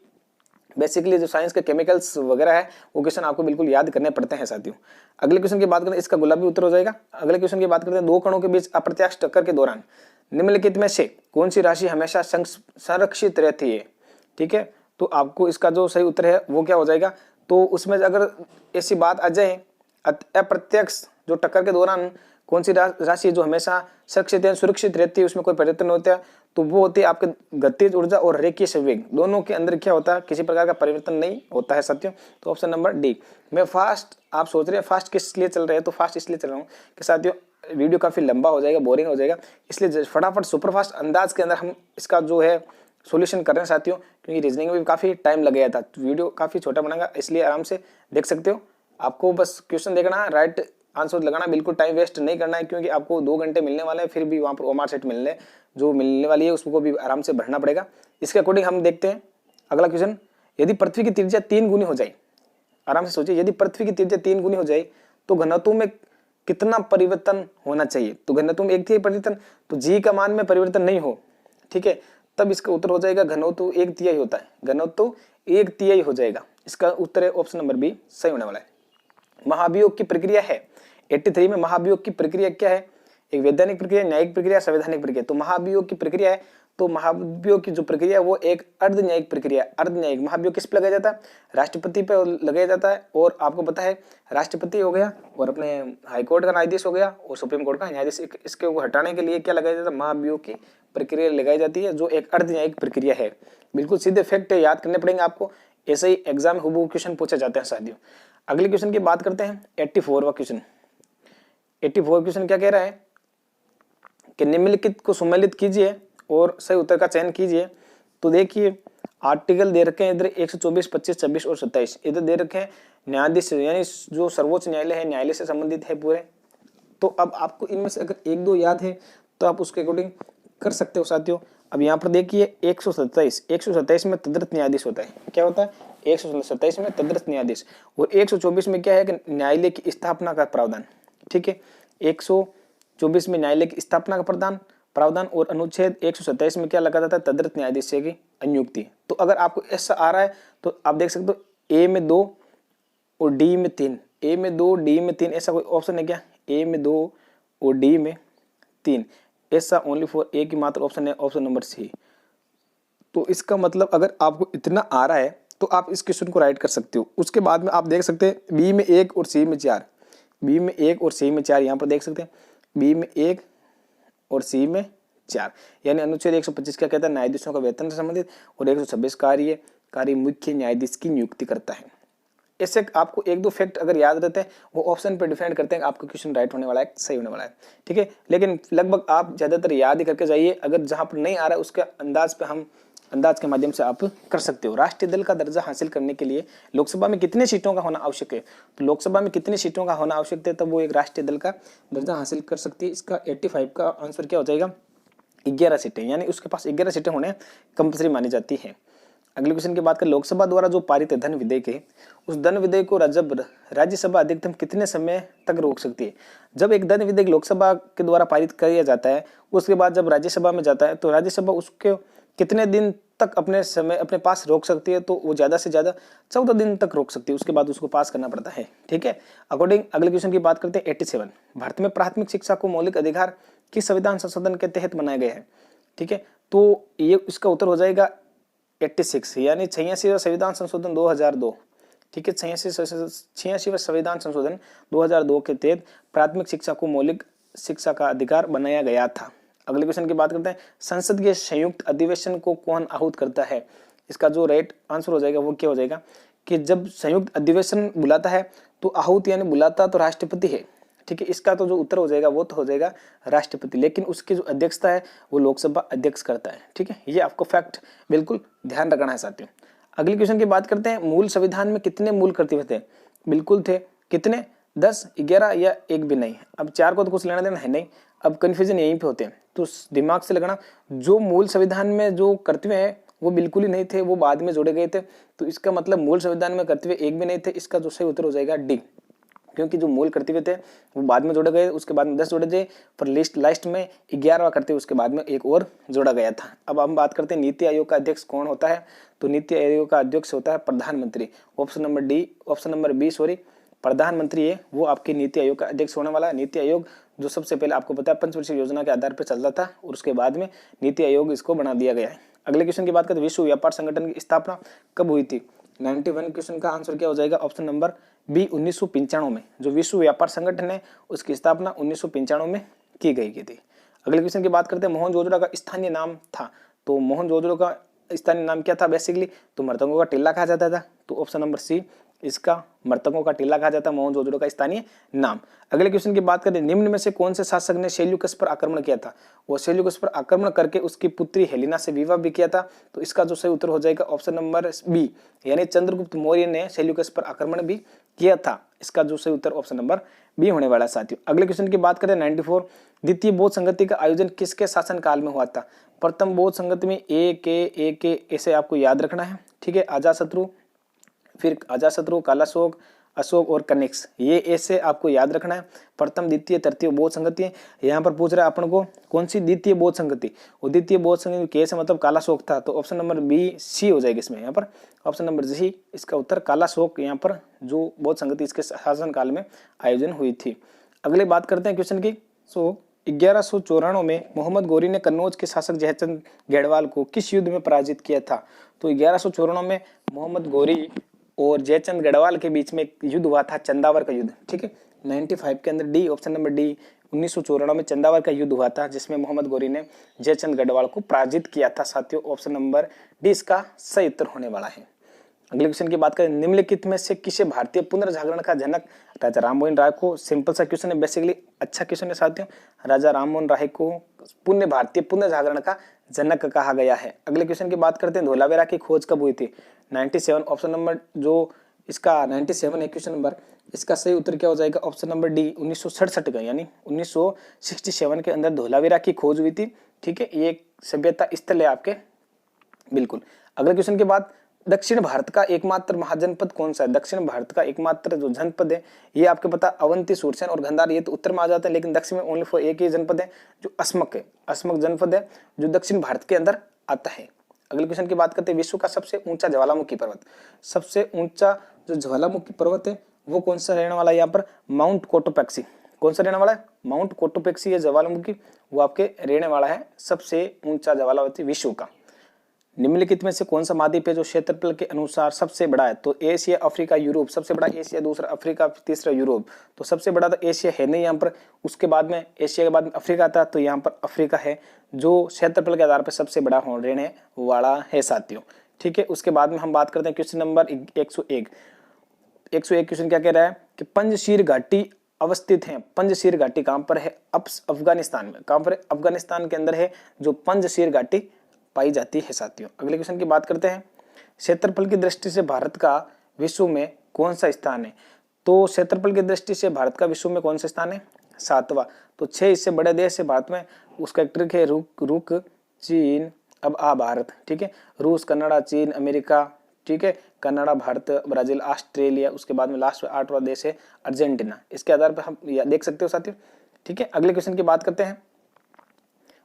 Speaker 3: बेसिकली जो साइंस के केमिकल्स वगैरह है वो क्वेश्चन आपको बिल्कुल याद करने पड़ते हैं साथियों। अगले क्वेश्चन की बात करें, इसका गुलाबी उत्तर हो जाएगा। अगले क्वेश्चन की बात करते हैं, दो कणों के बीच अप्रत्यक्ष टक्कर के दौरान निम्नलिखित में से कौन सी राशि हमेशा संरक्षित रहती है? ठीक है, तो आपको इसका जो सही उत्तर है वो क्या हो जाएगा? तो उसमें अगर ऐसी बात आ जाए, अप्रत्यक्ष जो टक्कर के दौरान कौन सी राशि जो हमेशा सुरक्षित रहती है, उसमें कोई परिवर्तन होता है, तो वो होती है आपके गतिज ऊर्जा और रेखीय संवेग, दोनों के अंदर क्या होता है? किसी प्रकार का परिवर्तन नहीं होता है साथियों। तो ऑप्शन नंबर डी। मैं फास्ट, आप सोच रहे हैं फास्ट किस लिए चल रहे हैं, तो फास्ट इसलिए चल रहा हूँ कि साथियों वीडियो काफी लंबा हो जाएगा, बोरिंग हो जाएगा, इसलिए फटाफट सुपरफास्ट अंदाज के अंदर हम इसका जो है सोल्यूशन कर रहे हैं साथियों, क्योंकि रीजनिंग में भी काफी टाइम लग गया था। वीडियो काफी छोटा बनेगा, इसलिए आराम से देख सकते हो। आपको बस क्वेश्चन देखना है, राइट आंसर लगाना, बिल्कुल टाइम वेस्ट नहीं करना है, क्योंकि आपको 2 घंटे मिलने वाले हैं, फिर भी वहाँ पर ओमार सेट मिलने वाली है, उसको भी आराम से भरना पड़ेगा। इसके अकॉर्डिंग हम देखते हैं अगला क्वेश्चन। यदि पृथ्वी की त्रिज्या 3 गुनी हो जाए, आराम से सोचिए, यदि पृथ्वी की त्रिज्या 3 गुनी हो जाए तो घनत्व में कितना परिवर्तन होना चाहिए? तो घनत्व में 1 तिहाई परिवर्तन, तो जी का मान में परिवर्तन नहीं हो, ठीक है, तब इसका उत्तर हो जाएगा घनत्व 1 तिहाई होता है, घनत्व 1 तिहाई हो जाएगा। इसका उत्तर है ऑप्शन नंबर बी, सही होने वाला है। महाभियोग की प्रक्रिया है 83 में, महाभियोग की प्रक्रिया क्या है? एक वैधानिक प्रक्रिया, न्यायिक प्रक्रिया, संवैधानिक प्रक्रिया। तो महाभियोग की प्रक्रिया है, तो महाभियोग की जो प्रक्रिया है वो एक अर्ध न्यायिक प्रक्रिया। अर्ध न्यायिक महाभियोग किस पे लगाया जाता है? राष्ट्रपति पे लगाया जाता है, और आपको पता है राष्ट्रपति हो गया और अपने हाईकोर्ट का न्यायाधीश हो गया और सुप्रीम कोर्ट का न्यायाधीश, इसके को हटाने के लिए क्या लगाया जाता है? महाभियोग की प्रक्रिया लगाई जाती है, जो एक अर्ध न्यायिक प्रक्रिया है। बिल्कुल सीधे फैक्ट है, याद करने पड़ेंगे आपको, ऐसे ही एग्जाम हुबहू क्वेश्चन पूछे जाते हैं साथियों। अगले क्वेश्चन की बात करते हैं, 84वां क्वेश्चन। 84 क्वेश्चन क्या कह रहा है कि निम्नलिखित को सम्मिलित कीजिए और सही उत्तर का चयन कीजिए। तो देखिए आर्टिकल दे रखे हैं इधर 124, 25, 26 और 27, इधर दे रखे हैं न्यायाधीश यानी जो सर्वोच्च न्यायालय है, न्यायालय से संबंधित है पूरे। तो अब आपको इनमें से अगर एक दो याद है तो आप उसके अकॉर्डिंग कर सकते हो साथियों। अब यहाँ पर देखिए 127 में तदर्थ न्यायाधीश होता है। क्या होता है? 127 में तदर्थ न्यायाधीश। और 124 में क्या है कि न्यायालय की स्थापना का प्रावधान। ठीक है, 124 में न्यायालय की स्थापना का प्रावधान और अनुच्छेद 127 में क्या लगा जाता है? तदर्थ न्यायाधीश की नियुक्ति। तो अगर आपको ऐसा आ रहा है तो आप देख सकते हो ए में 2 और डी में 3, ए में 2 डी में 3, ऐसा कोई ऑप्शन है क्या? ए में 2 और डी में 3, ऐसा ओनली फॉर ए की मात्र ऑप्शन है, ऑप्शन नंबर सी। तो इसका मतलब अगर आपको इतना आ रहा है तो आप इस क्वेश्चन को राइट कर सकते हो। उसके बाद में आप देख सकते हैं बी में 1 और सी में 4, बी में 1 और सी में 4, यहाँ पर देख सकते हैं बी में 1 और सी में 4, यानी अनुच्छेद 125 क्या कहता है? न्यायाधीशों का वेतन से संबंधित, और 126 कार्य मुख्य न्यायाधीश की नियुक्ति करता है। ऐसे आपको एक दो फैक्ट अगर याद रहते हैं वो ऑप्शन पे डिपेंड करते हैं आपका क्वेश्चन राइट होने वाला है, सही होने वाला है। ठीक है, लेकिन लगभग आप ज्यादातर याद ही करके जाइए। अगर जहां पर नहीं आ रहा है उसके अंदाज के माध्यम से आप कर सकते हो। राष्ट्रीय दल का दर्जा हासिल करने के लिए लोकसभा में कितने सीटों का होना आवश्यक है? तो लोकसभा में कितनी सीटों का होना आवश्यक है तब वो एक राष्ट्रीय दल का दर्जा हासिल कर सकती है। इसका 85 का आंसर क्या हो जाएगा? 11 सीटें, यानी उसके पास 11 सीटें होने कंपल्सरी मानी जाती है। अगले क्वेश्चन की बात करें, लोकसभा द्वारा जो पारित धन विधेयक है उस धन विधेयक को राज्यसभा अधिकतम कितने समय तक रोक सकती है? जब एक धन विधेयक लोकसभा के द्वारा पारित किया जाता है उसके बाद जब राज्यसभा में जाता है तो राज्यसभा उसके कितने दिन तक अपने पास रोक सकती है? तो वो ज्यादा से ज्यादा 14 दिन तक रोक सकती है, उसके बाद उसको पास करना पड़ता है। ठीक है, अकॉर्डिंग अगले क्वेश्चन की बात करते हैं 87, भारत में प्राथमिक शिक्षा को मौलिक अधिकार किस संविधान संशोधन के तहत बनाए गए हैं? ठीक है, तो ये इसका उत्तर हो जाएगा 86, यानी 86वां संविधान संशोधन 2002। ठीक है, 86वां संविधान संशोधन 2002 के तहत प्राथमिक शिक्षा को मौलिक शिक्षा का अधिकार बनाया गया था। अगले क्वेश्चन की बात करते हैं, संसद के संयुक्त अधिवेशन को कौन आहूत करता है? इसका जो राइट आंसर हो जाएगा वो क्या हो जाएगा कि जब संयुक्त अधिवेशन बुलाता है तो आहूत यानी बुलाता तो राष्ट्रपति है। ठीक है, इसका तो जो उत्तर हो जाएगा वो तो हो जाएगा राष्ट्रपति, लेकिन उसकी जो अध्यक्षता है वो लोकसभा अध्यक्ष करता है। ठीक है, ये आपको फैक्ट बिल्कुल ध्यान रखना है साथियों। अगले क्वेश्चन की बात करते हैं, मूल संविधान में कितने मूल कर्तव्य थे? बिल्कुल थे, कितने? 10, 11 या एक भी नहीं। अब 4 को तो कुछ लेना देना है नहीं, अब कंफ्यूजन यहीं पे होते हैं, तो दिमाग से लगाना। जो मूल संविधान में जो कर्तव्य है वो बिल्कुल ही नहीं थे, वो बाद में जोड़े गए थे। तो इसका मतलब मूल संविधान में कर्तव्य एक भी नहीं थे। इसका जो सही उत्तर हो जाएगा डी, क्योंकि जो मूल कर्तव्य थे वो बाद में जोड़े गए, उसके बाद में 10 जोड़े गए, पर लास्ट में 11वां कर्तव्य उसके बाद में एक और जोड़ा गया था। अब हम बात करते हैं नीति आयोग का अध्यक्ष कौन होता है? तो नीति आयोग का अध्यक्ष होता है प्रधानमंत्री। ऑप्शन नंबर बी प्रधानमंत्री है वो आपके नीति आयोग का अध्यक्ष होने वाला है। नीति आयोग जो सबसे पहले आपको पता है पंचवर्षीय योजना के आधार पर चलता था और उसके बाद में नीति आयोग इसको बना दिया गया है। अगले क्वेश्चन की बात करें, विश्व व्यापार संगठन की स्थापना कब हुई थी? 91 क्वेश्चन का आंसर क्या हो जाएगा? ऑप्शन नंबर बी 1995 में। जो विश्व व्यापार संगठन है उसकी स्थापना 1995 में की गई थी। अगले क्वेश्चन की बात करते हैं, मोहनजोदड़ो का स्थानीय नाम था। तो मोहनजोदड़ो का स्थानीय नाम क्या था? बेसिकली तो मृतकों का टीला कहा जाता था। तो ऑप्शन नंबर सी इसका मृतकों का टीला कहा जाता है मोहनजोदड़ो का स्थानीय नाम। अगले क्वेश्चन की बात करें, निम्न में से कौन से शासक ने सेल्यूकस पर आक्रमण किया था? वो सेल्यूकस पर आक्रमण करके उसकी पुत्री हेलेना से विवाह भी किया था। तो इसका जो सही उत्तर हो जाएगा ऑप्शन नंबर बी, यानी चंद्रगुप्त मौर्य ने सेल्यूकस पर आक्रमण भी किया था। इसका जो सही उत्तर ऑप्शन नंबर बी होने वाला साथियों। अगले क्वेश्चन की बात करें 94, द्वितीय बौद्ध संगति का आयोजन किसके शासन काल में हुआ था? प्रथम बौद्ध संगति में ए के ऐसे आपको याद रखना है। ठीक है, अजातशत्रु, फिर अजातशत्रु, कालाशोक, अशोक और कनिष्क, ये ऐसे आपको याद रखना है। प्रथम, द्वितीय, तृतीय बौद्ध संगति है। यहाँ पर पूछ रहा है अपन को कौन सी द्वितीय बौद्ध संगति? और द्वितीय बौद्ध संगति के से मतलब कालाशोक था। तो ऑप्शन नंबर बी सी हो जाएगा इसमें। यहाँ पर ऑप्शन नंबर सी इसका उत्तर कालाशोक, यहाँ पर जो बौद्ध संगति इसके शासन काल में आयोजन हुई थी। अगले बात करते हैं क्वेश्चन की। 1194 में मोहम्मद गौरी ने कन्नौज के शासक जयचंद गढ़वाल को किस युद्ध में पराजित किया था? तो 1194 में मोहम्मद गौरी और जयचंद गढ़वाल के बीच में एक युद्ध हुआ था, चंदावर का युद्ध। ठीक है, 95 के अंदर डी, ऑप्शन नंबर डी 1994 में चंदावर का युद्ध हुआ था जिसमें मोहम्मद गौरी ने जयचंद गढ़वाल को पराजित किया था साथियों। ऑप्शन नंबर डी इसका सही उत्तर होने वाला है। अगले क्वेश्चन की बात करें, निम्नलिखित में से किसे भारतीय पुनर्जागरण का जनक राजा राममोहन राय को, सिंपल सा क्वेश्चन है, बेसिकली अच्छा क्वेश्चन है साथियों। राजा राममोहन राय को पुण्य भारतीय पुण्य जागरण का जनक कहा गया है। अगले क्वेश्चन की बात करते हैं, धोलावीरा की खोज कब हुई थी? 97। ऑप्शन नंबर जो इसका 97 है क्वेश्चन नंबर, इसका सही उत्तर क्या हो जाएगा? ऑप्शन नंबर डी 1967 का, यानी 1967 के अंदर धोलावीरा की खोज हुई थी। ठीक है, ये एक सभ्यता स्थल है आपके, बिल्कुल। अगले क्वेश्चन के बाद, दक्षिण भारत का एकमात्र महाजनपद कौन सा है? दक्षिण भारत का एकमात्र जो जनपद है, ये आपके पता अवंती, सूरसेन और गंधार, ये तो उत्तर में आ जाता है, लेकिन दक्षिण में ओनली फॉर एक ही जनपद है जो अस्मक है। अस्मक जनपद है जो दक्षिण भारत के अंदर आता है। अगले क्वेश्चन की बात करते हैं, विश्व का सबसे ऊंचा ज्वालामुखी पर्वत। सबसे ऊंचा जो ज्वालामुखी पर्वत है वो कौन सा रहने वाला है? यहाँ पर माउंट कोटोपेक्सी। कौन सा रहने वाला है? माउंट कोटोपेक्सी है ज्वालामुखी, वो आपके रहने वाला है सबसे ऊंचा ज्वालामुखी विश्व का। निम्नलिखित में से कौन सा महाद्वीप है जो क्षेत्रफल के अनुसार सबसे बड़ा है? तो एशिया, अफ्रीका, यूरोप। सबसे बड़ा एशिया, दूसरा अफ्रीका, तीसरा यूरोप। तो सबसे बड़ा तो एशिया है नहीं यहाँ पर, उसके बाद में एशिया के बाद में अफ्रीका आता, तो यहाँ पर अफ्रीका है जो क्षेत्रफल के आधार पर सबसे बड़ा रहने वाला है साथियों। ठीक है, उसके बाद में हम बात करते हैं क्वेश्चन नंबर 101। 101 क्वेश्चन क्या कह रहा है कि पंजशीर घाटी अवस्थित है। पंजशीर घाटी कहां पर है? अफगानिस्तान में। कहां पर है? अफगानिस्तान के अंदर है जो पंजशीर घाटी पाई जाती है साथियों। अगले क्वेश्चन की बात करते हैं, क्षेत्रफल की दृष्टि से भारत का विश्व में कौन सा स्थान है? तो क्षेत्रफल की दृष्टि से भारत का विश्व में कौन सा स्थान है? 7वां। तो 6 इससे बड़े देश है भारत में, उसका एक ट्रिक है रुक चीन, अब भारत। ठीक है, रूस, कनाडा, चीन, अमेरिका, ठीक है, कनाडा, भारत, ब्राजील, ऑस्ट्रेलिया, उसके बाद में लास्ट 8वां देश है अर्जेंटीना। इसके आधार पर हम देख सकते हो साथियों। ठीक है, अगले क्वेश्चन की बात करते हैं,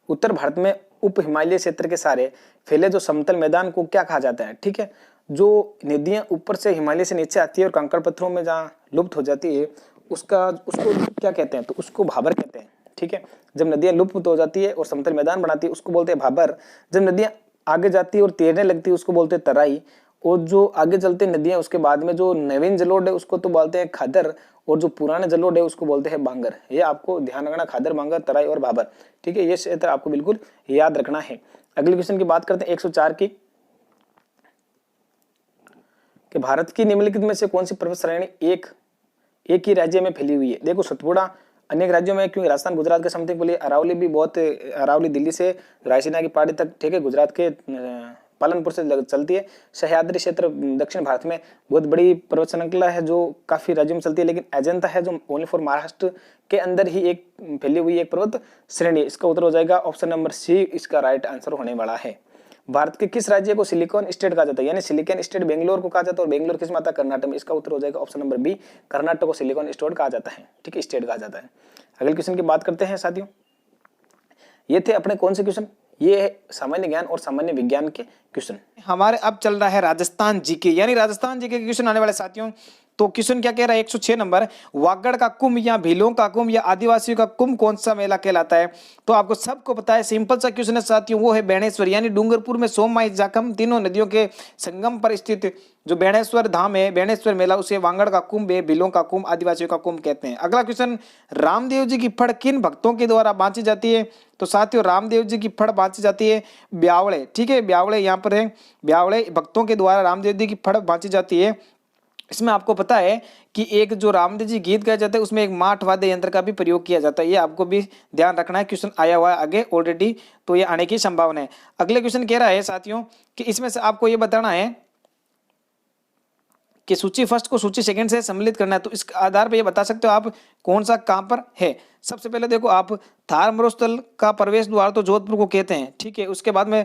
Speaker 3: उत्तर भारत में उप हिमालय क्षेत्र के सारे फैले जो समतल मैदान को क्या कहा जाता है? ठीक है, जो नदियां ऊपर से हिमालय से नीचे आती है और कंकड़ पत्थरों में जहाँ लुप्त हो जाती है, उसको क्या कहते हैं? तो उसको भाबर कहते हैं। ठीक है, जब नदियां लुप्त हो जाती है और समतल मैदान बनाती है उसको बोलते हैं भाबर। जब नदियां आगे जाती है और तैरने लगती है उसको बोलते हैं तराई। और जो आगे चलते नदियां उसके बाद में जो नवीन जलोढ़ है उसको तो बोलते हैं खादर, और जो पुराने जलोढ़ है उसको बोलते हैं बांगर। ये आपको ध्यान रखना, खादर, बांगर, तराई और भाबर। ठीक है, ये क्षेत्र आपको बिल्कुल याद रखना है। अगले क्वेश्चन की बात करते हैं 104 की, कि भारत की निम्नलिखित में से कौन सी पर्वत श्रेणी एक ही राज्य में फैली हुई है? देखो, सतपुड़ा अनेक राज्यों में, क्योंकि राजस्थान गुजरात के समथिंग बोलिए, अरावली भी बहुत, अरावली दिल्ली से रायसीना की पहाड़ी तक, ठीक है, गुजरात के पालनपुर से चलती है। सह्याद्री क्षेत्र दक्षिण भारत में बहुत बड़ी पर्वत श्रृंखला है जो काफी राज्यों में चलती है, लेकिन अजंता है जो ओनली फॉर महाराष्ट्र के अंदर ही एक फैली हुई एक पर्वत श्रेणी। इसका उत्तर हो जाएगा ऑप्शन नंबर सी, इसका राइट आंसर होने वाला है। भारत के किस राज्य को सिलिकॉन स्टेट कहा जाता है? यानी सिलिकॉन स्टेट बेंगलोर को कहा जाता है, और बेंगलोर किस में आता है? कर्नाटक में। इसका उत्तर हो जाएगा ऑप्शन नंबर बी, कर्नाटक को सिलिकॉन स्टेट कहा जाता है। ठीक है, स्टेट कहा जाता है। अगले क्वेश्चन की बात करते हैं साथियों, ये थे अपने कौन से क्वेश्चन? ये है सामान्य ज्ञान और सामान्य विज्ञान के क्वेश्चन।
Speaker 1: हमारे अब चल रहा है राजस्थान जीके, यानी राजस्थान जीके के क्वेश्चन आने वाले साथियों। तो क्वेश्चन क्या कह रहा है? 106 नंबर, वागड़ का कुंभ या भीलों का कुंभ या आदिवासियों का कुंभ कौन सा मेला कहलाता है? तो आपको सबको पता है, सिंपल सा क्वेश्चन है साथियों, वो है बेणेश्वर, यानी डूंगरपुर में सोम, माई, जाखम तीनों नदियों के संगम पर स्थित जो बेणेश्वर धाम है, बेणेश्वर मेला, उसे वागड़ का कुंभ है, भीलों का कुंभ, आदिवासियों का कुंभ कहते हैं। अगला क्वेश्चन, रामदेव जी की फड़ किन भक्तों के द्वारा बांची जाती है? तो साथियों, रामदेव जी की फड़ बांची जाती है ब्यावड़े। ठीक है, ब्यावड़े यहाँ पर है, ब्यावड़े भक्तों के द्वारा रामदेव जी की फड़ बांची जाती है। इसमें आपको पता है कि एक जो रामदेव जी गीत गाया जाता है उसमें एक माठ वाद्य यंत्र का भी प्रयोग किया जाता है, ये आपको भी ध्यान रखना है। क्वेश्चन आया हुआ है आगे ऑलरेडी, तो ये आने की संभावना है। अगले क्वेश्चन कह रहा है साथियों कि इसमें से आपको ये बताना है कि सूची फर्स्ट को सूची सेकंड से सम्मिलित करना है। तो इस आधार पर ये बता सकते हो आप कौन सा कहाँ पर है। सबसे पहले देखो, आप थार मरुस्थल का प्रवेश द्वार तो जोधपुर को कहते हैं। ठीक है, उसके बाद में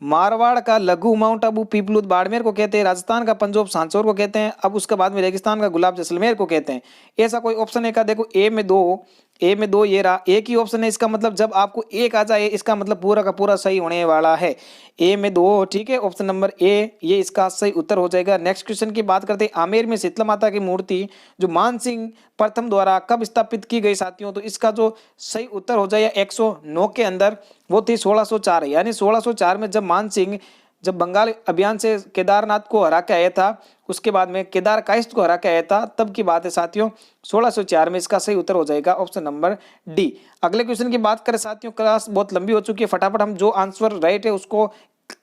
Speaker 1: मारवाड़ का लघु माउंट आबू पीपलूद बाड़मेर को कहते हैं, राजस्थान का पंजोब सांचौर को कहते हैं, अब उसके बाद में रेगिस्तान का गुलाब जैसलमेर को कहते हैं। ऐसा कोई ऑप्शन है का? देखो, ए में दो ये रहा, एक ही ऑप्शन है। इसका मतलब जब आपको एक आ जाए इसका मतलब पूरा का पूरा सही होने वाला है। ए में 2, ठीक है, ऑप्शन नंबर ए ये इसका सही उत्तर हो जाएगा। नेक्स्ट क्वेश्चन की बात करते हैं, आमेर में शीतला माता की मूर्ति जो मान सिंह प्रथम द्वारा कब स्थापित की गई साथियों? तो इसका जो सही उत्तर हो जाएगा 109 के अंदर, वो थी 1604, यानी 1604 में जब मान सिंह जब बंगाल अभियान से केदारनाथ को हरा के आया था, उसके बाद में केदार काइस्ट को हरा के आया था, तब की बात है साथियों। 1604 में इसका सही उत्तर हो जाएगा ऑप्शन नंबर डी। अगले क्वेश्चन की बात करें साथियों, क्लास बहुत लंबी हो चुकी है, फटाफट हम जो आंसर राइट है उसको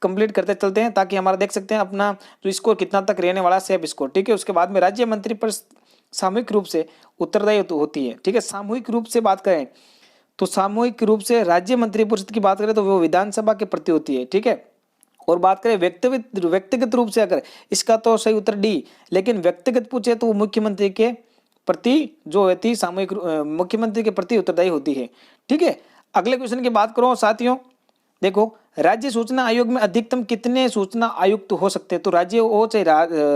Speaker 1: कंप्लीट करते चलते हैं ताकि हमारा देख सकते हैं अपना जो स्कोर कितना तक रहने वाला सेफ स्कोर। ठीक है, उसके बाद में राज्य मंत्री
Speaker 2: सामूहिक रूप से उत्तरदायी होती है। ठीक है, सामूहिक रूप से बात करें तो सामूहिक रूप से राज्य मंत्रिपरिषद की बात करें तो वो विधानसभा के प्रति होती है। ठीक है, और बात करें व्यक्तिगत रूप से अगर, इसका तो सही उत्तर डी, लेकिन व्यक्तिगत पूछे तो वो मुख्यमंत्री के प्रति जो होती है सामूहिक मुख्यमंत्री के प्रति उत्तरदायी होती है। ठीक है, अगले क्वेश्चन की बात करो साथियों, देखो राज्य सूचना आयोग में अधिकतम कितने सूचना आयुक्त हो सकते हैं? तो राज्य हो चाहे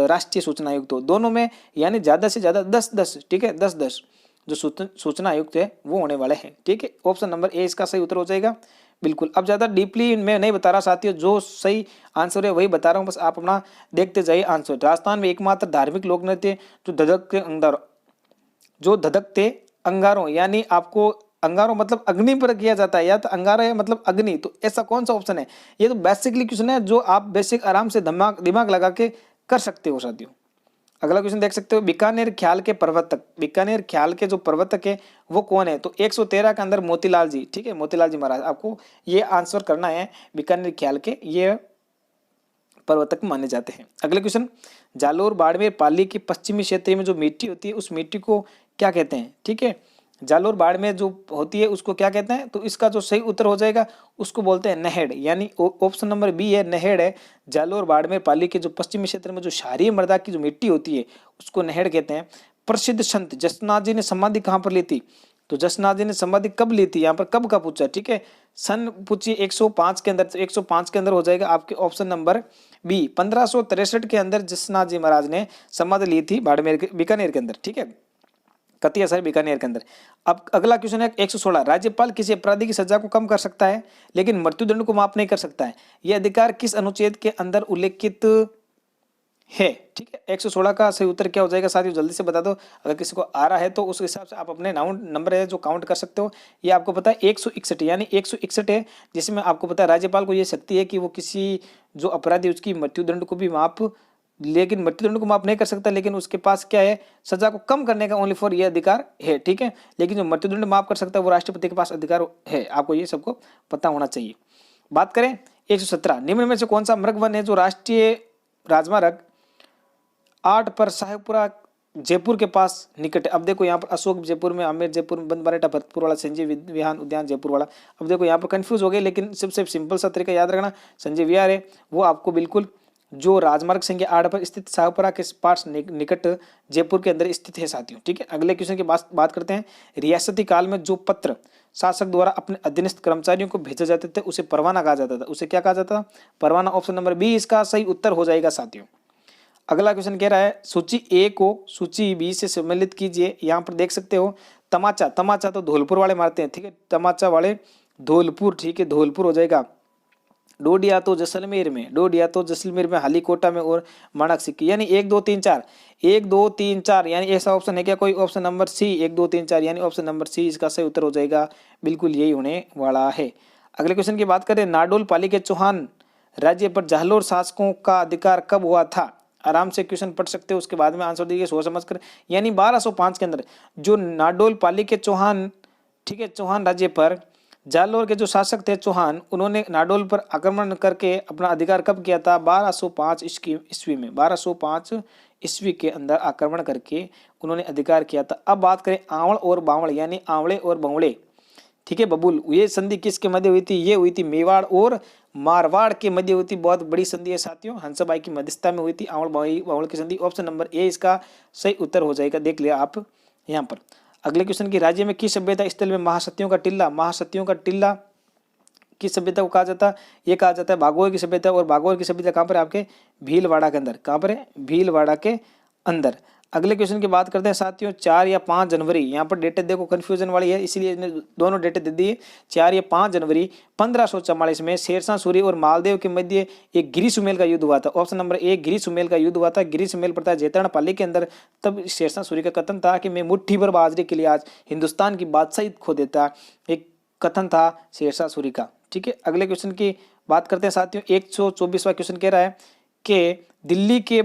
Speaker 2: राष्ट्रीय सूचना आयुक्त हो, दोनों में यानी ज्यादा से ज्यादा 10-10। ठीक है, 10-10 जो सूचना आयुक्त है वो होने वाले हैं। ठीक है, ऑप्शन नंबर ए इसका सही उत्तर हो जाएगा। बिल्कुल, अब ज्यादा डीपली मैं नहीं बता रहा साथियों, जो सही आंसर है वही बता रहा हूँ, बस आप अपना देखते जाइए आंसर। राजस्थान में एकमात्र धार्मिक लोक नृत्य जो धधकते अंगारों यानी आपको अंगारों मतलब अग्नि पर किया जाता है, या तो अंगारा है मतलब अग्नि, तो ऐसा कौन सा ऑप्शन है? ये तो बेसिकली क्वेश्चन है जो आप बेसिक आराम से दिमाग लगा के कर सकते हो साथियों। अगला क्वेश्चन देख सकते हो, बीकानेर ख्याल के प्रवर्तक, बीकानेर ख्याल के जो प्रवर्तक है वो कौन है? तो 113 के अंदर मोतीलाल जी। ठीक है, मोतीलाल जी महाराज, आपको ये आंसर करना है। बीकानेर ख्याल के ये प्रवर्तक माने जाते हैं। अगले क्वेश्चन, जालोर बाड़मेर पाली की पश्चिमी क्षेत्र में जो मिट्टी होती है उस मिट्टी को क्या कहते हैं? ठीक है, जालोर बाड़मेर जो होती है उसको क्या कहते हैं? तो इसका जो सही उत्तर हो जाएगा उसको बोलते हैं नहेड़, यानी ऑप्शन नंबर बी है, नहेड़ है। जालोर बाड़मेर पाली के जो पश्चिमी क्षेत्र में जो क्षारीय मृदा की जो मिट्टी होती है उसको नहेड़ कहते हैं। प्रसिद्ध संत जसनाथ जी ने समाधि कहाँ पर ली थी? तो जसनाथ जी ने समाधि कब ली थी? यहाँ पर कब का पूछा। ठीक है, सन पूछिए 105 के अंदर, तो 105 के अंदर हो जाएगा आपके ऑप्शन नंबर बी। 1563 के अंदर जसनाथ जी महाराज ने समाधि ली थी बाड़मेर बीकानेर के अंदर। ठीक है, कतिया सर बीकानेर के अंदर। अब अगला क्वेश्चन है 116, राज्यपाल किसी अपराधी की सजा को कम कर सकता है लेकिन मृत्युदंड को माफ नहीं कर सकता है, यह अधिकार किस अनुच्छेद के अंदर उल्लेखित है? ठीक है, 116 का सही उत्तर क्या हो जाएगा साथियों, जल्दी से बता दो। अगर किसी को आ रहा है तो उस हिसाब से आप अपने नंबर है जो काउंट कर सकते हो। ये आपको पता है 161 यानी 161 है, जिसमें आपको पता है राज्यपाल को ये शक्ति है कि वो किसी जो अपराधी उसकी मृत्युदंड को भी माफ, लेकिन मृत्युदंड को माफ नहीं कर सकता, लेकिन उसके पास क्या है, सजा को कम करने का ओनली फॉर ये अधिकार है। ठीक है, लेकिन जो मृत्युदंड माफ कर सकता है वो राष्ट्रपति के पास अधिकार है, आपको ये सबको पता होना चाहिए। बात करें 117, निम्न में से कौन सा मृग वन है जो राष्ट्रीय राजमार्ग 8 पर साहेबपुरा जयपुर के पास निकट है? अब देखो यहाँ पर अशोक जयपुर में, आमेर जयपुर में, बंदबारेटा भरतपुर वाला, संजय विहार उद्यान जयपुर वाला। अब देखो यहाँ पर कंफ्यूज हो गए, लेकिन सबसे सिंपल सा तरीका याद रखना, संजय विहार है वो आपको बिल्कुल जो राजमार्ग संख्या 8 पर स्थित साहेबपुरा के पास निकट जयपुर के अंदर स्थित है साथियों। ठीक है, अगले क्वेश्चन की बात करते हैं। रियासती काल में जो पत्र शासक द्वारा अपने अधीनस्थ कर्मचारियों को भेजे जाते थे उसे परवाना कहा जाता था, उसे क्या कहा जाता था? परवाना। ऑप्शन नंबर बी इसका सही उत्तर हो जाएगा साथियों। अगला क्वेश्चन कह रहा है, सूची ए को सूची बी से सम्मिलित कीजिए। यहाँ पर देख सकते हो तमाचा, तमाचा तो धौलपुर वाले मारते हैं। ठीक है, तमाचा वाले धौलपुर। ठीक है, धौलपुर हो जाएगा। डोडिया तो जैसलमेर में, डोडिया तो जैसलमेर में, हालीकोटा में और माणक सिक्की, यानी 1 2 3 4, 1 2 3 4 यानी ऐसा ऑप्शन है क्या कोई? ऑप्शन नंबर सी 1 2 3 4 यानी ऑप्शन नंबर सी इसका सही उत्तर हो जाएगा। बिल्कुल यही होने वाला है। अगले क्वेश्चन की बात करें, नाडोल पाली के चौहान राज्य पर जालोर शासकों का अधिकार कब हुआ था? आराम से क्वेश्चन पढ़ सकते हो, उसके बाद में आंसर दीजिए सोच समझ कर। यानी 1205 के अंदर जो नाडोल पाली के चौहान, ठीक है, चौहान राज्य पर जालोर के जो शासक थे चौहान, उन्होंने नाडोल पर आक्रमण करके अपना अधिकार कब किया था? 1205 ईस्वी में, 1205 ईस्वी के अंदर आक्रमण करके उन्होंने अधिकार किया था। अब बात करें आवड़ और बावड़ यानी आंवले और बंवड़े, ठीक है, बबुल, ये संधि किसके मध्य हुई थी? ये हुई थी मेवाड़ और मारवाड़ के मध्य हुई थी। बहुत बड़ी संधि है साथियों, हंसाबाई की मध्यस्थता में हुई थी आवड़ बावड़ की संधि। ऑप्शन नंबर ए इसका सही उत्तर हो जाएगा, देख लिया आप यहाँ पर। अगले क्वेश्चन की, राज्य में किस सभ्यता स्थल में महासतियों का टिल्ला, महासतियों का टिल्ला किस सभ्यता को कहा जाता है? ये कहा जाता है भागोर की सभ्यता। और भागोर की सभ्यता कहाँ पर है? आपके भीलवाड़ा के अंदर। कहाँ पर है? भीलवाड़ा के अंदर। अगले क्वेश्चन की बात करते हैं साथियों, 4 या 5 जनवरी, यहाँ पर डेटें देखो कंफ्यूजन वाली है इसलिए दोनों डेटें दे दी है। 4 या 5 जनवरी 1544 में शेरशाह सूरी और मालदेव के मध्य एक गिरी सुमेल का युद्ध हुआ था। ऑप्शन नंबर ए गिरी सुमेल का युद्ध हुआ था। गिरी सुमेल पड़ता है जैतरण पाली के अंदर। तब शेरशाह सूरी का कथन था कि मैं मुट्ठी भर बाजरे के लिए आज हिंदुस्तान की बादशाही खो देता, एक कथन था शेरशाह सूरी का। ठीक है, अगले क्वेश्चन की बात करते हैं साथियों, 124वां क्वेश्चन कह रहा है कि दिल्ली के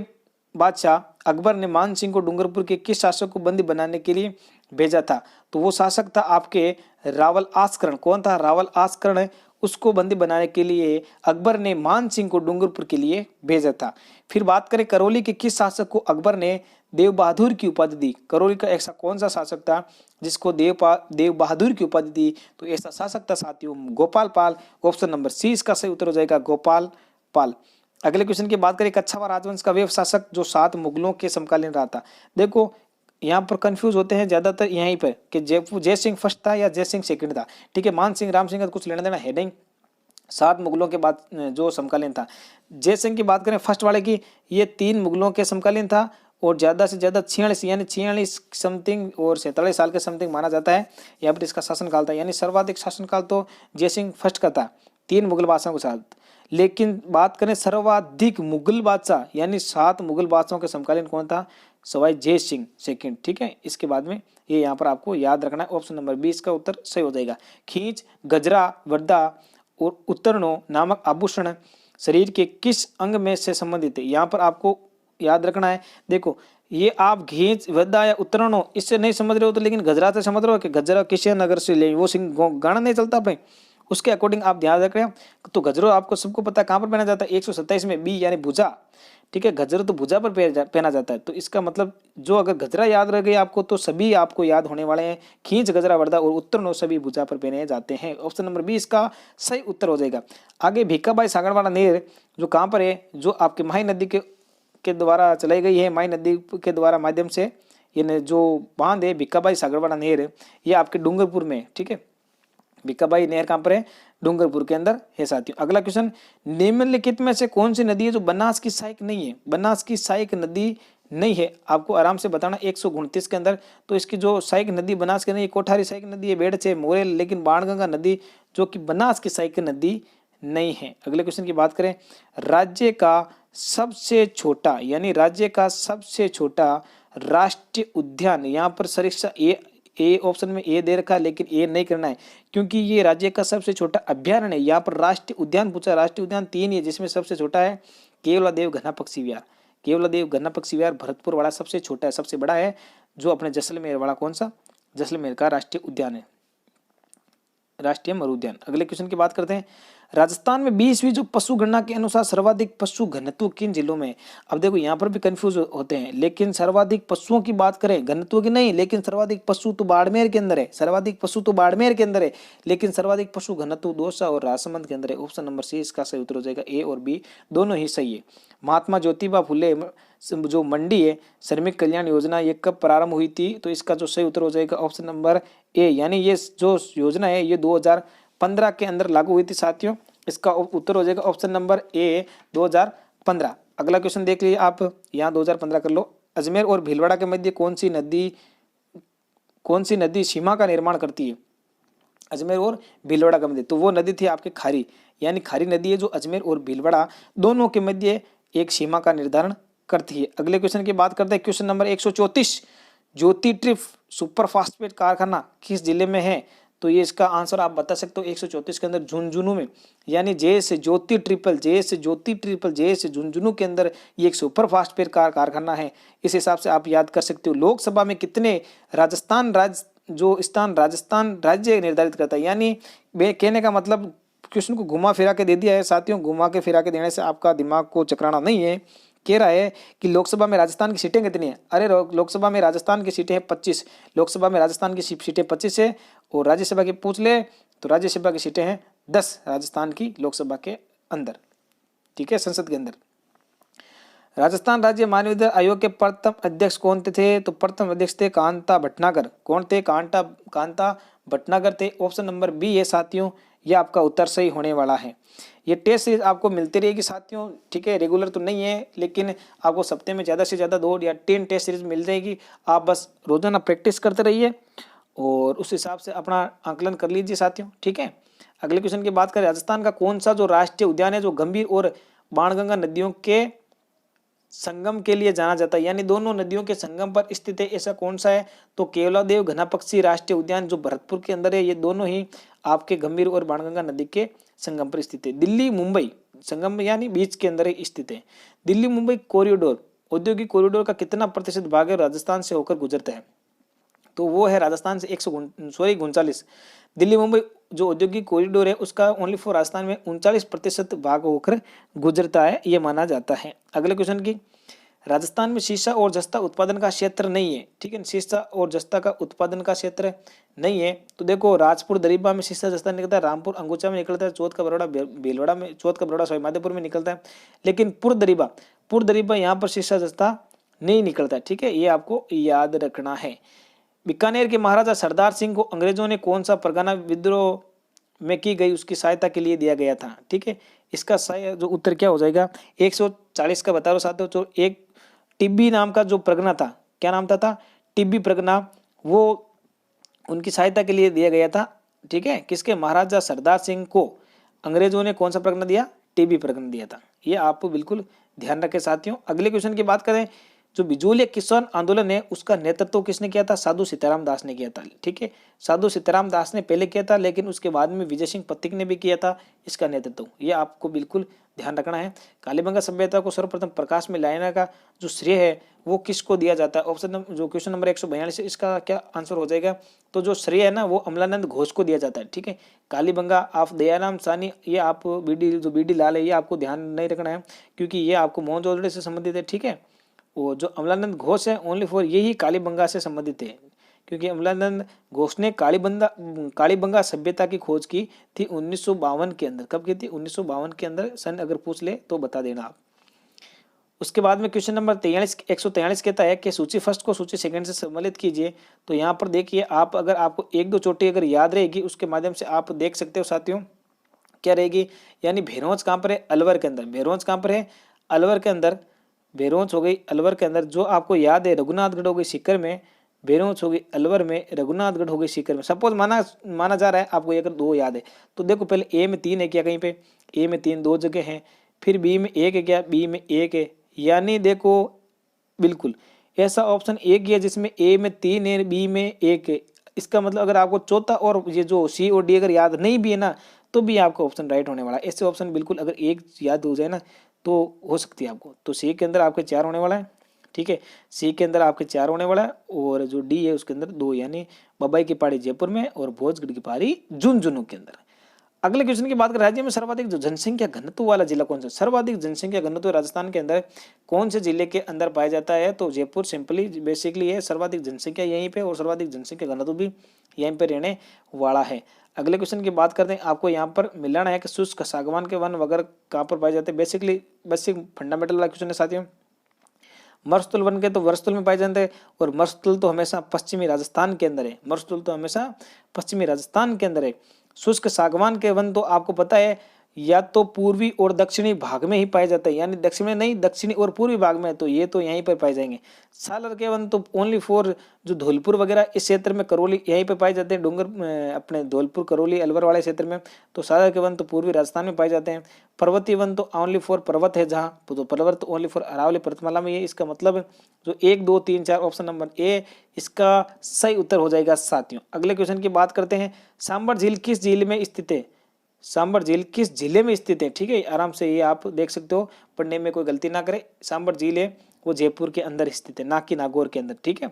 Speaker 2: बादशाह अकबर ने मान सिंह को डूंगरपुर के किस शासक को बंदी बनाने के लिए भेजा था? तो वो शासक था आपके
Speaker 3: रावल आस्करण, कौन था? रावल आस्करण है, उसको बंदी बनाने के लिए अकबर ने मान सिंह को डूंगरपुर के लिए भेजा था। फिर बात करें करौली के किस शासक को अकबर ने देव बहादुर की उपाधि दी? करौली का ऐसा कौन सा शासक था जिसको देव बहादुर की उपाधि दी? तो ऐसा शासक था साथियों गोपाल पाल। ऑप्शन नंबर सी इसका सही उत्तर हो जाएगा, गोपाल पाल। अगले क्वेश्चन की बात करें, कच्छावा राजवंश का वे शासक जो 7 मुगलों के समकालीन रहा था। देखो यहाँ पर कंफ्यूज होते हैं ज्यादातर यहीं पर कि जय सिंह फर्स्ट था या जय सिंह सेकंड था। ठीक है, मान सिंह राम सिंह का कुछ लेना देना है नहीं। 7 मुगलों के बाद जो समकालीन था। जय सिंह की बात करें फर्स्ट वाले की, ये 3 मुगलों के समकालीन था और ज्यादा से ज्यादा 46 यानी 46 समथिंग और 47 साल के समथिंग माना जाता है यहाँ पर इसका शासनकाल था। यानी सर्वाधिक शासनकाल तो जय सिंह फर्स्ट का था 3 मुगल बादशाहों के साथ। लेकिन बात करें सर्वाधिक मुगल बादशाह यानी 7 मुगल बादशाहों के समकालीन कौन था? सवाई जय सिंह सेकंड। ठीक है, इसके बाद में ये यहाँ पर आपको याद रखना है। ऑप्शन नंबर 20 का उत्तर सही हो जाएगा। खींच, गजरा, वर्दा और उत्तरणों नामक आभूषण शरीर के किस अंग में से संबंधित है? यहाँ पर आपको याद रखना है। देखो ये आप घींच, वर्दा या उत्तरणों इससे नहीं समझ रहे हो तो लेकिन गजरा से समझ रहे हो कि गजरा किसी नगर से ले, वो सिंह गाना नहीं चलता अपने, उसके अकॉर्डिंग आप ध्यान रख रहे हैं। तो गजरो आपको सबको पता है कहाँ पर पहना जाता है? 127 में बी यानी भुजा। ठीक है, गजरा तो भुजा पर पहना जाता है। तो इसका मतलब जो अगर गजरा याद रह गई आपको तो सभी आपको याद होने वाले हैं। खींच, गजरा, वर्दा और उत्तरणों सभी भुजा पर पहने जाते हैं। ऑप्शन नंबर 20 का सही उत्तर हो जाएगा। आगे भीखाबाई सागरवाला नहर जो कहाँ पर है? जो आपके माही नदी के द्वारा चलाई गई है। माही नदी के द्वारा माध्यम से ये जो बांध है भीखाबाई सागरवाला नहर, ये आपके डूंगरपुर में। ठीक है, भीखाबाई नहर कहाँ पर है? डूंगरपुर के अंदर है साथियों। अगला क्वेश्चन, निम्नलिखित में से कौन सी नदी है जो बनास की सहायक नहीं है? बनास की सहायक नदी नहीं है, आपको आराम से बताना 129 के अंदर। तो इसकी जो सहायक नदी बनास की नहीं है, कोठारी सहायक नदी है, बेड़चे, मोरेल, लेकिन बाणगंगा नदी जो कि बनास की सहायक नदी नहीं है। अगले क्वेश्चन की बात करें, राज्य का सबसे छोटा यानी राज्य का सबसे छोटा राष्ट्रीय उद्यान, यहाँ पर सरीक्षा ए ऑप्शन में ए दे रखा है लेकिन ए नहीं करना है क्योंकि ये राज्य का सबसे छोटा अभ्यारण्य है। यहाँ पर राष्ट्रीय उद्यान पूछा, राष्ट्रीय उद्यान 3 ही है जिसमें सबसे छोटा है केवलादेव घना पक्षी विहार। केवलादेव घना पक्षी विहार भरतपुर वाला सबसे छोटा है, सबसे बड़ा है जो अपने जैसलमेर वाला कौन सा? जैसलमेर का राष्ट्रीय उद्यान है, राष्ट्रीय मरु उद्यान। अगले क्वेश्चन की बात करते हैं, राजस्थान में 20वीं जो पशु गणना के अनुसार सर्वाधिक पशु घनत्व किन जिलों में? अब देखो यहाँ पर भी कंफ्यूज होते हैं, लेकिन सर्वाधिक पशुओं की बात करें, घनत्व की नहीं, लेकिन सर्वाधिक पशु तो बाड़मेर के अंदर है, सर्वाधिक पशु तो बाड़मेर के अंदर है, लेकिन सर्वाधिक पशु घनत्व दौसा और राजसमंद के अंदर है। ऑप्शन नंबर सी इसका सही उत्तर हो जाएगा, ए और बी दोनों ही सही है। महात्मा ज्योतिबा फुले जो मंडी है श्रमिक कल्याण योजना ये कब प्रारंभ हुई थी? तो इसका जो सही उत्तर हो जाएगा ऑप्शन नंबर ए, यानी ये जो योजना है ये 2015 के अंदर लागू हुई थी साथियों। इसका उत्तर हो जाएगा ऑप्शन नंबर ए 2015। अगला क्वेश्चन देख लीजिए आप, यहाँ 2015 कर लो। अजमेर और भीलवाड़ा के मध्य कौन सी नदी सीमा का निर्माण करती है? अजमेर और भीलवाड़ा के मध्य, तो वो नदी थी आपके खारी, यानी खारी नदी है जो अजमेर और भीलवाड़ा दोनों के मध्य एक सीमा का निर्धारण करती है। अगले क्वेश्चन की बात करते हैं, क्वेश्चन नंबर 134, ज्योति ट्रिप सुपर फास्फेट कारखाना किस जिले में है? तो ये इसका आंसर आप बता सकते हो 134 के अंदर झुंझुनू में, यानी जे से ज्योति ट्रिपल जे से झुंझुनू के अंदर ये एक सुपर फास्फेट कारखाना है। इस हिसाब से आप याद कर सकते हो। लोकसभा में कितने राजस्थान राज्य निर्धारित करता है, यानी कहने का मतलब क्वेश्चन को घुमा फिरा के दे दिया है साथियों। घुमा के फिरा के देने से आपका दिमाग को चकराना नहीं है। कह रहा है कि लोकसभा में राजस्थान की सीटें कितनी है? अरे लोकसभा में राजस्थान की सीटें हैं 25, लोकसभा में राजस्थान की सीटें 25 है, और राज्यसभा की पूछ ले तो राज्यसभा की सीटें हैं 10 राजस्थान की लोकसभा के अंदर। ठीक है, संसद के अंदर। राजस्थान राज्य मानवाधिकार आयोग के प्रथम अध्यक्ष कौन थे? तो प्रथम अध्यक्ष थे कांता भटनागर। कौन थे? कांता भटनागर थे। ऑप्शन नंबर बी है साथियों, यह आपका उत्तर सही होने वाला है। ये टेस्ट सीरीज आपको मिलती रहेगी साथियों, ठीक है, रेगुलर तो नहीं है लेकिन आपको सप्ताह में ज़्यादा से ज़्यादा 2 या 3 टेस्ट सीरीज मिल जाएगी। आप बस रोजाना प्रैक्टिस करते रहिए और उस हिसाब से अपना आंकलन कर लीजिए साथियों। ठीक है, अगले क्वेश्चन की बात करें, राजस्थान का कौन सा जो राष्ट्रीय उद्यान है जो गंभीर और बाणगंगा नदियों के संगम के लिए जाना जाता है, यानी दोनों नदियों के संगम पर स्थित है, ऐसा कौन सा है? तो केवलादेव घना पक्षी राष्ट्रीय उद्यान जो भरतपुर के अंदर है, ये दोनों ही आपके गंभीर और बाणगंगा नदी के संगम पर स्थित है। दिल्ली मुंबई संगम यानी बीच के अंदर ही स्थित है। दिल्ली मुंबई कॉरिडोर औद्योगिक कॉरिडोर का कितना प्रतिशत भाग है राजस्थान से होकर गुजरता है? तो वो है राजस्थान से 39। दिल्ली मुंबई जो औद्योगिक कॉरिडोर है उसका ओनली फॉर राजस्थान में 39% भाग होकर गुजरता है, ये माना जाता है। अगले क्वेश्चन की, राजस्थान में शीशा और जस्ता उत्पादन का क्षेत्र नहीं है, ठीक है, शीशा और जस्ता का उत्पादन का क्षेत्र नहीं है। तो देखो राजपुर दरीबा में शीशा जस्ता निकलता है, रामपुर अंगुचा में निकलता है, चौथ का बरोड़ा भीलवाड़ा में, चौथ का बरोड़ा माधोपुर में निकलता है, लेकिन पुर दरीबा यहाँ पर शीशा जस्ता नहीं निकलता है, ठीक है, ये आपको याद रखना है। बीकानेर के महाराजा सरदार सिंह को अंग्रेजों ने कौन सा परगना विद्रोह में की गई उसकी सहायता के लिए दिया गया था, ठीक है, इसका सही जो उत्तर क्या हो जाएगा 140 का बता रहा हूं साथियों। तो एक टिब्बी नाम का जो परगना था, क्या नाम था, टिब्बी परगना, वो उनकी सहायता के लिए दिया गया था, ठीक है, किसके, महाराजा सरदार सिंह को अंग्रेजों ने कौन सा परगना दिया, टिब्बी परगना दिया था, ये आपको बिल्कुल ध्यान रखें साथियों। अगले क्वेश्चन की बात करें, जो बिजोलिया किसान आंदोलन है उसका नेतृत्व किसने किया था, साधु सीताराम दास ने किया था, ठीक है, साधु सीताराम दास ने पहले किया था, लेकिन उसके बाद में विजय सिंह पथिक ने भी किया था इसका नेतृत्व, ये आपको बिल्कुल ध्यान रखना है। कालीबंगा सभ्यता को सर्वप्रथम प्रकाश में लाने का जो श्रेय है वो किसको दिया जाता है, ऑप्शन जो क्वेश्चन नंबर 142 है इसका क्या आंसर हो जाएगा, तो जो श्रेय है ना वो अमलानंद घोष को दिया जाता है, ठीक है। कालीबंगा आप दयाराम सानी, ये आप बीडी लाल है ये आपको ध्यान नहीं रखना है क्योंकि ये आपको मोहनजोदड़ो से संबंधित है, ठीक है। वो जो अमलानंद घोष है ओनली फॉर यही कालीबंगा से संबंधित है, क्योंकि अमलानंद घोष ने कालीबंगा सभ्यता की खोज की थी 1952 के अंदर। कब की थी, 1952 के अंदर, सन अगर पूछ ले तो बता देना आप। उसके बाद में क्वेश्चन नंबर 143 कहता है कि सूची फर्स्ट को सूची सेकंड से सम्मिलित कीजिए। तो यहाँ पर देखिए आप, अगर आपको एक दो चोटी अगर याद रहेगी उसके माध्यम से आप देख सकते हो साथियों, क्या रहेगी, यानी भैरोंज कहाँ पर है, अलवर के अंदर। भैरोंज कहाँ पर है, अलवर के अंदर। भैरोंज हो गई अलवर के अंदर। जो आपको याद है रघुनाथगढ़ हो गई सीकर में, भैरोंज हो गई अलवर में, रघुनाथगढ़ हो गई सीकर में। सपोज माना जा रहा है आपको अगर दो याद है तो देखो पहले ए में 3 है क्या, कहीं पे ए में 3 दो जगह हैं, फिर बी में 1 है क्या, बी में 1 है, यानी देखो बिल्कुल ऐसा ऑप्शन एक ही है जिसमें ए में 3 है, बी में 1 है। इसका मतलब अगर आपको चौथा और ये जो सी और डी अगर याद नहीं भी है ना तो भी आपका ऑप्शन राइट होने वाला है। ऐसे ऑप्शन बिल्कुल अगर एक याद हो जाए ना तो हो सकती है आपको। तो सी के अंदर आपके 4 होने वाला है, ठीक है, सी के अंदर आपके 4 होने वाला है, और जो डी है उसके अंदर 2, यानी बम्बई की पहाड़ी जयपुर में और भोजगढ़ की पहाड़ी झुंझुनू के अंदर। अगले क्वेश्चन की बात करें, राज्य में सर्वाधिक जो जनसंख्या घनत्व वाला जिला कौन सा, सर्वाधिक जनसंख्या घनत्व राजस्थान के अंदर कौन से जिले के अंदर पाया जाता है, तो जयपुर सिंपली बेसिकली है, सर्वाधिक जनसंख्या यहीं पे और सर्वाधिक जनसंख्या घनत्व भी यहीं पे रहने वाला है। अगले क्वेश्चन की बात करते हैं, आपको यहाँ पर मिलाना है कि शुष्क सागवान के वन वगैरह कहाँ पर पाए जाते हैं। बेसिकली बेसिक फंडामेंटल वाला क्वेश्चन है साथियों। मरुस्थल वन के तो वर्षतुल में पाए जाते हैं, और मरुस्थल तो हमेशा पश्चिमी राजस्थान के अंदर है, मरुस्थल तो हमेशा पश्चिमी राजस्थान के अंदर है। शुष्क सागवान के वन तो आपको पता है या तो पूर्वी और दक्षिणी भाग में ही पाए जाते हैं, यानी दक्षिण में नहीं, दक्षिणी और पूर्वी भाग में, तो ये तो यहीं पर पाए जाएंगे। सालर के वन तो ओनली फॉर जो धौलपुर वगैरह इस क्षेत्र में, करौली यहीं पे पाए जाते हैं, डूंगर अपने धौलपुर करौली अलवर वाले क्षेत्र में, तो सालर के वन तो पूर्वी राजस्थान में पाए जाते हैं। पर्वतीय वन तो ओनली फॉर पर्वत है जहाँ, तो पर्वत ओनली फॉर अरावली पर्वतमाला में है। इसका मतलब जो 1 2 3 4 ऑप्शन नंबर ए इसका सही उत्तर हो जाएगा साथियों। अगले क्वेश्चन की बात करते हैं, सांबर झील किस झील में स्थित है, सांबर झील किस जिले में स्थित है, ठीक है, आराम से ये आप देख सकते हो, पढ़ने में कोई गलती ना करे। सांबर झील है वो जयपुर के अंदर स्थित है, ना कि नागौर के अंदर, ठीक है।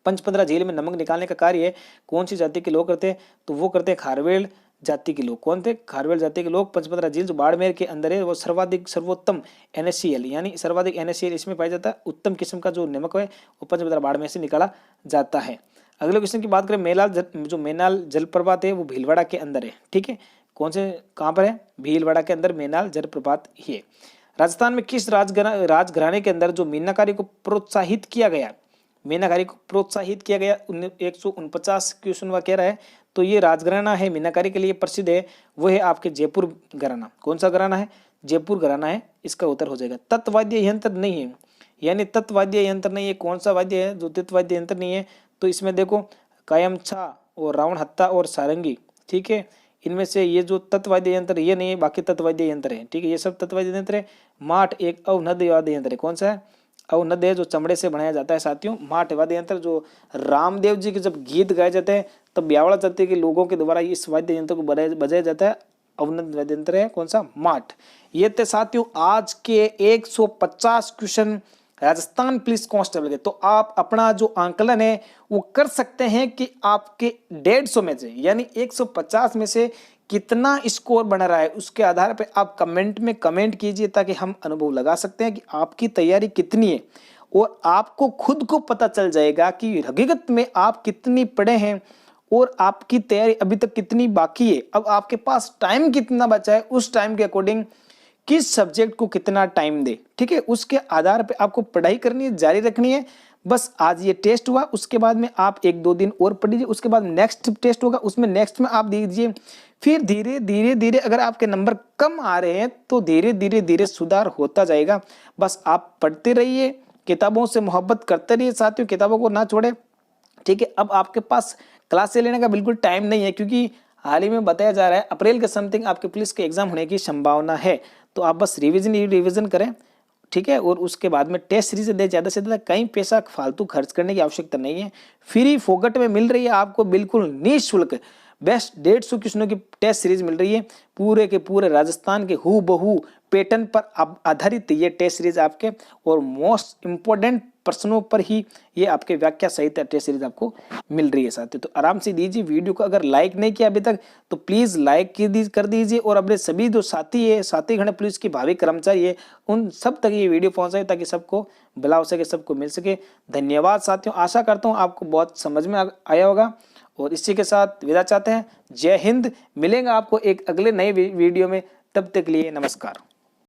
Speaker 3: पंचपंद्रा झील में नमक निकालने का कार्य कौन सी जाति के लोग करते हैं, तो वो करते हैं खारवेल जाति के लोग। कौन थे, खारवेल जाति के लोग। पंचपंद्रा झील जो बाड़मेर के अंदर है वो सर्वोत्तम NaCl यानी सर्वाधिक NaCl इसमें पाया जाता है। उत्तम किस्म का जो नमक है वो पंचपंद्रा बाड़मेर से निकाला जाता है। अगले क्वेश्चन की बात करें, मेनाल जलप्रपात है वो भीलवाड़ा के अंदर है, ठीक है। कौन से कहाँ पर है, भीलवाड़ा के अंदर मेनाल जलप्रपात ही है। राजस्थान में किस राजघराने के अंदर जो मीनाकारी को प्रोत्साहित किया गया, मीनाकारी को प्रोत्साहित किया गया 149 क्वेश्चन कह रहा है, तो ये राजघराना है मीनाकारी के लिए प्रसिद्ध है, वो है आपके जयपुर घराना। कौन सा घराना है, जयपुर घराना है, इसका उत्तर हो जाएगा। तत्वाद्य यंत्र नहीं है, यानी तत्वाद्य यंत्र नहीं है, कौन सा वाद्य है जो तत्वाद्य यंत्र नहीं है, तो इसमें देखो कायमछा और रावण हत्ता और सारंगी, ठीक है, इनमें से ये जो तत्वाद्य यंत्र ये नहीं है, बाकी तत्वाद्य यंत्र है, ठीक है, ये सब तत्वाद्य यंत्र है। माठ एक अवनद वाद्य यंत्र है, कौन सा है, अवनद है, जो चमड़े से बनाया जाता है साथियों। माठ वाद्य यंत्र जो रामदेव जी के जब गीत गाए जाते हैं तब ब्यावड़ा जाति के लोगों के द्वारा इस वाद्य यंत्र को बजाया जाता है, अवनद वाद्य यंत्र है, कौन सा, माठ। ये थे साथियों आज के 150 क्वेश्चन राजस्थान पुलिस कांस्टेबल के, तो आप अपना जो आंकलन है वो कर सकते हैं कि आपके 150 में से यानी 150 में से कितना स्कोर बना रहा है। उसके आधार पर आप कमेंट में कमेंट कीजिए ताकि हम अनुभव लगा सकते हैं कि आपकी तैयारी कितनी है, और आपको खुद को पता चल जाएगा कि हकीकत में आप कितनी पढ़े हैं और आपकी तैयारी अभी तक कितनी बाकी है। अब आपके पास टाइम कितना बचा है, उस टाइम के अकॉर्डिंग किस सब्जेक्ट को कितना टाइम दे, ठीक है, उसके आधार पे आपको पढ़ाई करनी है, जारी रखनी है। बस आज ये टेस्ट हुआ, उसके बाद में आप 1-2 दिन और पढ़ लीजिए, उसके बाद नेक्स्ट टेस्ट होगा, उसमें नेक्स्ट में आप दीजिए। फिर धीरे धीरे अगर आपके नंबर कम आ रहे हैं तो धीरे धीरे सुधार होता जाएगा। बस आप पढ़ते रहिए, किताबों से मोहब्बत करते रहिए साथियों, किताबों को ना छोड़े, ठीक है। अब आपके पास क्लासेस लेने का बिल्कुल टाइम नहीं है, क्योंकि हाल ही में बताया जा रहा है अप्रैल के समथिंग आपके पुलिस के एग्जाम होने की संभावना है। तो आप बस रिवीजन करें, ठीक है, और उसके बाद में टेस्ट सीरीज दे, ज़्यादा से ज़्यादा कहीं पैसा फालतू खर्च करने की आवश्यकता नहीं है। फ्री फोकट में मिल रही है आपको, बिल्कुल निःशुल्क बेस्ट 150 क्वेश्चनों की टेस्ट सीरीज मिल रही है। पूरे के पूरे राजस्थान के हूबहू पैटर्न पर आधारित ये टेस्ट सीरीज आपके, और मोस्ट इंपॉर्टेंट प्रश्नों पर ही ये आपके व्याख्या सहित टेस्ट सीरीज आपको मिल रही है साथियों। तो आराम से दीजिए वीडियो को, अगर लाइक नहीं किया अभी तक तो प्लीज लाइक कर दीजिए, और अपने सभी जो साथी है, साथी गण पुलिस की भावी कर्मचारी है, उन सब तक ये वीडियो पहुंचाए ताकि सबको भला हो सके, सबको मिल सके। धन्यवाद साथियों, आशा करता हूँ आपको बहुत समझ में आया होगा, और इसी के साथ विदा चाहते हैं। जय हिंद, मिलेंगे आपको एक अगले नए वीडियो में, तब तक के लिए नमस्कार।